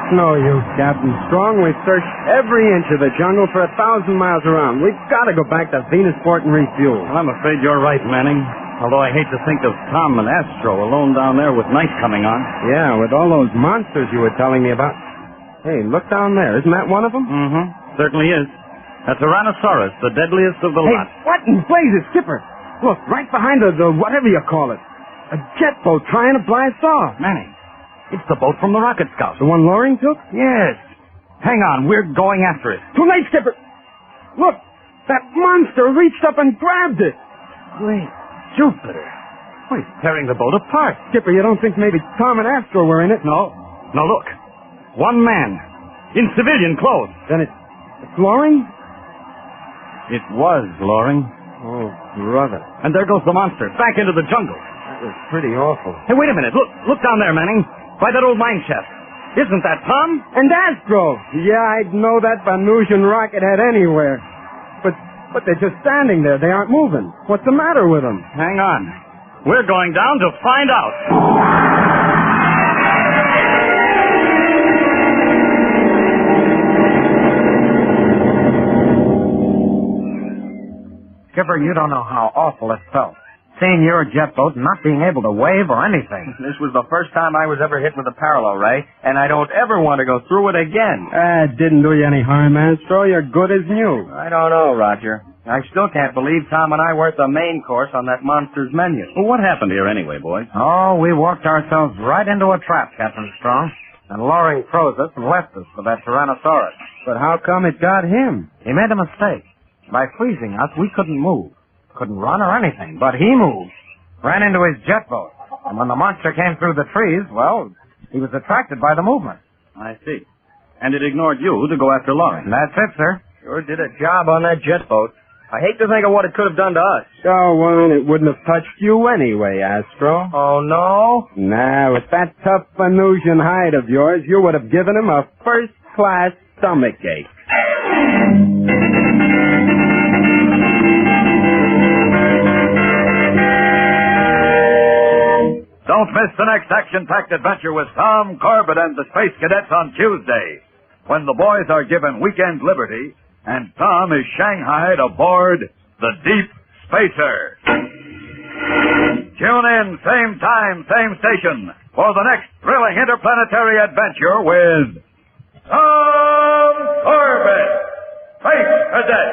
No use, Captain Strong. We've searched every inch of the jungle for 1,000 miles around. We've got to go back to Venusport and refuel. Well, I'm afraid you're right, Manning. Although I hate to think of Tom and Astro alone down there with night coming on. Yeah, with all those monsters you were telling me about. Hey, look down there. Isn't that one of them? Mm-hmm. Certainly is. A Tyrannosaurus, the deadliest of the Hey, lot. what in blazes, Skipper? Look, right behind the whatever you call it. A jet boat trying to blast off. Manning, it's the boat from the rocket scout. The one Loring took? Yes. Hang on, we're going after it. Too late, Skipper. Look, that monster reached up and grabbed it. Great Jupiter. Oh, he's tearing the boat apart. Skipper, you don't think maybe Tom and Astro were in it? No. No, look. One man. In civilian clothes. Then it's Loring? It was Loring. Oh, brother. And there goes the monster, back into the jungle. That was pretty awful. Hey, wait a minute. Look down there, Manning. By that old mine shaft. Isn't that Tom? And Astro. Yeah, I'd know that Venusian rocket head anywhere. But they're just standing there. They aren't moving. What's the matter with them? Hang on. We're going down to find out. Skipper, you don't know how awful it felt. Seeing your jet boat not being able to wave or anything. This was the first time I was ever hit with a parallel ray, and I don't ever want to go through it again. It didn't do you any harm, Astro. You're good as new. I don't know, Roger. I still can't believe Tom and I weren't the main course on that monster's menu. Well, what happened here anyway, boys? Oh, we walked ourselves right into a trap, Captain Strong. And Loring froze us and left us for that Tyrannosaurus. But how come it got him? He made a mistake. By freezing us, we couldn't move. Couldn't run or anything, but he moved. Ran into his jet boat. And when the monster came through the trees, well, he was attracted by the movement. I see. And it ignored you to go after Loring. That's it, sir. Sure did a job on that jet boat. I hate to think of what it could have done to us. Oh, well, it wouldn't have touched you anyway, Astro. Oh, no? Nah, with that tough Venusian hide of yours, you would have given him a first-class stomachache. Don't miss the next action-packed adventure with Tom, Corbett, and the Space Cadets on Tuesday, when the boys are given weekend liberty and Tom is Shanghaied aboard the Deep Spacer. Tune in, same time, same station, for the next thrilling interplanetary adventure with Tom Corbett, Space Cadet.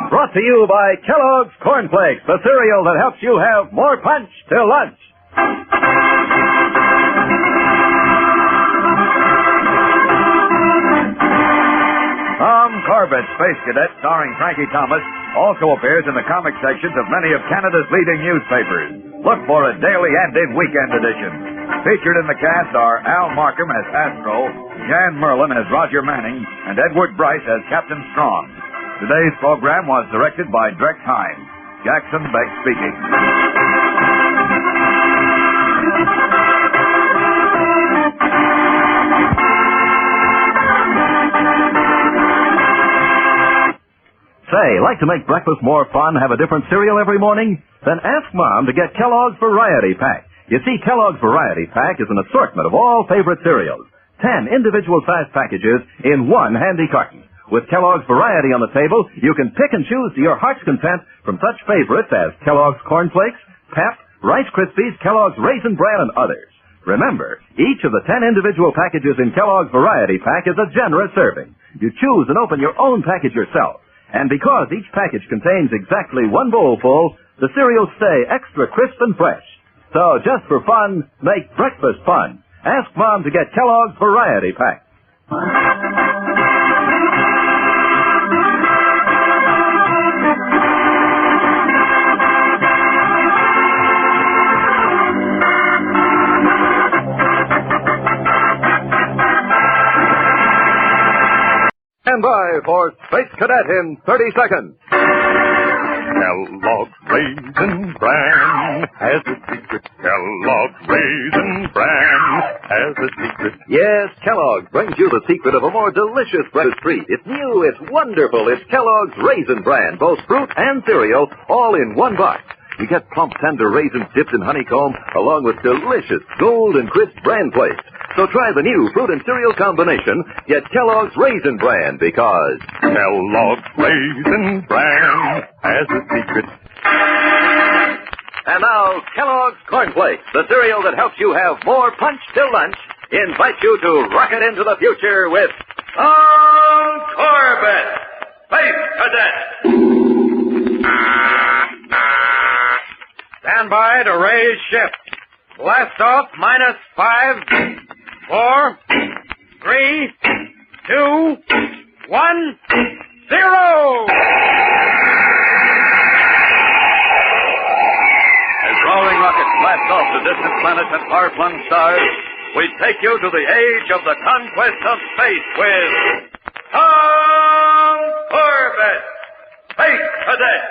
Brought to you by Kellogg's Corn Flakes, the cereal that helps you have more punch till lunch. Tom Corbett, Space Cadet, starring Frankie Thomas, also appears in the comic sections of many of Canada's leading newspapers. Look for a daily and in weekend edition. Featured in the cast are Al Markham as Astro, Jan Merlin as Roger Manning, and Edward Bryce as Captain Strong. Today's program was directed by Drex Hines. Jackson Beck speaking. Say, like to make breakfast more fun, have a different cereal every morning? Then ask Mom to get Kellogg's Variety Pack. You see, Kellogg's Variety Pack is an assortment of all favorite cereals. 10 individual-sized packages in one handy carton. With Kellogg's Variety on the table, you can pick and choose to your heart's content from such favorites as Kellogg's Corn Flakes, Pep, Rice Krispies, Kellogg's Raisin Bran, and others. Remember, each of the 10 individual packages in Kellogg's Variety Pack is a generous serving. You choose and open your own package yourself. And because each package contains exactly one bowl full, the cereals stay extra crisp and fresh. So just for fun, make breakfast fun. Ask Mom to get Kellogg's Variety Pack. Stand by for Space Cadet in 30 seconds. Kellogg's Raisin Bran has a secret. Kellogg's Raisin Bran has a secret. Yes, Kellogg's brings you the secret of a more delicious breakfast treat. It's new, it's wonderful. It's Kellogg's Raisin Bran, both fruit and cereal, all in one box. You get plump, tender raisins dipped in honeycomb along with delicious golden crisp bran flakes. So try the new fruit and cereal combination. Get Kellogg's Raisin Bran because Kellogg's Raisin Bran has a secret. And now, Kellogg's Corn Flakes, the cereal that helps you have more punch till lunch, invites you to rocket into the future with Tom Corbett, Space Cadet. Stand by to raise ship. Blast off minus 5, 4, 3, 2, 1, 0. As roaring rockets blast off to distant planets and far-flung stars, we take you to the age of the conquest of space with Tom Corbett, Space Cadet.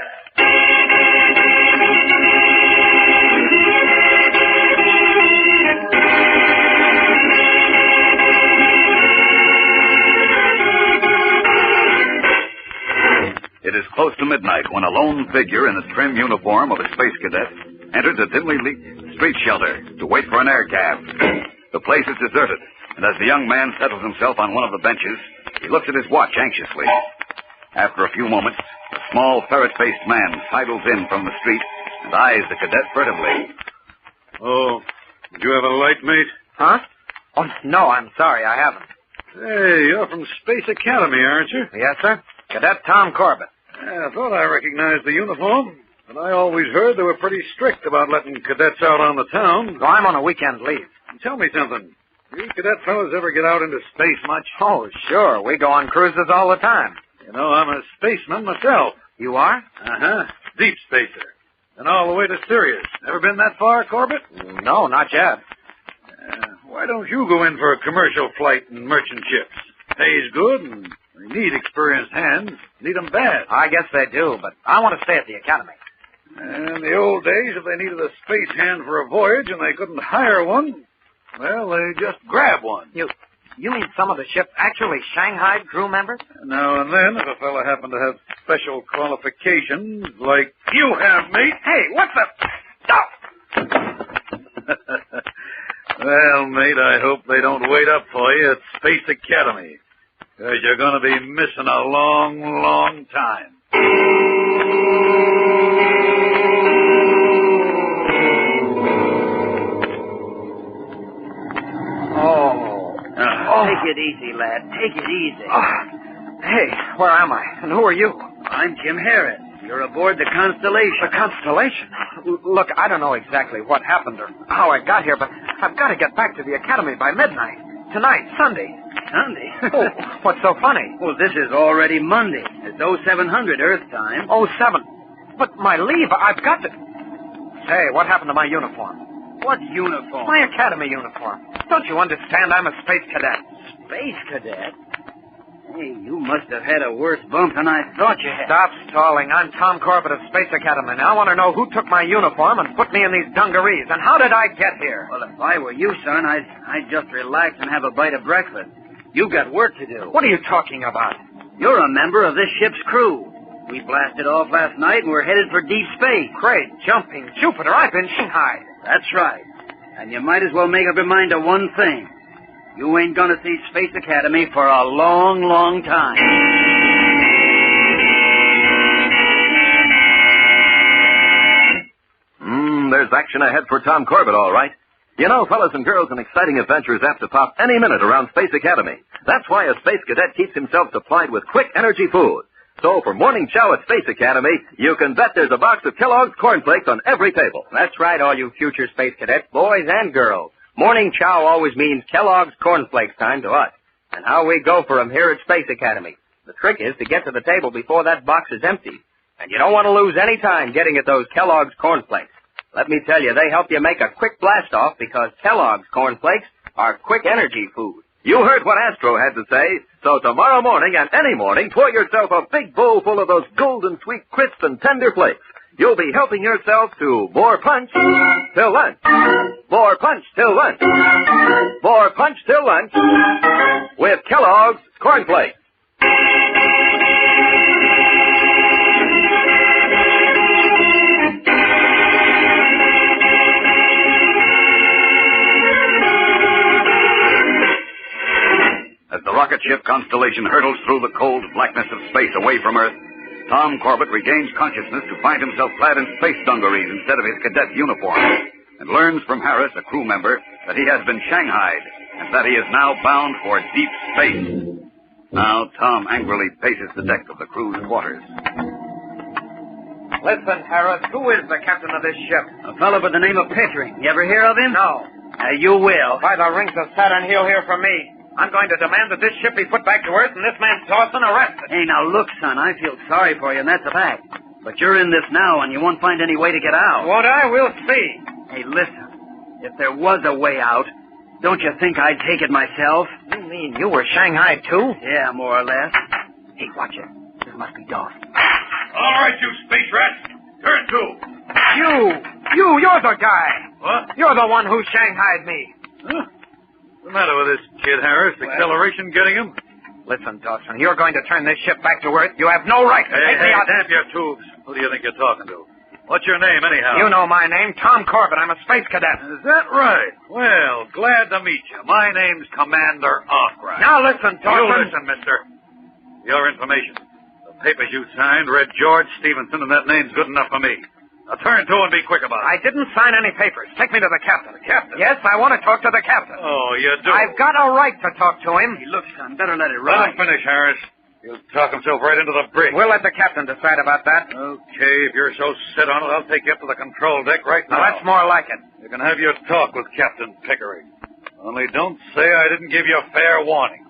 It is close to midnight when a lone figure in the trim uniform of a space cadet enters a dimly lit street shelter to wait for an air cab. The place is deserted, and as the young man settles himself on one of the benches, he looks at his watch anxiously. After a few moments, a small ferret-faced man sidles in from the street and eyes the cadet furtively. Oh, did you have a light, mate? Huh? Oh, no, I'm sorry, I haven't. Hey, you're from Space Academy, aren't you? Yes, sir. Cadet Tom Corbett. Yeah, I thought I recognized the uniform, but I always heard they were pretty strict about letting cadets out on the town. So I'm on a weekend leave. Tell me something. You cadet fellas ever get out into space much? Oh, sure. We go on cruises all the time. You know, I'm a spaceman myself. You are? Uh-huh. Deep spacer. And all the way to Sirius. Ever been that far, Corbett? No, not yet. Why don't you go in for a commercial flight in merchant ships? Pays good, and they need experienced hands. Need them bad. I guess they do, but I want to stay at the academy. In the old days, if they needed a space hand for a voyage and they couldn't hire one, well, they just grab one. You mean some of the ships actually Shanghaied crew members? Now and then, if a fella happened to have special qualifications like you have, mate. Hey, what's the... Stop! Well, mate, I hope they don't wait up for you at Space Academy, because you're going to be missing a long, long time. Take it easy, lad. Take it easy. Hey, where am I? And who are you? I'm Jim Harris. You're aboard the Constellation. The Constellation? Look, I don't know exactly what happened or how I got here, but I've got to get back to the academy by midnight. Tonight, Sunday. Sunday? Oh, what's so funny? Well, this is already Monday. It's 0700 Earth time. 07. But my leave, I've got to... Say, what happened to my uniform? What uniform? My academy uniform. Don't you understand? I'm a space cadet. Space cadet? Hey, you must have had a worse bump than I thought you had. Stop stalling. I'm Tom Corbett of Space Academy. Now I want to know who took my uniform and put me in these dungarees, and how did I get here? Well, if I were you, son, I'd just relax and have a bite of breakfast. You've got work to do. What are you talking about? You're a member of this ship's crew. We blasted off last night and we're headed for deep space. Great jumping Jupiter, I've been Shanghaied. That's right. And you might as well make up your mind to one thing. You ain't gonna see Space Academy for a long, long time. There's action ahead for Tom Corbett, all right. You know, fellas and girls, an exciting adventure is apt to pop any minute around Space Academy. That's why a space cadet keeps himself supplied with quick energy food. So for morning chow at Space Academy, you can bet there's a box of Kellogg's Corn Flakes on every table. That's right, all you future space cadets, boys and girls. Morning chow always means Kellogg's Corn Flakes time to us. And how we go for 'em here at Space Academy. The trick is to get to the table before that box is empty. And you don't want to lose any time getting at those Kellogg's Corn Flakes. Let me tell you, they help you make a quick blast-off because Kellogg's Corn Flakes are quick energy food. You heard what Astro had to say, so tomorrow morning and any morning, pour yourself a big bowl full of those golden, sweet, crisp, and tender flakes. You'll be helping yourself to more punch till lunch. More punch till lunch. More punch till lunch with Kellogg's Corn Flakes. As the rocket ship Constellation hurtles through the cold blackness of space away from Earth, Tom Corbett regains consciousness to find himself clad in space dungarees instead of his cadet uniform, and learns from Harris, a crew member, that he has been shanghaied and that he is now bound for deep space. Now Tom angrily paces the deck of the crew's quarters. Listen, Harris, who is the captain of this ship? A fellow by the name of Pickering. You ever hear of him? No. You will. By the rings of Saturn, he'll hear from me. I'm going to demand that this ship be put back to Earth and this man Dawson arrested. Hey, now look, son, I feel sorry for you, and that's a fact. But you're in this now, and you won't find any way to get out. What I will see. Hey, listen. If there was a way out, don't you think I'd take it myself? You mean you were Shanghaied, too? Yeah, more or less. Hey, watch it. This must be Dawson. All right, you space rats. Turn to. You're the guy. What? You're the one who Shanghaied me. Huh? What's the matter with this kid, Harris? Acceleration getting him? Listen, Dawson, you're going to turn this ship back to Earth. You have no right to take me out. Damn your tubes. Who do you think you're talking to? What's your name, anyhow? You know my name, Tom Corbett. I'm a space cadet. Is that right? Well, glad to meet you. My name's Commander Arkwright. Now listen, Dawson. You listen, mister. Your information. The papers you signed read George Stevenson, and that name's good enough for me. Now turn to and be quick about it. I didn't sign any papers. Take me to the captain. The captain? Yes, I want to talk to the captain. Oh, you do? I've got a right to talk to him. Hey, look, son, better let it Let ride. him finish, Harris. He'll talk himself right into the brig. We'll let the captain decide about that. Okay, if you're so set on it, I'll take you up to the control deck right now. Now, that's more like it. You can have your talk with Captain Pickering. Only don't say I didn't give you a fair warning.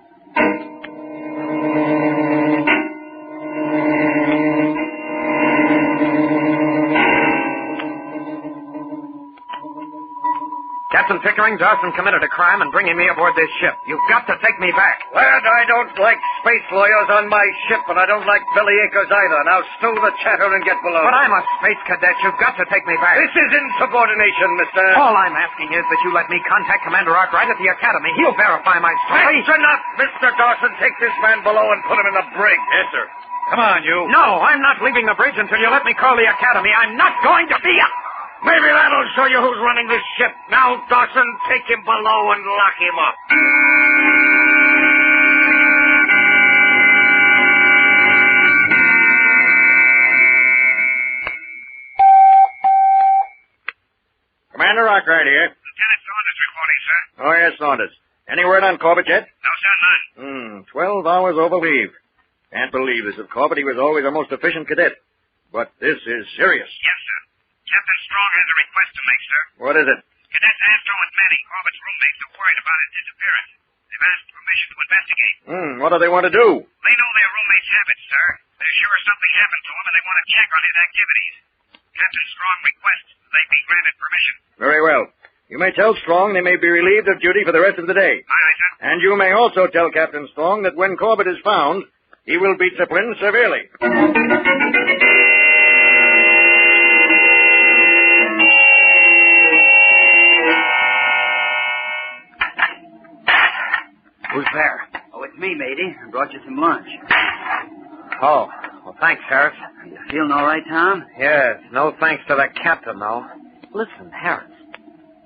Captain Pickering, Dawson committed a crime in bringing me aboard this ship. You've got to take me back. Lad, I don't like space lawyers on my ship, and I don't like bellyachers either. Now stow the chatter and get below. But I'm a space cadet. You've got to take me back. This is insubordination, mister. All I'm asking is that you let me contact Commander Arkwright at the Academy. He'll verify my story. That's enough, Mr. Dawson. Take this man below and put him in the brig. Yes, sir. Come on, you. No, I'm not leaving the bridge until you let me call the Academy. I'm not going to be Maybe that'll show you who's running this ship. Now, Dawson, take him below and lock him up. Commander Arkwright here. Lieutenant Saunders reporting, sir. Oh, yes, Saunders. Any word on Corbett yet? No, sir, none. 12 hours over leave. Can't believe this of Corbett. He was always a most efficient cadet. But this is serious. Yes, sir. Captain Strong has a request to make, sir. What is it? Cadets Astro and Manning, Corbett's roommates, are worried about his disappearance. They've asked permission to investigate. What do they want to do? They know their roommate's habits, sir. They're sure something happened to him, and they want to check on his activities. Captain Strong requests they be granted permission. Very well. You may tell Strong they may be relieved of duty for the rest of the day. Aye, aye, sir. And you may also tell Captain Strong that when Corbett is found, he will be disciplined severely. Who's there? Oh, it's me, matey. I brought you some lunch. Oh, well, thanks, Harris. You feeling all right, Tom? Yes, no thanks to the captain, though. Listen, Harris,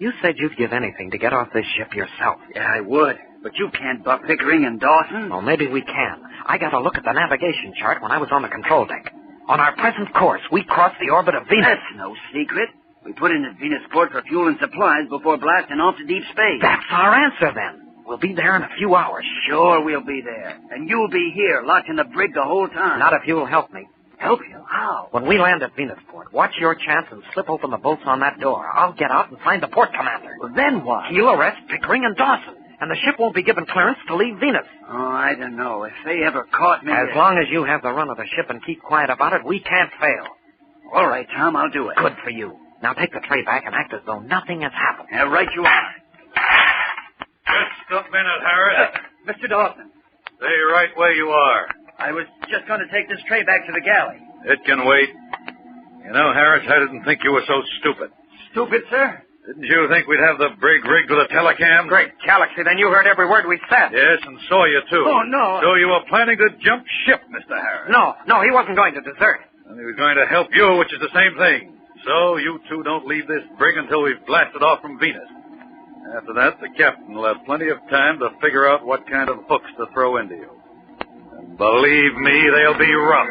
you said you'd give anything to get off this ship yourself. Yeah, I would. But you can't buck Pickering and Dawson. Well, maybe we can. I got a look at the navigation chart when I was on the control deck. On our present course, we crossed the orbit of Venus. That's no secret. We put in at Venusport for fuel and supplies before blasting off to deep space. That's our answer, then. We'll be there in a few hours. Sure we'll be there. And you'll be here, locked in the brig the whole time. Not if you'll help me. Help you? How? When we land at Venusport, watch your chance and slip open the bolts on that door. I'll get out and find the port commander. Well, then what? He'll arrest Pickering and Dawson, and the ship won't be given clearance to leave Venus. Oh, I don't know. If they ever caught me... As long as you have the run of the ship and keep quiet about it, we can't fail. All right, Tom, I'll do it. Good for you. Now take the tray back and act as though nothing has happened. Yeah, right you are. Just a minute, Harris. Mr. Dawson. Stay right where you are. I was just going to take this tray back to the galley. It can wait. You know, Harris, I didn't think you were so stupid. Stupid, sir? Didn't you think we'd have the brig rigged with a telecam? Great galaxy, then you heard every word we said. Yes, and saw you, too. Oh, no. So you were planning to jump ship, Mr. Harris. No, he wasn't going to desert. And he was going to help you, which is the same thing. So you two don't leave this brig until we've blasted off from Venus. After that, the captain will have plenty of time to figure out what kind of hooks to throw into you. And believe me, they'll be rough.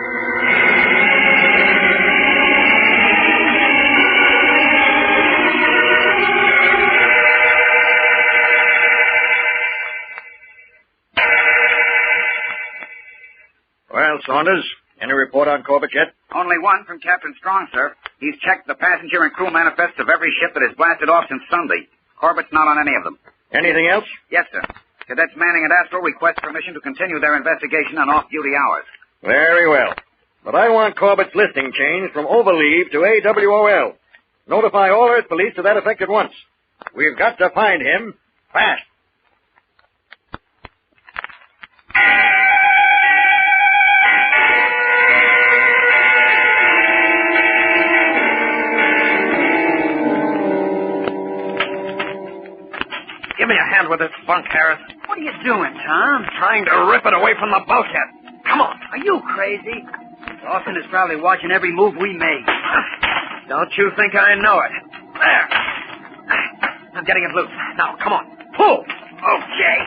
Well, Saunders, any report on Corbett yet? Only one from Captain Strong, sir. He's checked the passenger and crew manifests of every ship that has blasted off since Sunday. Corbett's not on any of them. Anything else? Yes, sir. Cadets Manning and Astro request permission to continue their investigation on off-duty hours. Very well. But I want Corbett's listing changed from overleave to AWOL. Notify all Earth Police to that effect at once. We've got to find him fast. Give me a hand with this bunk, Harris. What are you doing, Tom? Trying to rip it away from the bulkhead. Come on. Are you crazy? Dawson is probably watching every move we make. Don't you think I know it? There. I'm getting it loose. Now, come on. Pull. Okay.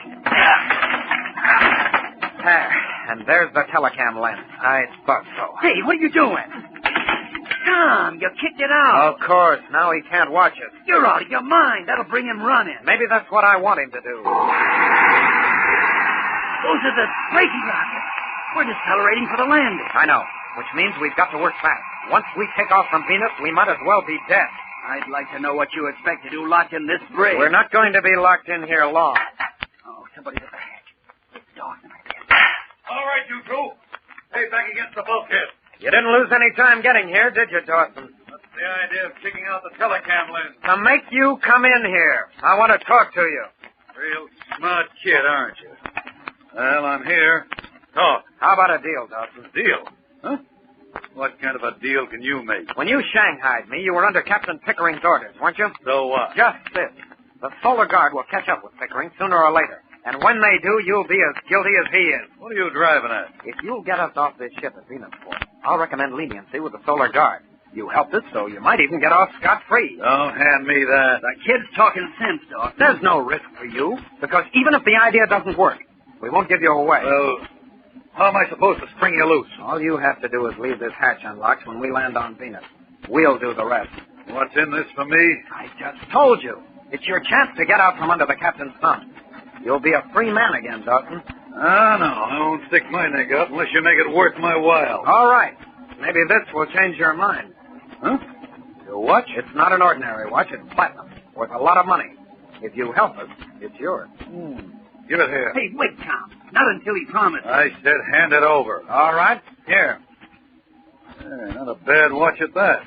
There. And there's the telecam lens. I thought so. Hey, what are you doing? Tom, you kicked it out. Of course. Now he can't watch us. You're out of your mind. That'll bring him running. Maybe that's what I want him to do. Those are the braking rockets. We're decelerating for the landing. I know, which means we've got to work fast. Once we take off from Venus, we might as well be dead. I'd like to know what you expect to do locked in this brig. We're not going to be locked in here long. Oh, somebody's at the hatch. It's Dawson, I guess. All right, you two. Stay back against the bulkhead. You didn't lose any time getting here, did you, Dawson? What's the idea of kicking out the telecam lens? To make you come in here. I want to talk to you. Real smart kid, aren't you? Well, I'm here. Talk. How about a deal, Dawson? Deal? Huh? What kind of a deal can you make? When you Shanghaied me, you were under Captain Pickering's orders, weren't you? So what? Just this. The Solar Guard will catch up with Pickering sooner or later. And when they do, you'll be as guilty as he is. What are you driving at? If you'll get us off this ship at Venusport, I'll recommend leniency with the Solar Guard. You helped us, so you might even get off scot-free. Don't hand me that. The kid's talking sense, Dawson. There's no risk for you, because even if the idea doesn't work, we won't give you away. Well, how am I supposed to spring you loose? All you have to do is leave this hatch unlocked when we land on Venus. We'll do the rest. What's in this for me? I just told you. It's your chance to get out from under the captain's thumb. You'll be a free man again, Dawson. Ah, no. I won't stick my neck out unless you make it worth my while. All right. Maybe this will change your mind. Huh? Your watch? It's not an ordinary watch. It's platinum. Worth a lot of money. If you help us, it's yours. Give it here. Hey, wait, Tom. Not until he promises. I said hand it over. All right. Here. Not a bad watch at that.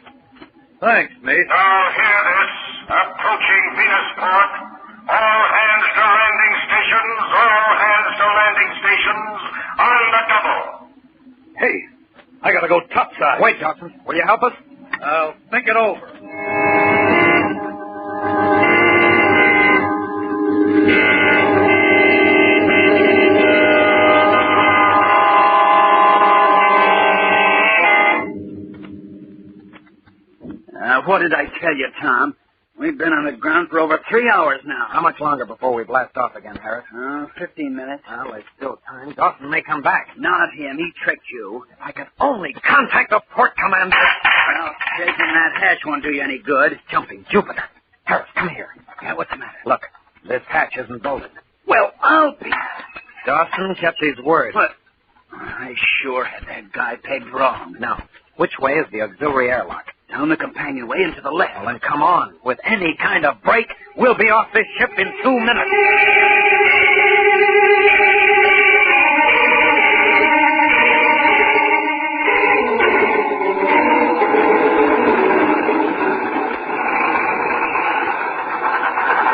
Thanks, mate. Now hear this. Approaching Venusport. All hands to landing stations. All hands to landing stations. On the double. Hey, I gotta go topside. Wait, Dawson. Will you help us? I'll think it over. What did I tell you, Tom? We've been on the ground for over 3 hours now. How much longer before we blast off again, Harris? 15 minutes. Well, there's still time. Dawson may come back. Not him. He tricked you. If I could only contact the port commander. Well, shaking that hatch won't do you any good. Jumping Jupiter. Harris, come here. Yeah, what's the matter? Look, this hatch isn't bolted. Well, I'll be... Dawson kept his word. But I sure had that guy pegged wrong. Now, which way is the auxiliary airlock? Down the companionway and to the left. Well, then come on. With any kind of break, we'll be off this ship in 2 minutes.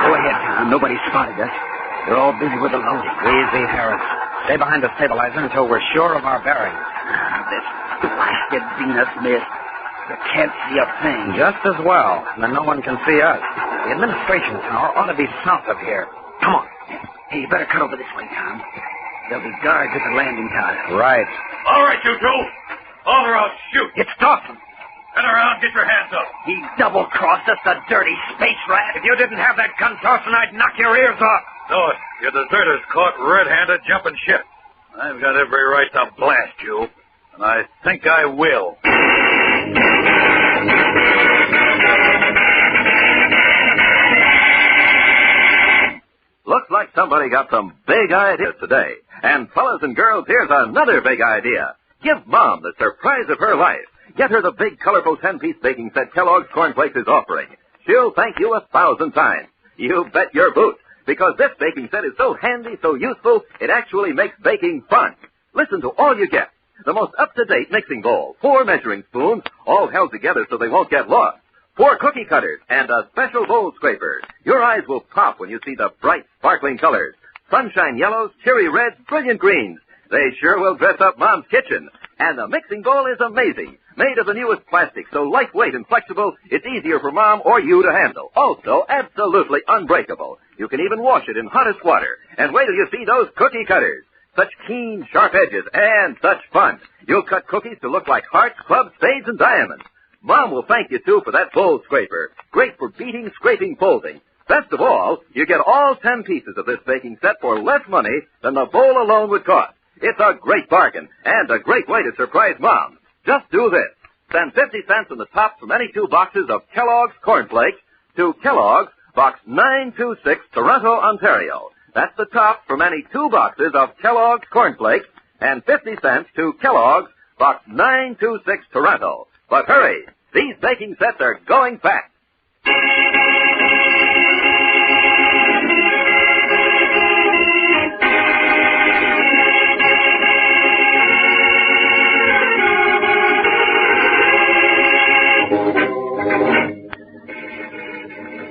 Go ahead, Tom. Nobody spotted us. They're all busy with the loading. Easy, Harris. Stay behind the stabilizer until we're sure of our bearings. This blasted Venus mist. You can't see a thing. Just as well. Then no one can see us. The administration tower ought to be south of here. Come on. Hey, you better cut over this way, Tom. There'll be guards at the landing tower. Right. All right, you two. Over, I'll shoot. It's Dawson. Turn around, get your hands up. He double-crossed us, the dirty space rat. If you didn't have that gun, Dawson, I'd knock your ears off. No, your deserter's caught red-handed jumping ship. I've got every right to blast you, and I think I will. Looks like somebody got some big ideas today. And fellas and girls, here's another big idea. Give Mom the surprise of her life. Get her the big, colorful 10-piece baking set Kellogg's Cornflakes is offering. She'll thank you 1,000 times. You bet your boots. Because this baking set is so handy, so useful, it actually makes baking fun. Listen to all you get. The most up-to-date mixing bowl, 4 measuring spoons, all held together so they won't get lost, 4 cookie cutters, and a special bowl scraper. Your eyes will pop when you see the bright, sparkling colors. Sunshine yellows, cherry reds, brilliant greens. They sure will dress up Mom's kitchen. And the mixing bowl is amazing. Made of the newest plastic, so lightweight and flexible, it's easier for Mom or you to handle. Also, absolutely unbreakable. You can even wash it in hottest water. And wait till you see those cookie cutters. Such keen, sharp edges, and such fun. You'll cut cookies to look like hearts, clubs, spades, and diamonds. Mom will thank you, too, for that bowl scraper. Great for beating, scraping, folding. Best of all, you get all 10 pieces of this baking set for less money than the bowl alone would cost. It's a great bargain, and a great way to surprise Mom. Just do this. Send 50 cents in the top from any 2 boxes of Kellogg's Cornflakes to Kellogg's, Box 926, Toronto, Ontario. That's the top from any 2 boxes of Kellogg's Cornflakes, and 50 cents to Kellogg's, Box 926, Toronto. But hurry, these baking sets are going fast.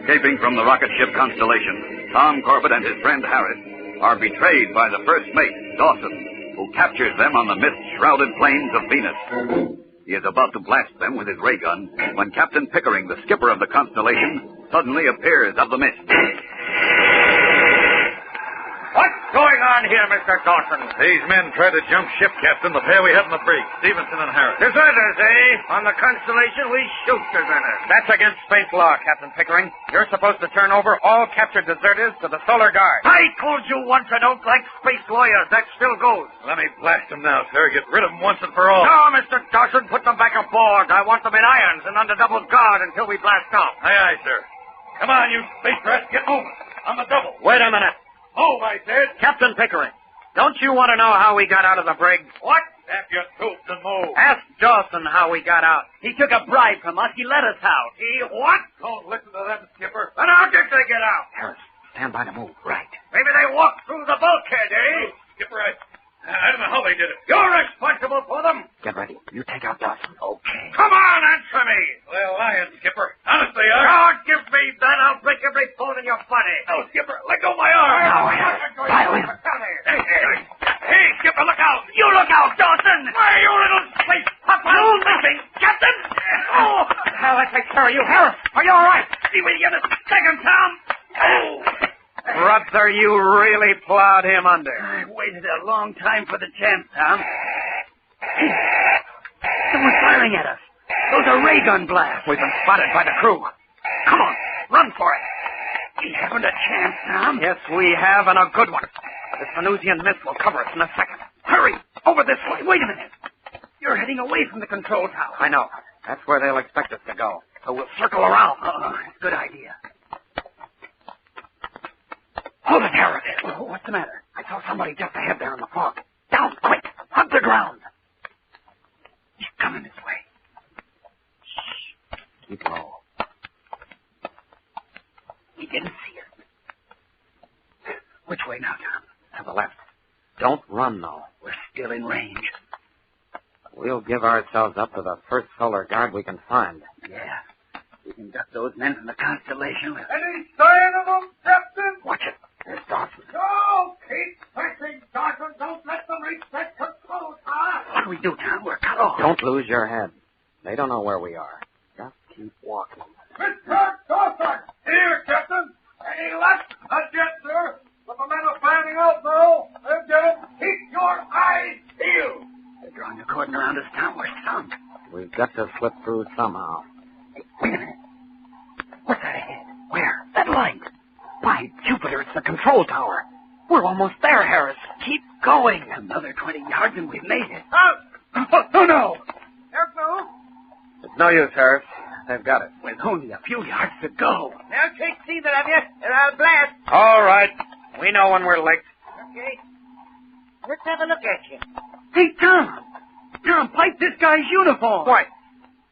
Escaping from the rocket ship Constellation, Tom Corbett and his friend Harris are betrayed by the first mate, Dawson, who captures them on the mist-shrouded plains of Venus. He is about to blast them with his ray gun when Captain Pickering, the skipper of the Constellation, suddenly appears out of the mist. What's going on here, Mr. Dawson? These men tried to jump ship, Captain. The pair we had in the brig, Stevenson and Harris. Deserters, eh? On the Constellation, we shoot deserters. That's against space law, Captain Pickering. You're supposed to turn over all captured deserters to the Solar Guard. I told you once I don't like space lawyers. That still goes. Let me blast them now, sir. Get rid of them once and for all. No, Mr. Dawson, put them back aboard. I want them in irons and under double guard until we blast off. Aye, aye, sir. Come on, you space rats. Get moving. On the double. Wait a minute. Move, I said. Captain Pickering, don't you want to know how we got out of the brig? What? Tap your tooth and move. Ask Dawson how we got out. He took a bribe from us. He let us out. He what? Don't listen to them, Skipper. Then how did they get out? Harris, stand by to move. Right. Maybe they walked through the bulkhead, eh? Skipper, I don't know how they did it. You're responsible for them. Get ready. You take out Dawson. Okay. Come on, answer me. They're lying, Skipper. Honest they are. Don't give me that. I'll break every bone in your body. No, Skipper. Let go of my arm. Now, Harris. Pile in. Hey, Skipper, look out. You look out, Dawson. Why, you little space papa. You missing, Captain. Oh. Hell, I take care of you. Harris, are you all right? See when you get a second, Tom. Oh. Brother, you really plowed him under. I waited a long time for the chance, Tom. Someone's firing at us. Those are ray gun blasts. We've been spotted by the crew. Come on, run for it. We haven't a chance, Tom. Yes, we have, and a good one. This Venusian mist will cover us in a second. Hurry, over this way. Wait a minute. You're heading away from the control tower. I know. That's where they'll expect us to go. So we'll circle around. Good idea. Hold it, Harris. Oh, what's the matter? I saw somebody just ahead there in the fog. Down, quick. Hug the ground. He's coming this way. Shh. Keep low. He didn't see us. Which way now, Tom? To the left. Don't run, though. We're still in range. We'll give ourselves up to the first Solar Guard we can find. Yeah. We can duck those men from the Constellation. Any sign of them, Captain? Watch it. There's Dawson. No! Keep pressing, Dawson. Don't let them reach that control tower. What do we do, Tom? We're cut off. Don't lose your head. They don't know where we are. Just keep walking. Mr. Dawson! Here, Captain. Any luck? Not yet, sir. But the men are finding out now. They'll get it. Keep your eyes peeled. They're drawing a cordon around us, Tom. We're sunk. We've got to slip through somehow. Wait a minute. What's that ahead? Where? That light. By Jupiter, it's the control tower. We're almost there, Harris. Keep going. Another 20 yards and we've made it. Oh, no. Careful. It's no use, Harris. They've got it. With only a few yards to go. Now take either of you, and I'll blast. All right. We know when we're licked. Okay. Let's have a look at you. Hey, Tom. Tom, pipe this guy's uniform. Why?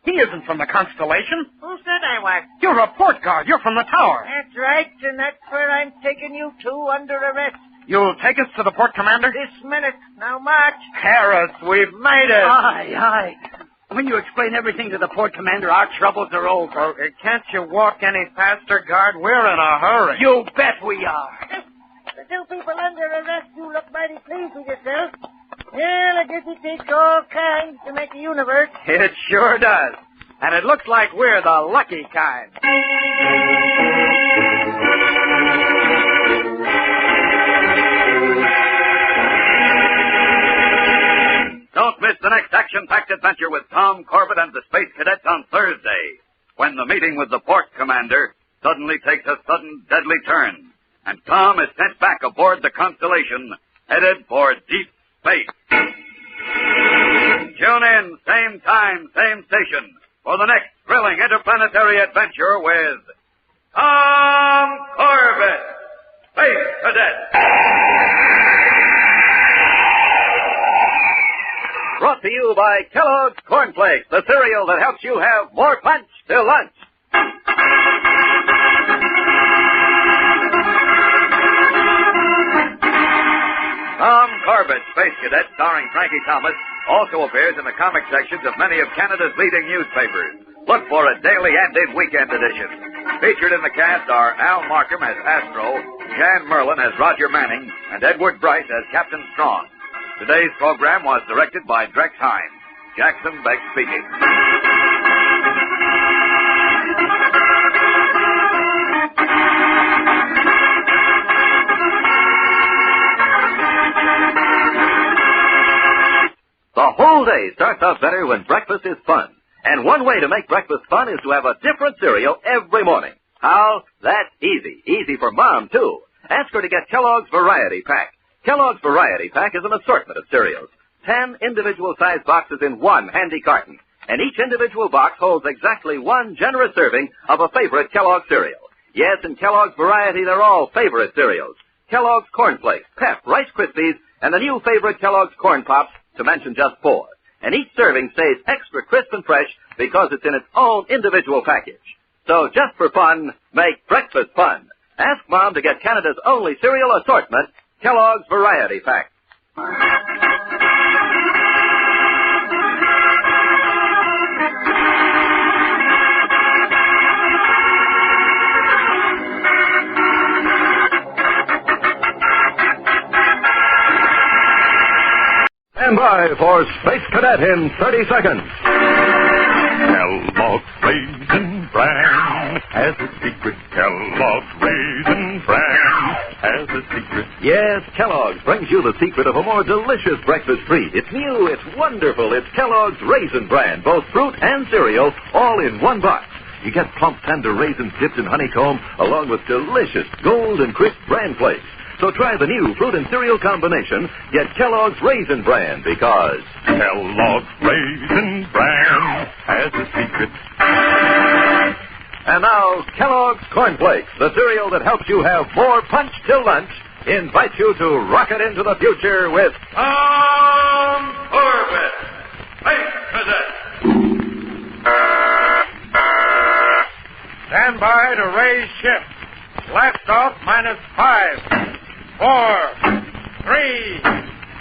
He isn't from the Constellation. Who said I was? You're a port guard. You're from the tower. That's right, and that's where I'm taking you to under arrest. You'll take us to the port commander? This minute. Now march. Harris, we've made it. Aye. When you explain everything to the port commander, our troubles are over. Can't you walk any faster, guard? We're in a hurry. You bet we are. The two people under arrest, you look mighty pleased with yourself. Well, I guess it takes all kinds to make a universe. It sure does. And it looks like we're the lucky kind. Don't miss the next action-packed adventure with Tom Corbett and the Space Cadets on Thursday, when the meeting with the port commander suddenly takes a sudden deadly turn, and Tom is sent back aboard the Constellation, headed for deep space. Tune in, same time, same station, for the next thrilling interplanetary adventure with Tom Corbett, Space Cadet. Brought to you by Kellogg's Corn Flakes, the cereal that helps you have more punch till lunch. Tom Corbett, Space Cadet, starring Frankie Thomas, also appears in the comic sections of many of Canada's leading newspapers. Look for a daily and in weekend edition. Featured in the cast are Al Markham as Astro, Jan Merlin as Roger Manning, and Edward Bryce as Captain Strong. Today's program was directed by Drex Hines. Jackson Beck speaking. The whole day starts out better when breakfast is fun. And one way to make breakfast fun is to have a different cereal every morning. How? That's easy. Easy for Mom, too. Ask her to get Kellogg's Variety Pack. Kellogg's Variety Pack is an assortment of cereals. 10 individual-sized boxes in one handy carton. And each individual box holds exactly one generous serving of a favorite Kellogg cereal. Yes, in Kellogg's Variety, they're all favorite cereals. Kellogg's Corn Flakes, Pep, Rice Krispies, and the new favorite Kellogg's Corn Pops, to mention just 4. And each serving stays extra crisp and fresh because it's in its own individual package. So just for fun, make breakfast fun. Ask Mom to get Canada's only cereal assortment, Kellogg's Variety Pack. Stand by for Space Cadet in 30 seconds. Kellogg's Raisin Bran has a secret. Kellogg's Raisin Bran has a secret. Yes, Kellogg's brings you the secret of a more delicious breakfast treat. It's new, it's wonderful. It's Kellogg's Raisin Bran, both fruit and cereal, all in one box. You get plump, tender raisins dipped in honeycomb, along with delicious gold and crisp bran flakes. So try the new fruit and cereal combination. Get Kellogg's Raisin Bran because Kellogg's Raisin Bran has a secret. And now, Kellogg's Corn Flakes, the cereal that helps you have more punch till lunch, invites you to rocket into the future with Tom Corbett, Space Cadet. Stand by to raise ship. Blast off -5, 4, 3,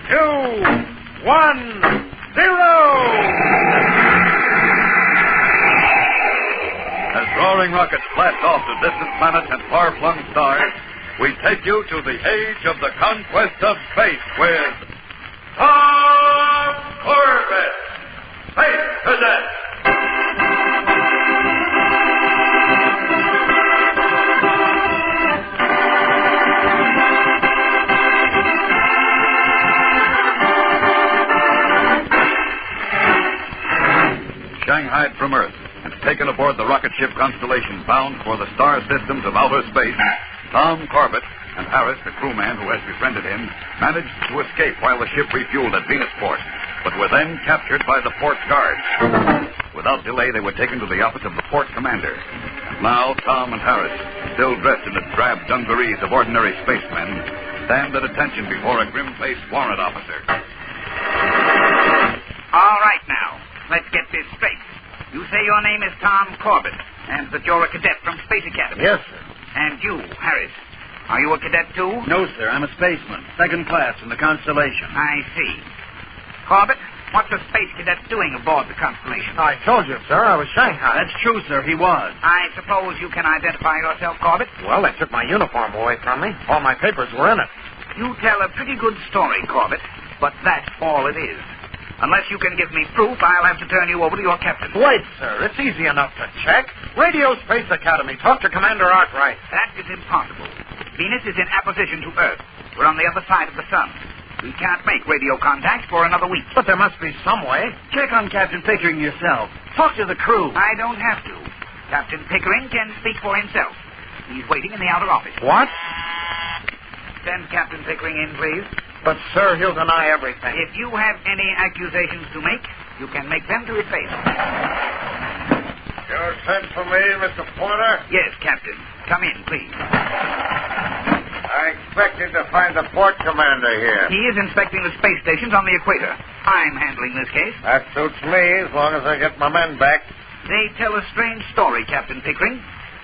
2, 1, 0. As roaring rockets blast off to distant planets and far-flung stars, we take you to the age of the conquest of space with Tom Corbett, Space Cadet. shanghaied from Earth and taken aboard the rocket ship Constellation bound for the star systems of outer space, Tom Corbett and Harris, the crewman who has befriended him, managed to escape while the ship refueled at Venusport, but were then captured by the port guards. Without delay, they were taken to the office of the port commander. And now Tom and Harris, still dressed in the drab dungarees of ordinary spacemen, stand at attention before a grim-faced warrant officer. All right, now, let's get this straight. You say your name is Tom Corbett, and that you're a cadet from Space Academy. Yes, sir. And you, Harris, are you a cadet too? No, sir. I'm a spaceman, second class in the Constellation. I see. Corbett, what's a space cadet doing aboard the Constellation? I told you, sir, I was Shanghaied. That's true, sir, he was. I suppose you can identify yourself, Corbett? Well, they took my uniform away from me. All my papers were in it. You tell a pretty good story, Corbett, but that's all it is. Unless you can give me proof, I'll have to turn you over to your captain. Wait, sir. It's easy enough to check. Radio Space Academy. Talk to Commander Arkwright. That is impossible. Venus is in apposition to Earth. We're on the other side of the sun. We can't make radio contact for another week. But there must be some way. Check on Captain Pickering yourself. Talk to the crew. I don't have to. Captain Pickering can speak for himself. He's waiting in the outer office. What? Send Captain Pickering in, please. But, sir, he'll deny everything. If you have any accusations to make, you can make them to his face. You sent for me, Mr. Porter? Yes, Captain. Come in, please. I expected to find the port commander here. He is inspecting the space stations on the equator. I'm handling this case. That suits me, as long as I get my men back. They tell a strange story, Captain Pickering.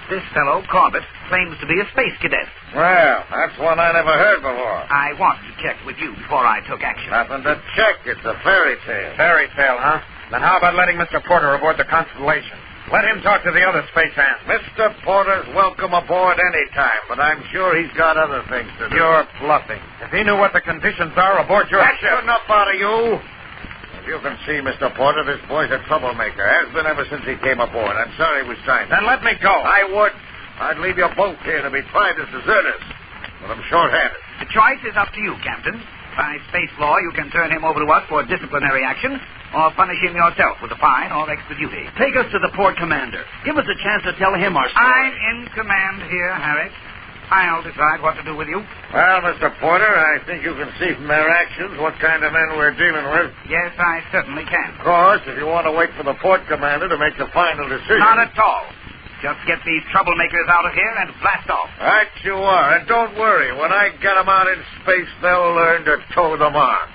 This fellow, Corbett, claims to be a space cadet. Well, that's one I never heard before. I wanted to check with you before I took action. Nothing to check. It's a fairy tale. Fairy tale, huh? Then how about letting Mr. Porter aboard the Constellation? Let him talk to the other space hands. Mr. Porter's welcome aboard any time, but I'm sure he's got other things to do. You're bluffing. If he knew what the conditions are aboard your That's ship... That's enough out of you. If you can see, Mr. Porter, this boy's a troublemaker. Has been ever since he came aboard. I'm sorry we signed him. Then let me go. I would. I'd leave you both here to be tried as deserters. But I'm short-handed. The choice is up to you, Captain. By space law, you can turn him over to us for disciplinary action, or punish him yourself with a fine or extra duty. Take us to the port commander. Give us a chance to tell him our story. I'm in command here, Harris. I'll decide what to do with you. Well, Mr. Porter, I think you can see from their actions what kind of men we're dealing with. Yes, I certainly can. Of course, if you want to wait for the port commander to make the final decision... Not at all. Just get these troublemakers out of here and blast off. Right you are. And don't worry. When I get them out in space, they'll learn to toe the mark.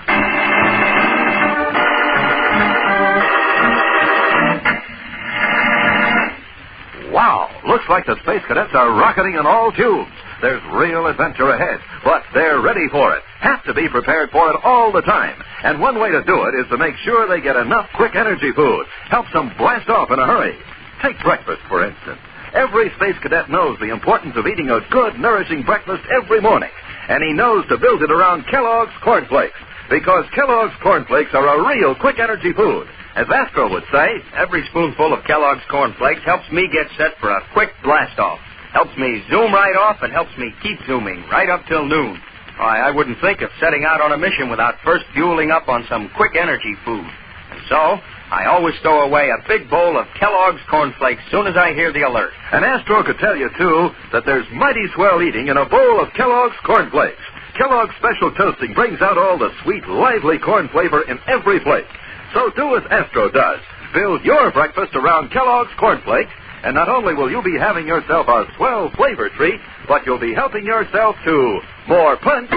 Wow. Looks like the Space Cadets are rocketing in all tubes. There's real adventure ahead, but they're ready for it. Have to be prepared for it all the time. And one way to do it is to make sure they get enough quick energy food. Helps them blast off in a hurry. Take breakfast, for instance. Every Space Cadet knows the importance of eating a good, nourishing breakfast every morning. And he knows to build it around Kellogg's Corn Flakes. Because Kellogg's Corn Flakes are a real quick energy food. As Astro would say, every spoonful of Kellogg's Corn Flakes helps me get set for a quick blast-off. Helps me zoom right off and helps me keep zooming right up till noon. Why, I wouldn't think of setting out on a mission without first fueling up on some quick energy food. And so, I always stow away a big bowl of Kellogg's Corn Flakes soon as I hear the alert. And Astro could tell you, too, that there's mighty swell eating in a bowl of Kellogg's Corn Flakes. Kellogg's Special Toasting brings out all the sweet, lively corn flavor in every flake. So do as Astro does. Build your breakfast around Kellogg's Corn Flakes, and not only will you be having yourself a swell flavor treat, but you'll be helping yourself to more punch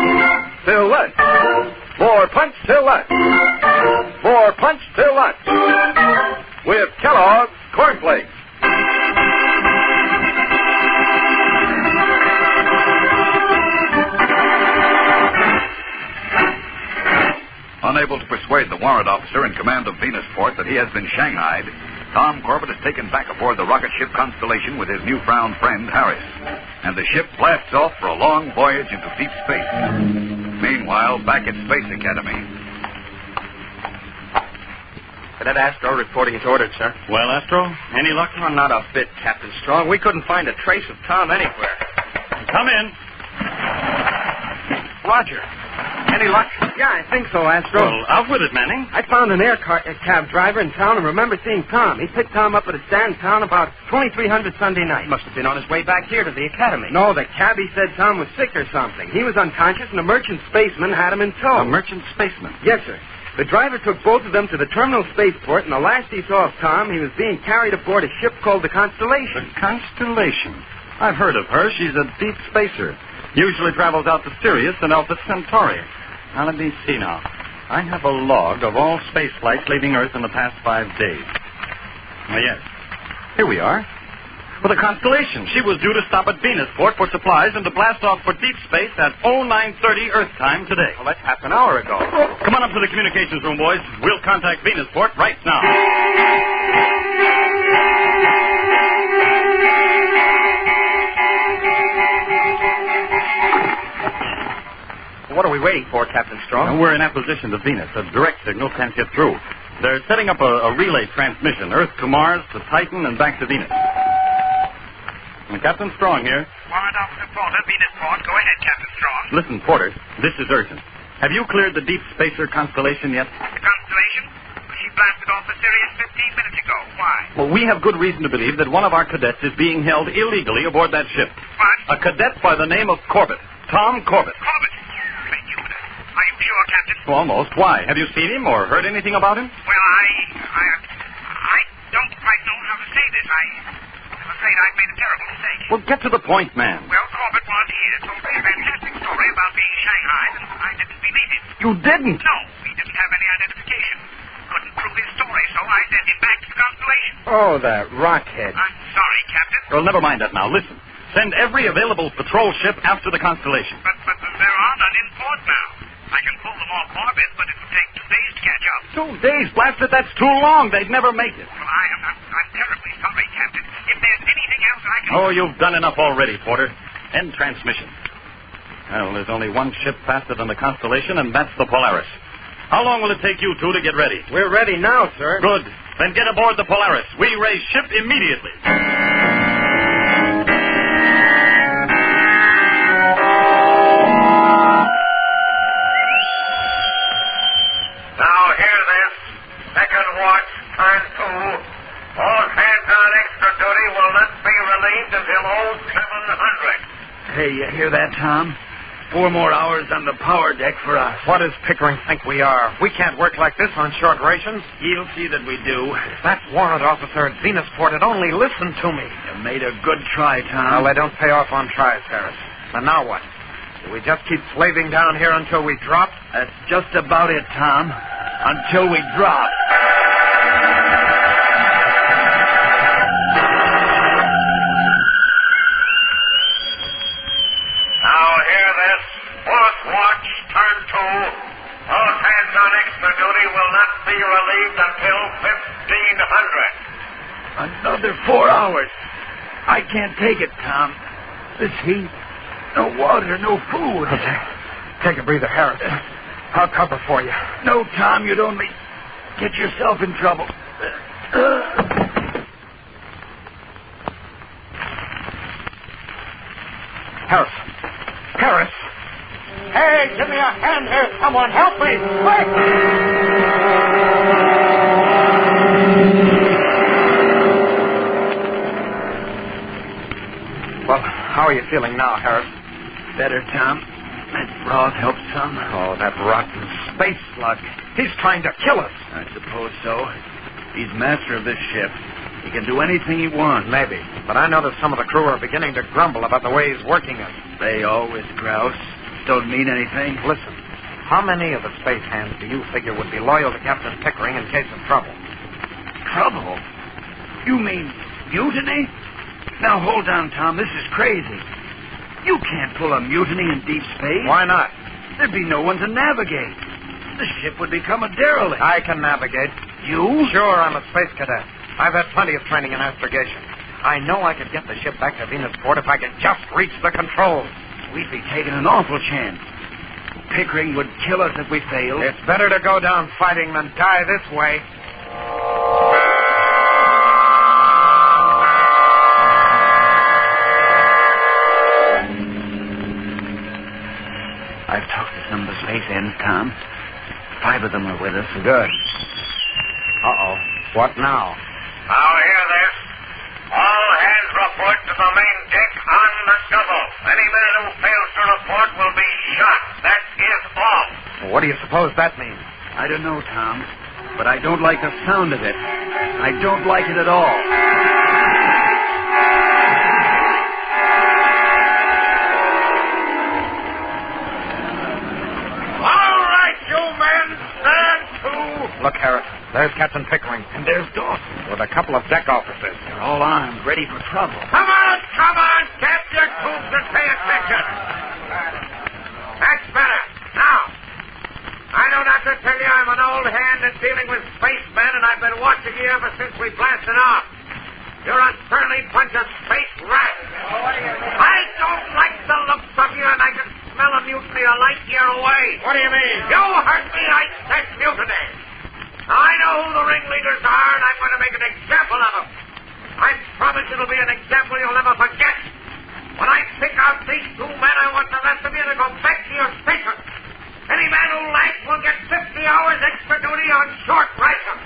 till lunch. More punch till lunch. More punch till lunch. With Kellogg's Corn Flakes. Unable to persuade the warrant officer in command of Venusport that he has been shanghaied, Tom Corbett is taken back aboard the rocket ship Constellation with his newfound friend, Harris. And the ship blasts off for a long voyage into deep space. Meanwhile, back at Space Academy. Cadet Astro reporting as ordered, sir. Well, Astro, any luck? Oh, not a bit, Captain Strong. We couldn't find a trace of Tom anywhere. Come in. Roger. Any luck? Yeah, I think so, Astro. Well, out with it, Manning. I found an cab driver in town and remember seeing Tom. He picked Tom up at a stand in town about 2300 Sunday night. Must have been on his way back here to the academy. No, the cabbie said Tom was sick or something. He was unconscious and a merchant spaceman had him in tow. A merchant spaceman? Yes, sir. The driver took both of them to the terminal spaceport, and the last he saw of Tom, he was being carried aboard a ship called the Constellation. The Constellation? I've heard of her. She's a deep spacer. Usually travels out to Sirius and Alpha Centauri. Now, let me see now. I have a log of all space flights leaving Earth in the past 5 days. Oh, yes. Here we are. For the Constellation, she was due to stop at Venusport for supplies and to blast off for deep space at 0930 Earth time today. Well, that's half an hour ago. Come on up to the communications room, boys. We'll contact Venusport right now. What are we waiting for, Captain Strong? We're in apposition to Venus. A direct signal can't get through. They're setting up a relay transmission, Earth to Mars, to Titan, and back to Venus. Captain Strong here. Warrant Officer Porter, Venusport. Go ahead, Captain Strong. Listen, Porter, this is urgent. Have you cleared the deep spacer Constellation yet? The Constellation? She blasted off the Sirius 15 minutes ago. Why? Well, we have good reason to believe that one of our cadets is being held illegally aboard that ship. What? A cadet by the name of Corbett. Tom Corbett. Corbett? Great Jupiter. Are you sure, Captain? Well, almost. Why? Have you seen him or heard anything about him? Well, I don't quite know how to say this. I'm afraid I've made a terrible mistake. Well, get to the point, man. Well, Corbett was here, told me a fantastic story about being Shanghaied, and I didn't believe it. You didn't? No, he didn't have any identification. Couldn't prove his story, so I sent him back to the Constellation. Oh, that rockhead. I'm sorry, Captain. Well, never mind that now. Listen. Send every available patrol ship after the Constellation. But there are none in port now. I can pull them off orbit, but it will take 2 days to catch up. 2 days? Blast it, that's too long. They'd never make it. Well, I'm terribly sorry, Captain. If there's anything else I can... Oh, you've done enough already, Porter. End transmission. Well, there's only one ship faster than the Constellation, and that's the Polaris. How long will it take you two to get ready? We're ready now, sir. Good. Then get aboard the Polaris. We raise ship immediately. Now hear this. Second watch, time 2. All hands on extra duty will not be relieved until 0700. Hey, you hear that, Tom? 4 more hours on the power deck for us. What does Pickering think we are? We can't work like this on short rations. He'll see that we do. If that warrant officer at Venusport had only listened to me. You made a good try, Tom. Well, they don't pay off on tries, Harris. And now what? Do we just keep slaving down here until we drop? That's just about it, Tom. Until we drop. Now hear this. Fourth watch, turn 2. All hands on extra duty will not be relieved until 1500. Another 4 hours. I can't take it, Tom. This heat. No water, no food. Okay. Take a breather, Harris. I'll cover for you. No, Tom, you'd only get yourself in trouble. Harris. Harris. Hey, give me a hand here. Someone help me. Quick! Well, how are you feeling now, Harris? Better, Tom. That broth helps some. Oh, that rotten space slug. He's trying to kill us. I suppose so. He's master of this ship. He can do anything he wants. Maybe. But I notice some of the crew are beginning to grumble about the way he's working us. They always grouse. Don't mean anything. Listen, how many of the space hands do you figure would be loyal to Captain Pickering in case of trouble? Trouble? You mean mutiny? Now, hold on, Tom. This is crazy. You can't pull a mutiny in deep space. Why not? There'd be no one to navigate. The ship would become a derelict. I can navigate. You? Sure, I'm a space cadet. I've had plenty of training in astrogation. I know I could get the ship back to Venusport if I could just reach the controls. We'd be taking an awful chance. Pickering would kill us if we failed. It's better to go down fighting than die this way. I've talked this from the space ends, Tom. 5 of them are with us. Good. Uh-oh. What now? Now hear this. All hands report to the main deck on the double. Any man who fails to report will be shot. That is all. What do you suppose that means? I don't know, Tom, but I don't like the sound of it. I don't like it at all. All right, you men, stand to. Look, Harris, there's Captain Pickering. And there's Dawson. With a couple of deck officers. They're all armed, ready for trouble. Come on, tap your tubes and pay attention. That's better. Now, I know not to tell you I'm an old hand in dealing with spacemen, and I've been watching you ever since we blasted off. You're a surly bunch of space rats. I don't like the looks of you, and I can smell a mutiny a light year away. What do you mean? You heard me. I said mutiny. Now, I know who the ringleaders are, and I'm going to make an example of them. I promise it'll be an example you'll never forget. When I pick out these 2 men, I want the rest of you to go back to your station. Any man who lags will get 50 hours extra duty on short ration.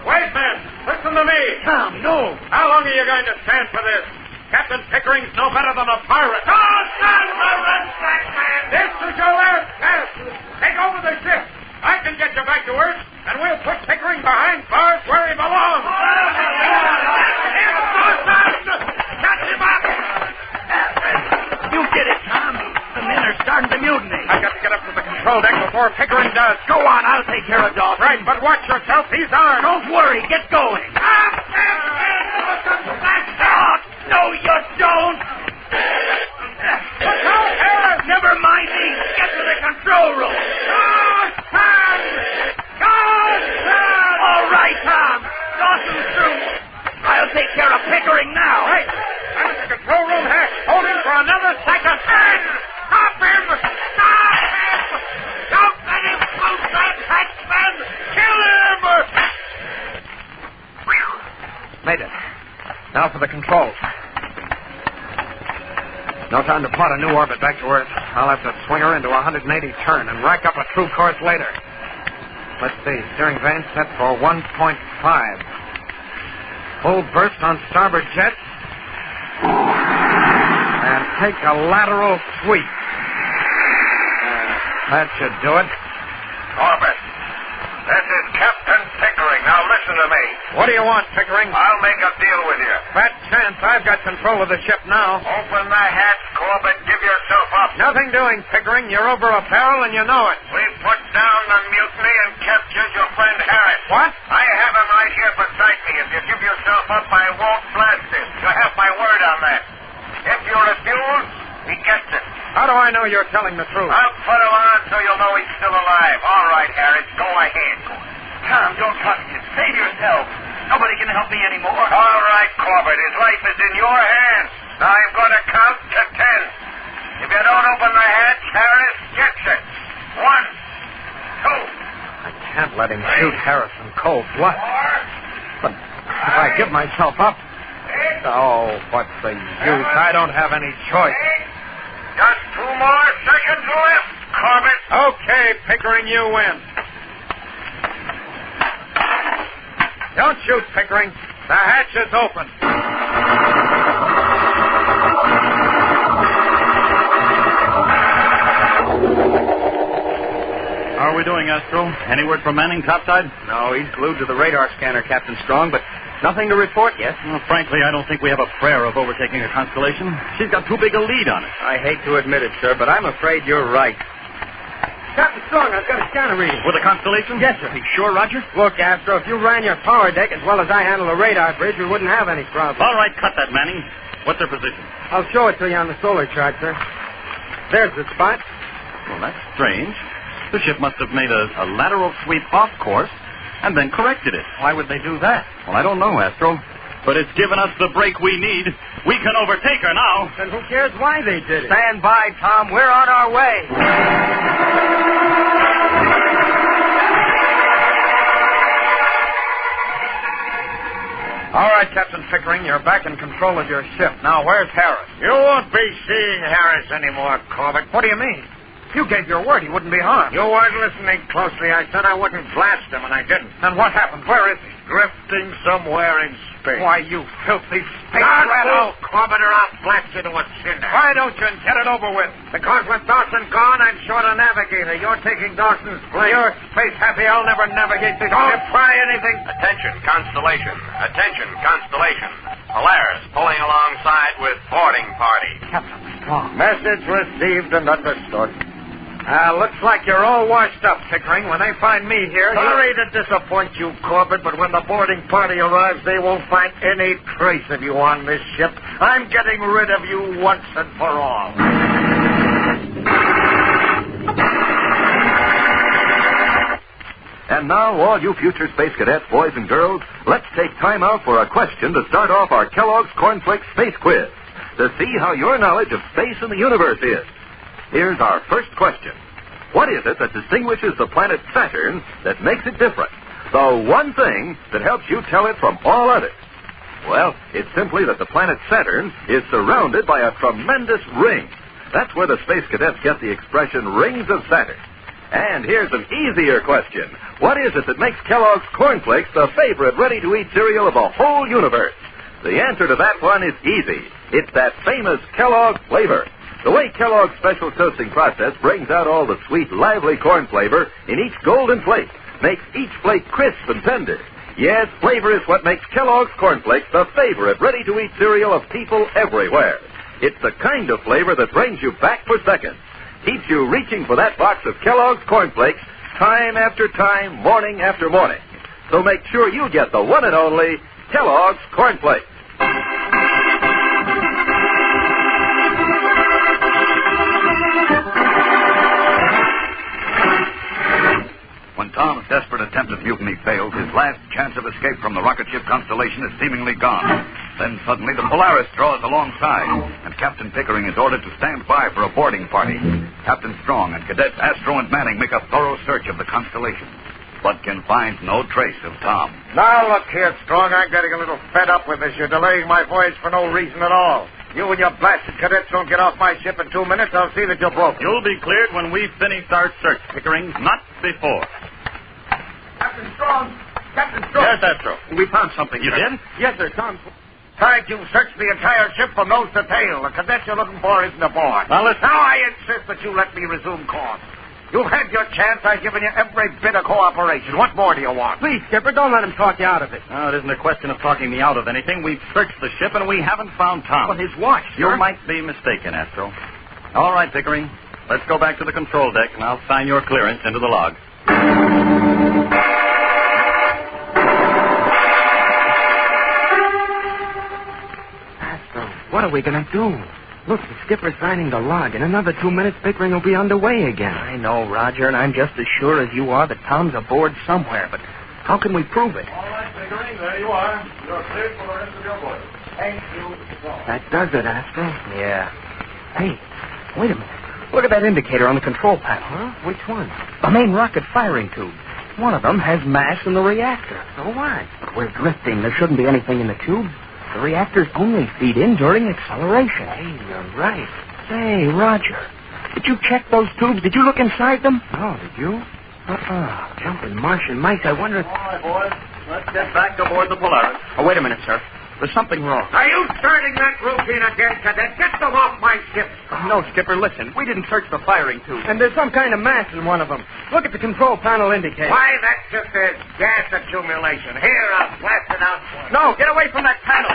Wait, man. Listen to me. Tom, no. How long are you going to stand for this? Captain Pickering's no better than a pirate. Go stand the rest, man. This is your last chance. Take over the ship. I can get you back to Earth, and we'll put Pickering behind bars where he belongs. Catch him up. You did it, Tom. The men are starting to mutiny. I've got to get up to the control deck before Pickering does. Go on, I'll take care of Dawson. Right, but watch yourself. He's armed. Don't worry. Get going. No, you don't. Never mind me. Get to the control room. All right, Tom. Dawson's through. I'll take care of Pickering now. Right. I'm at the control room hatch. Hold him for another second. Stop him! Stop him! Don't let him move that hatchman! Kill him! Made it. Now for the controls. No time to plot a new orbit back to Earth. I'll have to swing her into a 180 turn and rack up a true course later. Let's see. Steering vane set for 1.5. Full burst on starboard jet. And take a lateral sweep. That should do it. Corbett, this is Captain Pickering. Now listen to me. What do you want, Pickering? I'll make a deal with you. Fat chance. I've got control of the ship now. Open the hatch, Corbett. Give yourself up. Nothing doing, Pickering. You're over a barrel and you know it. We put down the mutiny and captured your friend Harris. What? I have him right here beside me. If you give yourself up, I won't blast him. You have my word on that. If you refuse, he gets it. How do I know you're telling the truth? I'll put him on so you'll know he's still alive. All right, Harris, go ahead. Tom, don't trust him. Save yourself. Nobody can help me anymore. All right, Corbett, his life is in your hands. Now I'm going to count to 10. If you don't open the hatch, Harris gets it. 1, 2. I can't let him shoot Harris in cold blood. But if I give myself up... Oh, what's the use? I don't have any choice. Just 2 more seconds left, Corbett. Okay, Pickering, you win. Don't shoot, Pickering. The hatch is open. How are we doing, Astro? Any word from Manning topside? No, he's glued to the radar scanner, Captain Strong, but nothing to report yet. Well, frankly, I don't think we have a prayer of overtaking a Constellation. She's got too big a lead on it. I hate to admit it, sir, but I'm afraid you're right. Captain Strong, I've got a scanner reading. With a Constellation? Yes, sir. Are you sure, Roger? Look, Astro, if you ran your power deck as well as I handle the radar bridge, we wouldn't have any problem. All right, cut that, Manning. What's their position? I'll show it to you on the solar chart, sir. There's the spot. Well, that's strange. The ship must have made a lateral sweep off course and then corrected it. Why would they do that? Well, I don't know, Astro. But it's given us the break we need. We can overtake her now. Then who cares why they did it? Stand by, Tom. We're on our way. All right, Captain Pickering, you're back in control of your ship. Now, where's Harris? You won't be seeing Harris anymore, Corbett. What do you mean? You gave your word he wouldn't be harmed. You weren't listening closely. I said I wouldn't blast him, and I didn't. Then what happened? Where is he? Drifting somewhere in space. Why, you filthy space Don't rat! move, Corbett, or I'll blast you to a cinder. Why don't you get it over with? Because with Dawson gone, I'm short a navigator. You're taking Dawson's place. You're space happy. I'll never navigate this Don't ship. try anything. Attention, Constellation. Attention, Constellation. Polaris pulling alongside with boarding party. Captain Strong. Message received and understood. Looks like you're all washed up, Pickering. When they find me here... Sorry to disappoint you, Corbett, but when the boarding party arrives, they won't find any trace of you on this ship. I'm getting rid of you once and for all. And now, all you future space cadets, boys and girls, let's take time out for a question to start off our Kellogg's Cornflakes Space Quiz to see how your knowledge of space and the universe is. Here's our first question. What is it that distinguishes the planet Saturn that makes it different? The one thing that helps you tell it from all others. Well, it's simply that the planet Saturn is surrounded by a tremendous ring. That's where the space cadets get the expression rings of Saturn. And here's an easier question. What is it that makes Kellogg's Cornflakes the favorite ready-to-eat cereal of the whole universe? The answer to that one is easy. It's that famous Kellogg flavor. The way Kellogg's special toasting process brings out all the sweet, lively corn flavor in each golden flake makes each flake crisp and tender. Yes, flavor is what makes Kellogg's Cornflakes the favorite ready-to-eat cereal of people everywhere. It's the kind of flavor that brings you back for seconds, keeps you reaching for that box of Kellogg's Cornflakes time after time, morning after morning. So make sure you get the one and only Kellogg's Cornflakes. When Tom's desperate attempt at mutiny fails, his last chance of escape from the rocket ship Constellation is seemingly gone. Then suddenly the Polaris draws alongside, and Captain Pickering is ordered to stand by for a boarding party. Captain Strong and Cadets Astro and Manning make a thorough search of the Constellation, but can find no trace of Tom. Now, look here, Strong. I'm getting a little fed up with this. You're delaying my voyage for no reason at all. You and your blasted cadets don't get off my ship in 2 minutes, I'll see that you're broken. You'll be cleared when we've finished our search, Pickering, not before. Captain Strong! Captain Strong! Yes, Astro. We found something. You did? Yes, sir, Tom. Frank, you've searched the entire ship from nose to tail. The cadet you're looking for isn't aboard. Now, listen. Now I insist that you let me resume course. You've had your chance. I've given you every bit of cooperation. What more do you want? Please, Skipper, don't let him talk you out of it. No, it isn't a question of talking me out of anything. We've searched the ship, and we haven't found Tom. But his watch, You sir. might be mistaken, Astro. All right, Pickering. Let's go back to the control deck, and I'll sign your clearance into the log. Astro, what are we going to do? Look, the skipper's signing the log. In another 2 minutes, Pickering will be underway again. I know, Roger, and I'm just as sure as you are that Tom's aboard somewhere. But how can we prove it? All right, Pickering, there you are. You're cleared for the rest of your voyage. Thank you. That does it, Astro. Yeah. Hey, wait a minute. Look at that indicator on the control panel. Huh? Which one? The main rocket firing tube. One of them has mass in the reactor. So what? We're drifting. There shouldn't be anything in the tube. The reactors only feed in during acceleration. Hey, you're right. Say, Roger, did you check those tubes? Did you look inside them? No, did you? Jumping Martian mice. I wonder if... All right, boys. Let's get back aboard the Polaris. Oh, wait a minute, sir. There's something wrong. Are you starting that routine again, cadet? Get them off my ship. No, Skipper, listen. We didn't search the firing tube. And there's some kind of mass in one of them. Look at the control panel indicator. Why, that's just a gas accumulation. Here, I'll blast it out for you. No, get away from that panel.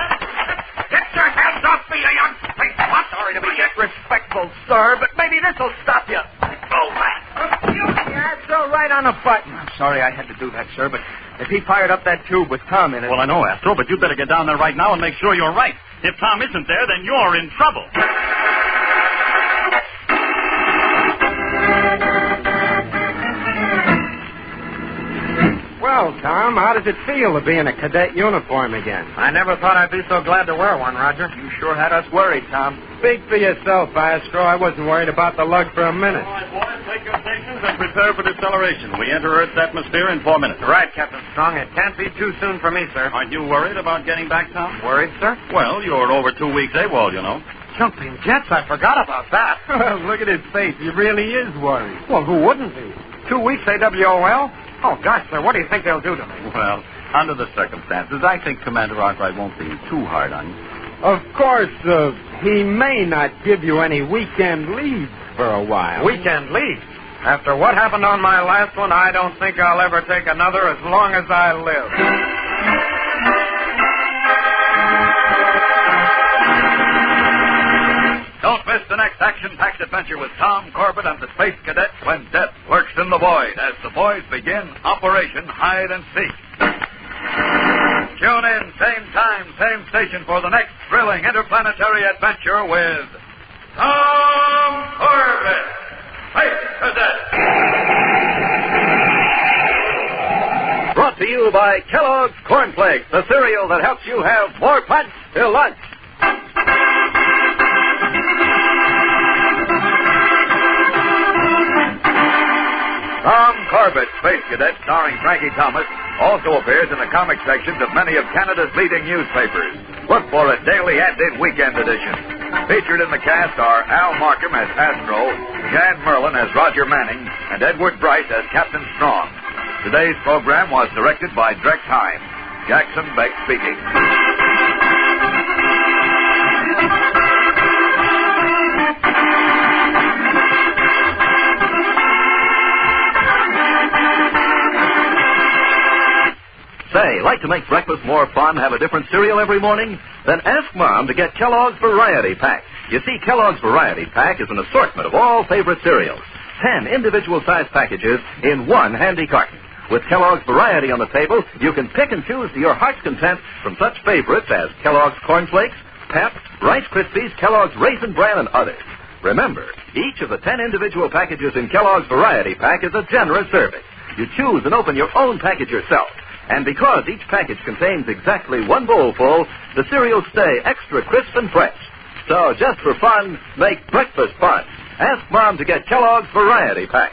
Get your hands off me, you young space. I'm sorry to be disrespectful, sir, but maybe this will stop you. Go back. Yeah, so right on the button. I'm sorry I had to do that, sir, but if he fired up that tube with Tom in it... Well, I know, Astro, but you'd better get down there right now and make sure you're right. If Tom isn't there, then you're in trouble. Well, Tom, how does it feel to be in a cadet uniform again? I never thought I'd be so glad to wear one, Roger. You sure had us worried, Tom. Speak for yourself, Astro. I wasn't worried about the lug for a minute. All right, boys, take your stations and prepare for deceleration. We enter Earth's atmosphere in 4 minutes. Right, Captain Strong. It can't be too soon for me, sir. Aren't you worried about getting back, Tom? Worried, sir? Well, you're over 2 weeks AWOL, you know. Jumping jets, I forgot about that. Look at his face. He really is worried. Well, who wouldn't be? 2 weeks AWOL? Oh, gosh, sir, what do you think they'll do to me? Well, under the circumstances, I think Commander Arkwright won't be too hard on you. Of course, he may not give you any weekend leave for a while. Weekend leave? After what happened on my last one, I don't think I'll ever take another as long as I live. Don't miss the next action-packed adventure with Tom Corbett and the Space Cadets when death lurks in the void as the boys begin Operation Hide and Seek. Tune in, same time, same station for the next thrilling interplanetary adventure with Tom Corbett, Space Cadet. Brought to you by Kellogg's Corn Flakes, the cereal that helps you have more punch till lunch. Tom Corbett, Space Cadet, starring Frankie Thomas, also appears in the comic sections of many of Canada's leading newspapers. Look for it daily and in weekend editions. Featured in the cast are Al Markham as Astro, Jan Merlin as Roger Manning, and Edward Bright as Captain Strong. Today's program was directed by Drex Heim. Jackson Beck speaking. Say, like to make breakfast more fun, have a different cereal every morning? Then ask Mom to get Kellogg's Variety Pack. You see, Kellogg's Variety Pack is an assortment of all favorite cereals. 10 individual-sized packages in one handy carton. With Kellogg's Variety on the table, you can pick and choose to your heart's content from such favorites as Kellogg's Corn Flakes, Pep, Rice Krispies, Kellogg's Raisin Bran, and others. Remember, each of the 10 individual packages in Kellogg's Variety Pack is a generous service. You choose and open your own package yourself. And because each package contains exactly one bowl full, the cereals stay extra crisp and fresh. So just for fun, make breakfast fun. Ask Mom to get Kellogg's Variety Pack.